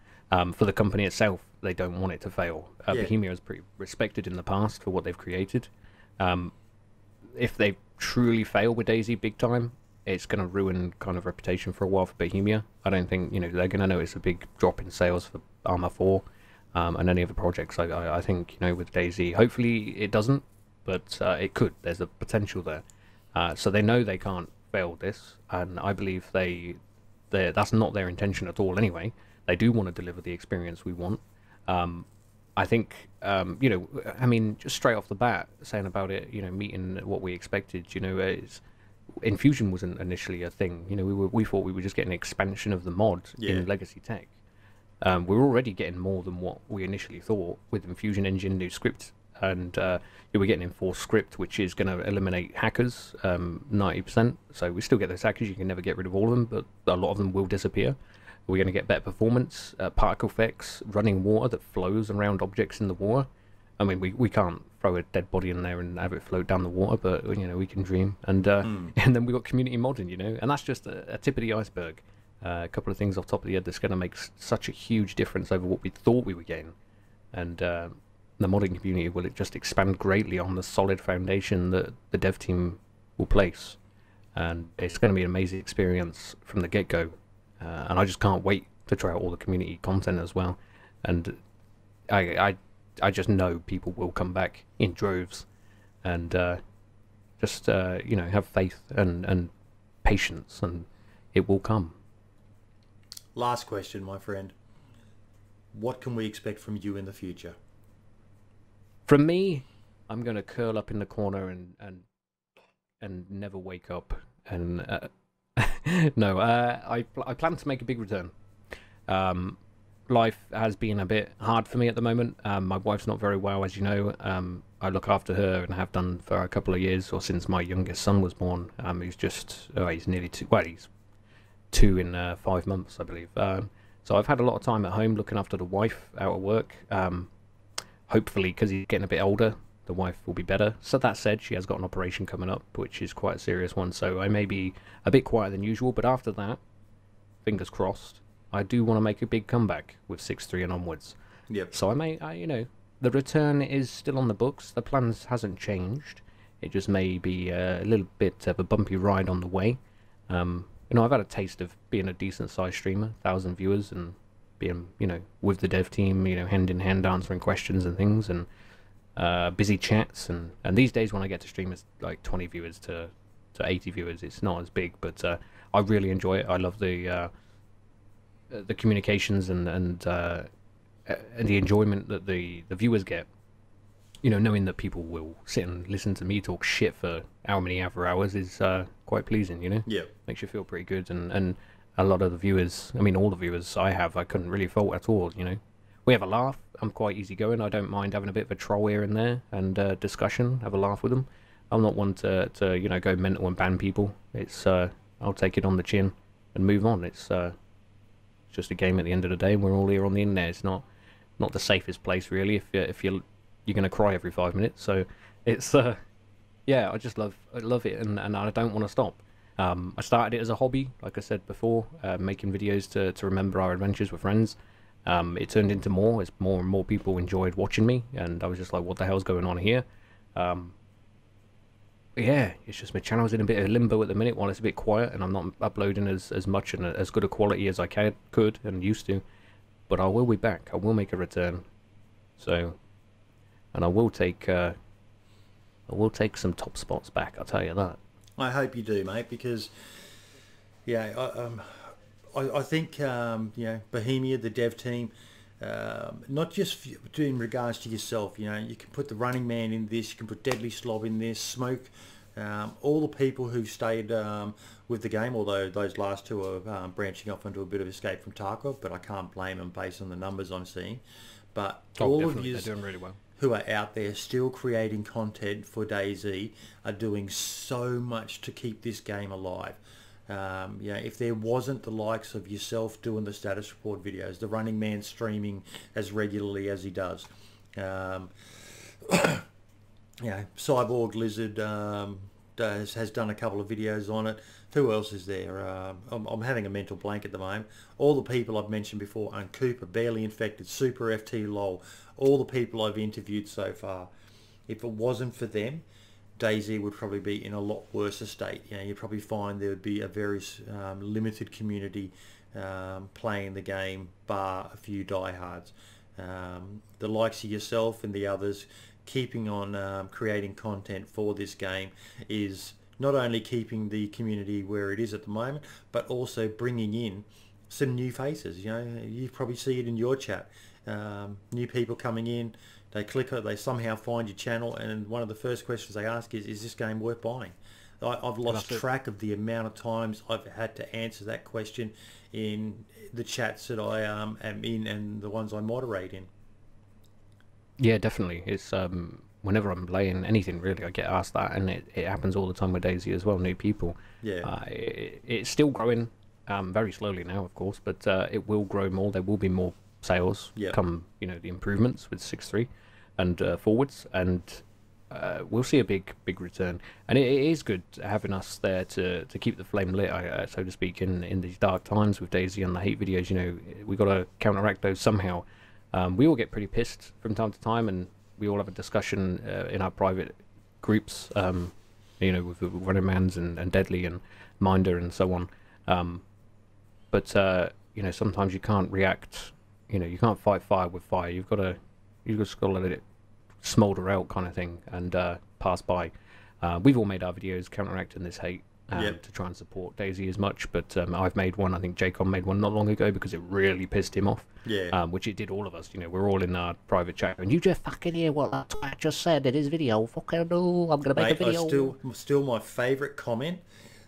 For the company itself, they don't want it to fail. Bohemia is pretty respected in the past for what they've created. If they truly fail with DayZ big time, it's going to ruin kind of reputation for a while for Bohemia. I don't think they're going to notice a big drop in sales for Arma 4 and any other projects. I think with DayZ, hopefully it doesn't, but it could. There's a potential there. So they know they can't fail this, and I believe that's not their intention at all. Anyway, they do want to deliver the experience we want. I think, I mean, just straight off the bat, saying about it, meeting what we expected, Infusion wasn't initially a thing. We thought we were just getting an expansion of the mod in legacy tech. We're already getting more than what we initially thought with Infusion engine, new script, and we're getting enforced script, which is going to eliminate hackers 90%. So we still get those hackers. You can never get rid of all of them, but a lot of them will disappear. We're going to get better performance, particle effects, running water that flows around objects in the water. I mean, we can't throw a dead body in there and have it float down the water, but we can dream. And and then we got community modding, and that's just a tip of the iceberg. A couple of things off the top of the head that's going to make such a huge difference over what we thought we were getting. And the modding community will just expand greatly on the solid foundation that the dev team will place. And it's going to be an amazing experience from the get-go. And I just can't wait to try out all the community content as well. And I just know people will come back in droves, and just have faith and patience, and it will come. Last question, my friend. What can we expect from you in the future? From me, I'm going to curl up in the corner and never wake up. And no, I plan to make a big return. Life has been a bit hard for me at the moment. My wife's not very well, as you know. I look after her and have done for a couple of years, or since my youngest son was born. He's nearly 2. Well, he's 2 in 5 months, I believe. So I've had a lot of time at home looking after the wife out of work. Hopefully, because he's getting a bit older, the wife will be better. So that said, she has got an operation coming up, which is quite a serious one. So I may be a bit quieter than usual, but after that, fingers crossed, I do want to make a big comeback with 6.3 and onwards. Yep. So the return is still on the books. The plans hasn't changed. It just may be a little bit of a bumpy ride on the way. I've had a taste of being a decent sized streamer, 1,000 viewers, and being, with the dev team, hand in hand answering questions and things, and busy chats. And these days when I get to stream, it's like 20 viewers to 80 viewers. It's not as big, but I really enjoy it. I love the communications and the enjoyment that the viewers get. Knowing that people will sit and listen to me talk shit for how many hours is quite pleasing. Yeah. Makes you feel pretty good. And a lot of the viewers, I mean, all the viewers I couldn't really fault at all. We have a laugh. I'm quite easygoing. I don't mind having a bit of a troll here and there and discussion. Have a laugh with them. I'm not one to go mental and ban people. It's I'll take it on the chin and move on. It's just a game at the end of the day, and we're all here on the internet. It's not the safest place really if you're going to cry every 5 minutes. So it's yeah, I just love it, and I don't want to stop. I started it as a hobby, like I said before, making videos to remember our adventures with friends. It turned into more as more and more people enjoyed watching me, and I was just like, what the hell's going on here? Yeah, it's just my channel's in a bit of limbo at the minute while it's a bit quiet, and I'm not uploading as much and as good a quality as I could and used to. But I will be back. I will make a return. So, and I will take some top spots back. I'll tell you that. I hope you do, mate, because yeah, I think Bohemia, the dev team, not just in regards to yourself. You can put the Running Man in this, you can put Deadly Slob in this, Smoke, all the people who stayed with the game, although those last two are branching off into a bit of escape from Tarkov, but I can't blame them based on the numbers I'm seeing. But all of you they're doing really well. Who are out there still creating content for DayZ are doing so much to keep this game alive. Yeah, if there wasn't the likes of yourself doing the status report videos, the Running Man streaming as regularly as he does, yeah, Cyborg Lizard has done a couple of videos on it. Who else is there? I'm having a mental blank at the moment. All the people I've mentioned before, Cooper, Barely Infected, Super FT LOL, all the people I've interviewed so far. If it wasn't for them, DayZ would probably be in a lot worse state. You know, you'd probably find there would be a very limited community playing the game, bar a few diehards. The likes of yourself and the others keeping on creating content for this game is not only keeping the community where it is at the moment, but also bringing in some new faces. You know, you probably see it in your chat. New people coming in, they click it, they somehow find your channel, and one of the first questions they ask is this game worth buying? I've lost track of the amount of times I've had to answer that question in the chats that I am in and the ones I moderate in. Yeah, definitely. It's whenever I'm playing anything really, I get asked that, and it happens all the time with DayZ as well. New people. Yeah. It's still growing, very slowly now, of course, but it will grow more. There will be more sales come, you know, the improvements with 6.3 and forwards, and we'll see a big return. And it is good having us there to keep the flame lit, so to speak, in these dark times with DayZ and the hate videos. You know, we got to counteract those somehow. We all get pretty pissed from time to time, and we all have a discussion in our private groups, you know, with Running Mans and Deadly and Minder and so on. But you know, sometimes you can't react. You know, you can't fight fire with fire. You've just got to let it smolder out, kind of thing, and pass by. We've all made our videos counteracting this hate to try and support DayZ as much, but I've made one. I think Jacob made one not long ago because it really pissed him off. Yeah. Which it did all of us. You know, we're all in our private chat, and you just fucking hear what that twat just said in his video. Fucking no, I'm gonna make a video. Still my favourite comment.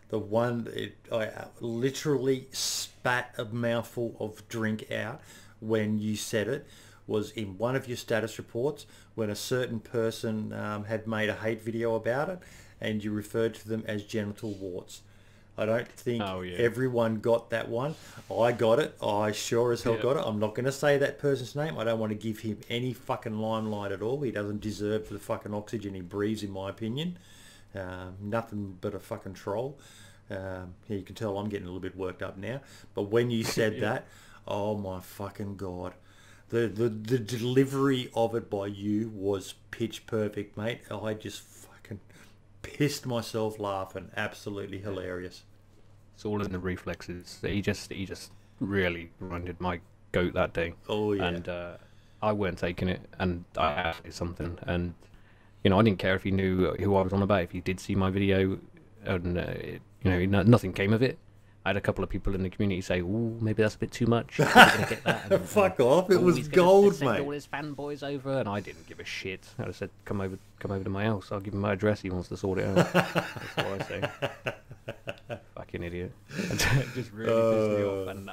The one I literally spat a mouthful of drink out when you said it was in one of your status reports when a certain person had made a hate video about it, and you referred to them as genital warts. I don't think everyone got that one. I got it. I sure as hell got it. I'm not going to say that person's name. I don't want to give him any fucking limelight at all. He doesn't deserve the fucking oxygen he breathes, in my opinion. Nothing but a fucking troll. You can tell I'm getting a little bit worked up now. But when you said that, oh my fucking God. The delivery of it by you was pitch perfect, mate. I just fucking pissed myself laughing. Absolutely hilarious. It's all in the reflexes. He just really grinded my goat that day. Oh yeah. And I weren't taking it, and I had to say something. And you know, I didn't care if he knew who I was on about. If he did see my video, and you know, nothing came of it. I had a couple of people in the community say, "Ooh, maybe that's a bit too much. Gonna get that." And, fuck off! It was gold, mate. All his fanboys over, and I didn't give a shit. I said, "Come over to my house. I'll give him my address. He wants to sort it out." That's what I say. Fucking idiot. It just really pissed me off, and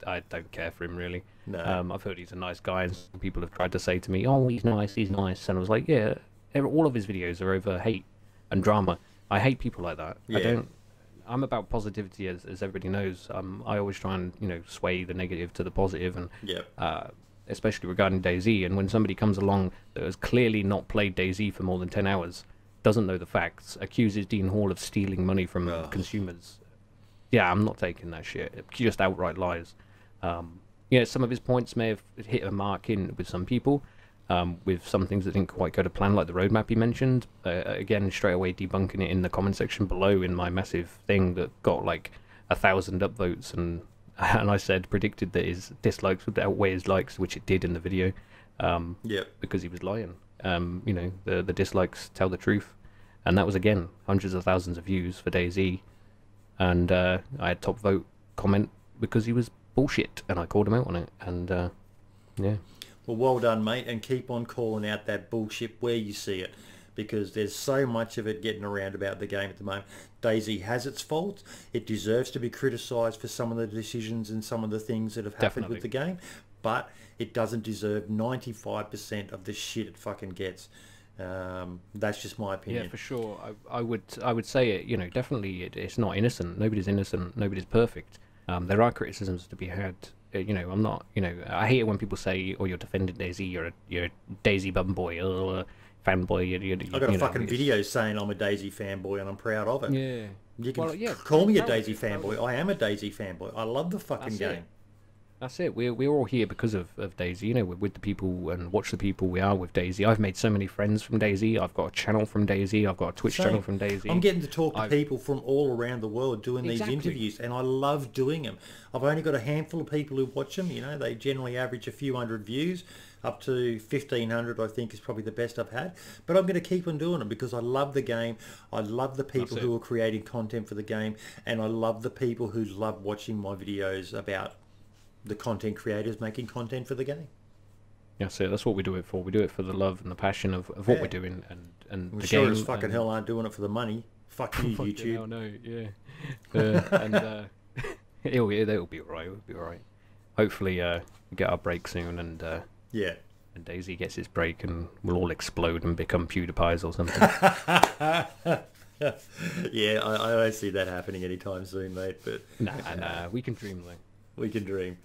I don't care for him really. No. I've heard he's a nice guy, and some people have tried to say to me, "Oh, he's nice," and I was like, "Yeah." All of his videos are over hate and drama. I hate people like that. Yeah. I'm about positivity, as everybody knows. I always try and, you know, sway the negative to the positive, and especially regarding DayZ. And when somebody comes along that has clearly not played DayZ for more than 10 hours, doesn't know the facts, accuses Dean Hall of stealing money from consumers, I'm not taking that shit. It's just outright lies. Yeah, some of his points may have hit a mark in with some people, with some things that didn't quite go to plan, like the roadmap he mentioned. Again, straight away debunking it in the comment section below in my massive thing that got like 1,000 upvotes, and I predicted that his dislikes would outweigh his likes, which it did in the video. Because he was lying. You know, the dislikes tell the truth, and that was again hundreds of thousands of views for DayZ, and I had top vote comment because he was bullshit, and I called him out on it, and yeah. Well, well done, mate, and keep on calling out that bullshit where you see it, because there's so much of it getting around about the game at the moment. DayZ has its faults. It deserves to be criticised for some of the decisions and some of the things that have happened with the game, but it doesn't deserve 95% of the shit it fucking gets. That's just my opinion. Yeah, for sure. I would say it. You know, definitely it's not innocent. Nobody's innocent. Nobody's perfect. There are criticisms to be had. You know, I'm not. You know, I hate it when people say, "Oh, you're defending DayZ. You're a DayZ bum boy, fanboy." I got a fucking video saying I'm a DayZ fanboy and I'm proud of it. Yeah. You can call me a DayZ fanboy. I am a DayZ fanboy. I love the fucking game. That's it. We're all here because of DayZ. You know, we're with the people and watch the people. We are with DayZ. I've made so many friends from DayZ. I've got a channel from DayZ. I've got a Twitch channel from DayZ. I'm getting to talk to people from all around the world doing these interviews, and I love doing them. I've only got a handful of people who watch them. You know, they generally average a few hundred views. Up to 1,500, I think, is probably the best I've had. But I'm going to keep on doing it because I love the game. I love the people who are creating content for the game. And I love the people who love watching my videos about the content creators making content for the game. Yeah, so that's what we do it for. We do it for the love and the passion of what we're doing. And I'm the sure game, as fucking hell aren't doing it for the money. Fuck you, YouTube. Hell no, yeah. It'll be alright. It'll be alright. Hopefully, we get our break soon and... yeah. And DayZ gets its break and we'll all explode and become PewDiePies or something. Yeah, I don't see that happening anytime soon, mate. But Nah, we can dream though. We can dream.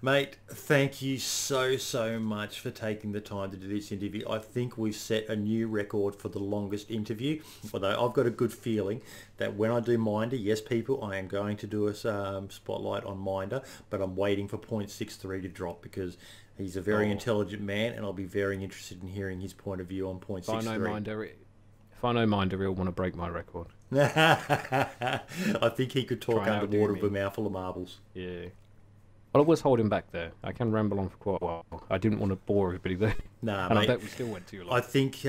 Mate, thank you so much for taking the time to do this interview. I think we've set a new record for the longest interview. Although I've got a good feeling that when I do Minder, yes, people, I am going to do a spotlight on Minder, but I'm waiting for 0.63 to drop because he's a very intelligent man, and I'll be very interested in hearing his point of view on 0.63. If I know Minder, he'll want to break my record. I think he could talk underwater with a mouthful of marbles. Yeah. Well, I was holding back there. I can ramble on for quite a while. I didn't want to bore everybody there. Nah, and mate, I bet we still went too long. I think,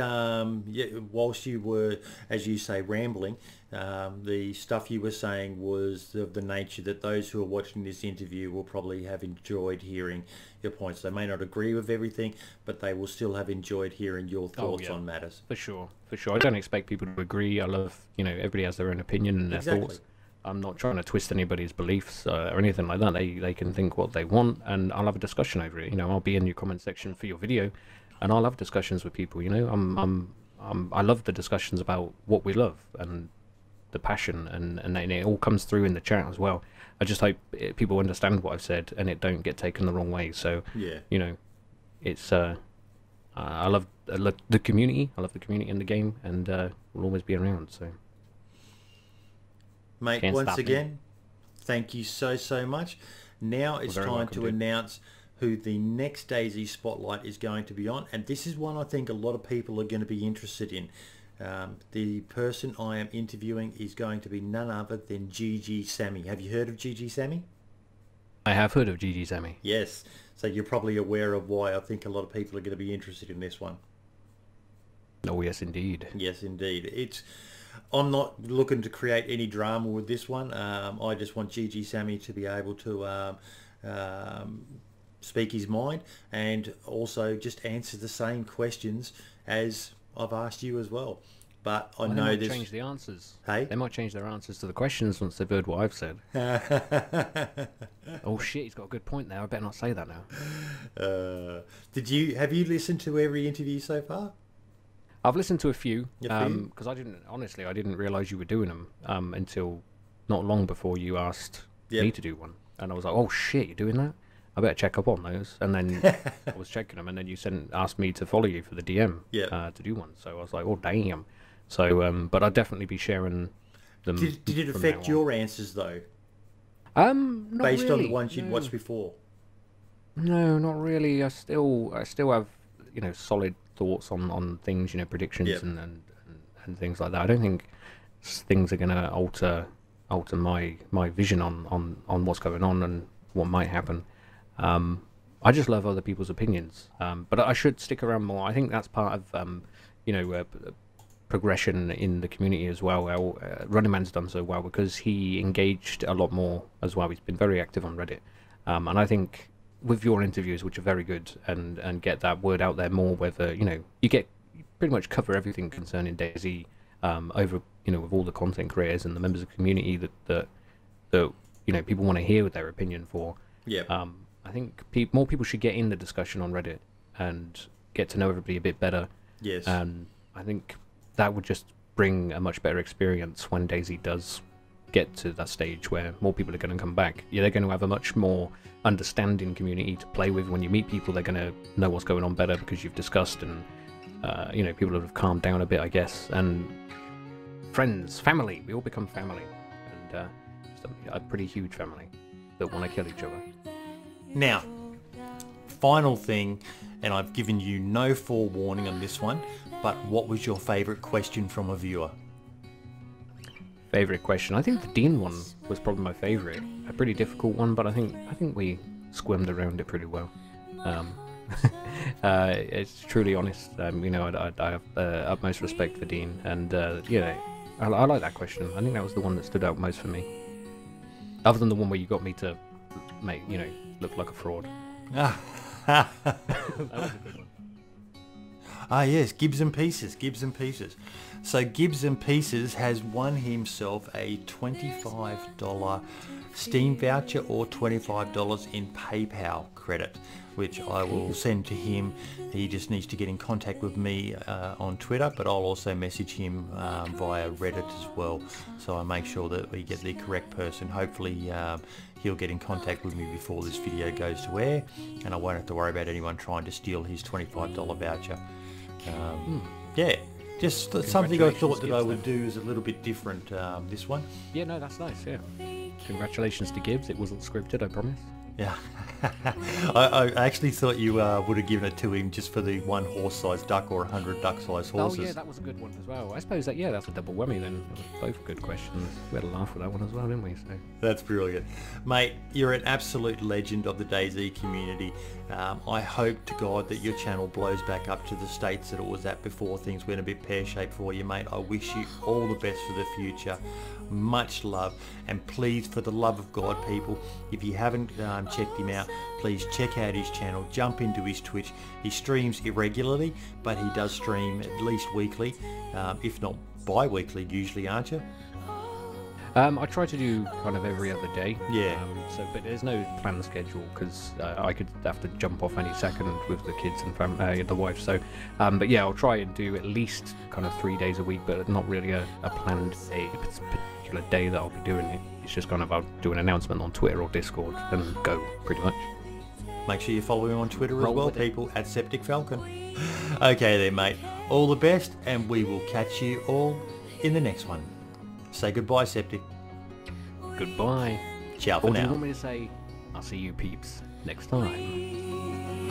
whilst you were, as you say, rambling, the stuff you were saying was of the nature that those who are watching this interview will probably have enjoyed hearing your points. They may not agree with everything, but they will still have enjoyed hearing your thoughts on matters. For sure. I don't expect people to agree. I love, everybody has their own opinion and their thoughts. I'm not trying to twist anybody's beliefs or anything like that. They can think what they want, and I'll have a discussion over it. I'll be in your comment section for your video, and I'll have discussions with people. I love the discussions about what we love and the passion, and it all comes through in the chat as well. I just hope people understand what I've said and it don't get taken the wrong way. So it's I love the community. I love the community in the game, and we'll always be around. So. Mate, once again, thank you so much. Now it's time to announce who the next DayZ Spotlight is going to be on. And this is one I think a lot of people are going to be interested in. The person I am interviewing is going to be none other than GG Sammy. Have you heard of GG Sammy? I have heard of GG Sammy. Yes. So you're probably aware of why I think a lot of people are going to be interested in this one. Oh, yes, indeed. Yes, indeed. I'm not looking to create any drama with this one. I just want GG Sammy to be able to speak his mind and also just answer the same questions as I've asked you as well. But I know they might change the answers. Hey? They might change their answers to the questions once they've heard what I've said. Oh shit, he's got a good point there. I better not say that now. Have you listened to every interview so far? I've listened to a few because I didn't realise you were doing them until not long before you asked me to do one, and I was like, oh shit, you're doing that? I better check up on those. And then I was checking them, and then you asked me to follow you for the DM to do one. So I was like, oh damn. So but I'll definitely be sharing them. Did it affect your answers though? Not based really, on the ones you'd watched before. No, not really. I still have solid thoughts on things, predictions and things like that. I don't think things are going to alter my vision on what's going on and what might happen. I just love other people's opinions, but I should stick around more. I think that's part of progression in the community as well. Running Man's done so well because he engaged a lot more as well. He's been very active on Reddit, and I think with your interviews, which are very good, and get that word out there more, whether you pretty much cover everything concerning DayZ over with all the content creators and the members of the community that people want to hear their opinion for. I think more people should get in the discussion on Reddit and get to know everybody a bit better. Yes. And I think that would just bring a much better experience when DayZ does get to that stage where more people are going to come back. Yeah, they're going to have a much more understanding community to play with. When you meet people, they're going to know what's going on better because you've discussed, and you know, people have calmed down a bit, I guess. And friends, family, we all become family, and just a pretty huge family that want to kill each other. Now, final thing, and I've given you no forewarning on this one, but what was your favourite question from a viewer? Favorite question? I think the Dean one was probably my favorite. A pretty difficult one, but I think we squirmed around it pretty well. It's truly honest. You know, I have utmost respect for Dean, and you know, I like that question. I think that was the one that stood out most for me. Other than the one where you got me to make, you know, look like a fraud. That was a good one. Ah yes, Gibbs and Pieces, Gibbs and Pieces. So Gibbs and Pieces has won himself a $25 Steam voucher or $25 in PayPal credit, which I will send to him. He just needs to get in contact with me on Twitter, but I'll also message him via Reddit as well, so I make sure that we get the correct person. Hopefully he'll get in contact with me before this video goes to air, and I won't have to worry about anyone trying to steal his $25 voucher. Yeah, just something I thought that I would do is a little bit different, this one. Yeah, no, that's nice, yeah. Congratulations to Gibbs. It wasn't scripted, I promise. Yeah. I actually thought you would have given it to him just for the one horse-sized duck or 100 duck-sized horses. Oh yeah, that was a good one as well. I suppose that, yeah, that's a double whammy then. Both good questions. We had a laugh with that one as well, didn't we? So. That's brilliant. Mate, you're an absolute legend of the DayZ community. I hope to God that your channel blows back up to the states that it was at before things went a bit pear-shaped for you, mate. I wish you all the best for the future. Much love, and please, for the love of God, people, if you haven't checked him out, please check out his channel, jump into his Twitch. He streams irregularly, but he does stream at least weekly, if not bi-weekly usually, aren't you? I try to do kind of every other day. Yeah. But there's no planned schedule because I could have to jump off any second with the kids and the wife. So, but yeah, I'll try and do at least kind of 3 days a week, but not really a planned day, a particular day that I'll be doing it. It's just kind of I'll do an announcement on Twitter or Discord and go pretty much. Make sure you follow him on Twitter as well, people, at Septic Falcon. Okay then, mate. All the best, and we will catch you all in the next one. Say goodbye, Septic. Goodbye. Ciao for Or now. do you want me to say, I'll see you peeps next time?